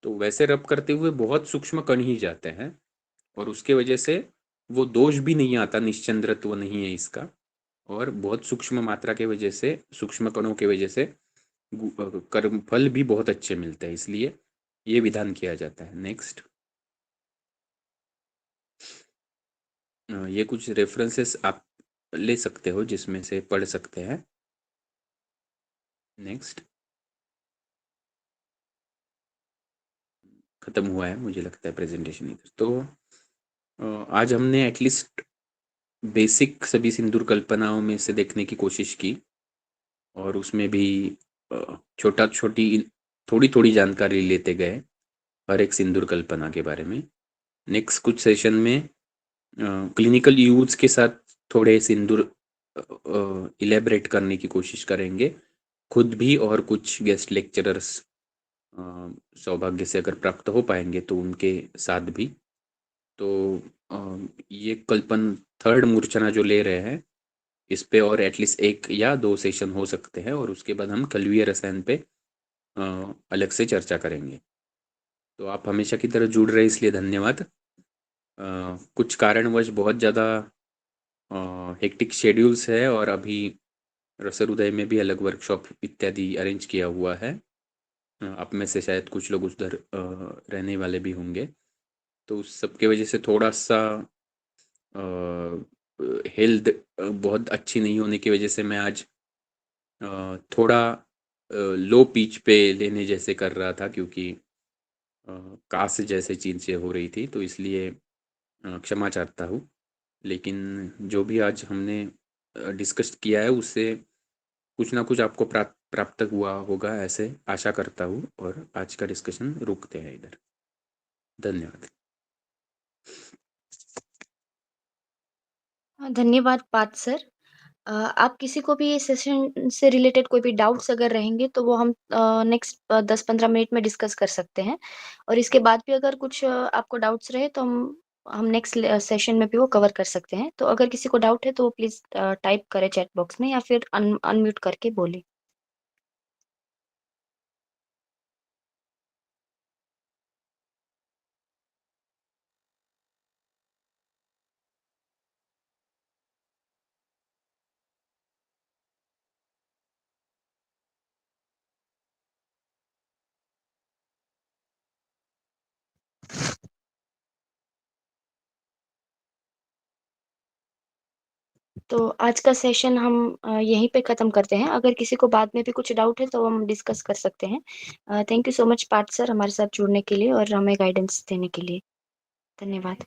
तो वैसे रब करते हुए बहुत सूक्ष्म कण ही जाते हैं, और उसके वजह से वो दोष भी नहीं आता, निश्चंद्रत्व नहीं है इसका। और बहुत सूक्ष्म मात्रा के वजह से, सूक्ष्म कणों के वजह से कर्म फल भी बहुत अच्छे मिलते हैं, इसलिए ये विधान किया जाता है। नेक्स्ट। ये कुछ रेफरेंसेस आप ले सकते हो जिसमें से पढ़ सकते हैं। नेक्स्ट। खत्म हुआ है मुझे लगता है प्रेजेंटेशन इधर तो। आज हमने एटलीस्ट बेसिक सभी सिंदूर कल्पनाओं में से देखने की कोशिश की। और उसमें भी छोटी थोड़ी थोड़ी जानकारी लेते गए हर एक सिंदूर कल्पना के बारे में। नेक्स्ट कुछ सेशन में क्लिनिकल यूज के साथ थोड़े सिंदूर इलेबरेट करने की कोशिश करेंगे खुद भी, और कुछ गेस्ट लेक्चरर्स सौभाग्य से अगर प्राप्त हो पाएंगे तो उनके साथ भी। तो ये कल्पन थर्ड मूर्छना जो ले रहे हैं इस पे और एटलीस्ट 1 या 2 सेशन हो सकते हैं, और उसके बाद हम कलवीय रसायन पे अलग से चर्चा करेंगे। तो आप हमेशा की तरह जुड़ रहे इसलिए धन्यवाद। कुछ कारणवश बहुत ज़्यादा हेक्टिक शेड्यूल्स है, और अभी रसोरुदय में भी अलग वर्कशॉप इत्यादि अरेंज किया हुआ है। आप में से शायद कुछ लोग उधर रहने वाले भी होंगे, तो उस सब की वजह से थोड़ा सा हेल्थ बहुत अच्छी नहीं होने की वजह से मैं आज थोड़ा लो पिच पे लेने जैसे कर रहा था, क्योंकि कास जैसे चीज़ें हो रही थी, तो इसलिए क्षमा चाहता हूँ। लेकिन जो भी आज हमने डिस्कस किया है उससे कुछ ना कुछ आपको प्राप्त हुआ होगा ऐसे आशा करता हूँ, और आज का डिस्कशन रुकते हैं इधर। धन्यवाद। धन्यवाद पार्थ सर। आप किसी को भी इस सेशन से रिलेटेड कोई भी डाउट्स अगर रहेंगे तो वो हम नेक्स्ट 10-15 मिनट में डिस्कस कर सकते हैं, और इसके बाद भी अगर कुछ आपको डाउट्स रहे तो हम नेक्स्ट सेशन में भी वो कवर कर सकते हैं। तो अगर किसी को डाउट है तो प्लीज़ टाइप करें चैट बॉक्स में या फिर अनम्यूट करके बोलें। तो आज का सेशन हम यहीं पे ख़त्म करते हैं। अगर किसी को बाद में भी कुछ डाउट है तो हम डिस्कस कर सकते हैं। Thank you so much Parth sir हमारे साथ जुड़ने के लिए और हमें गाइडेंस देने के लिए। धन्यवाद।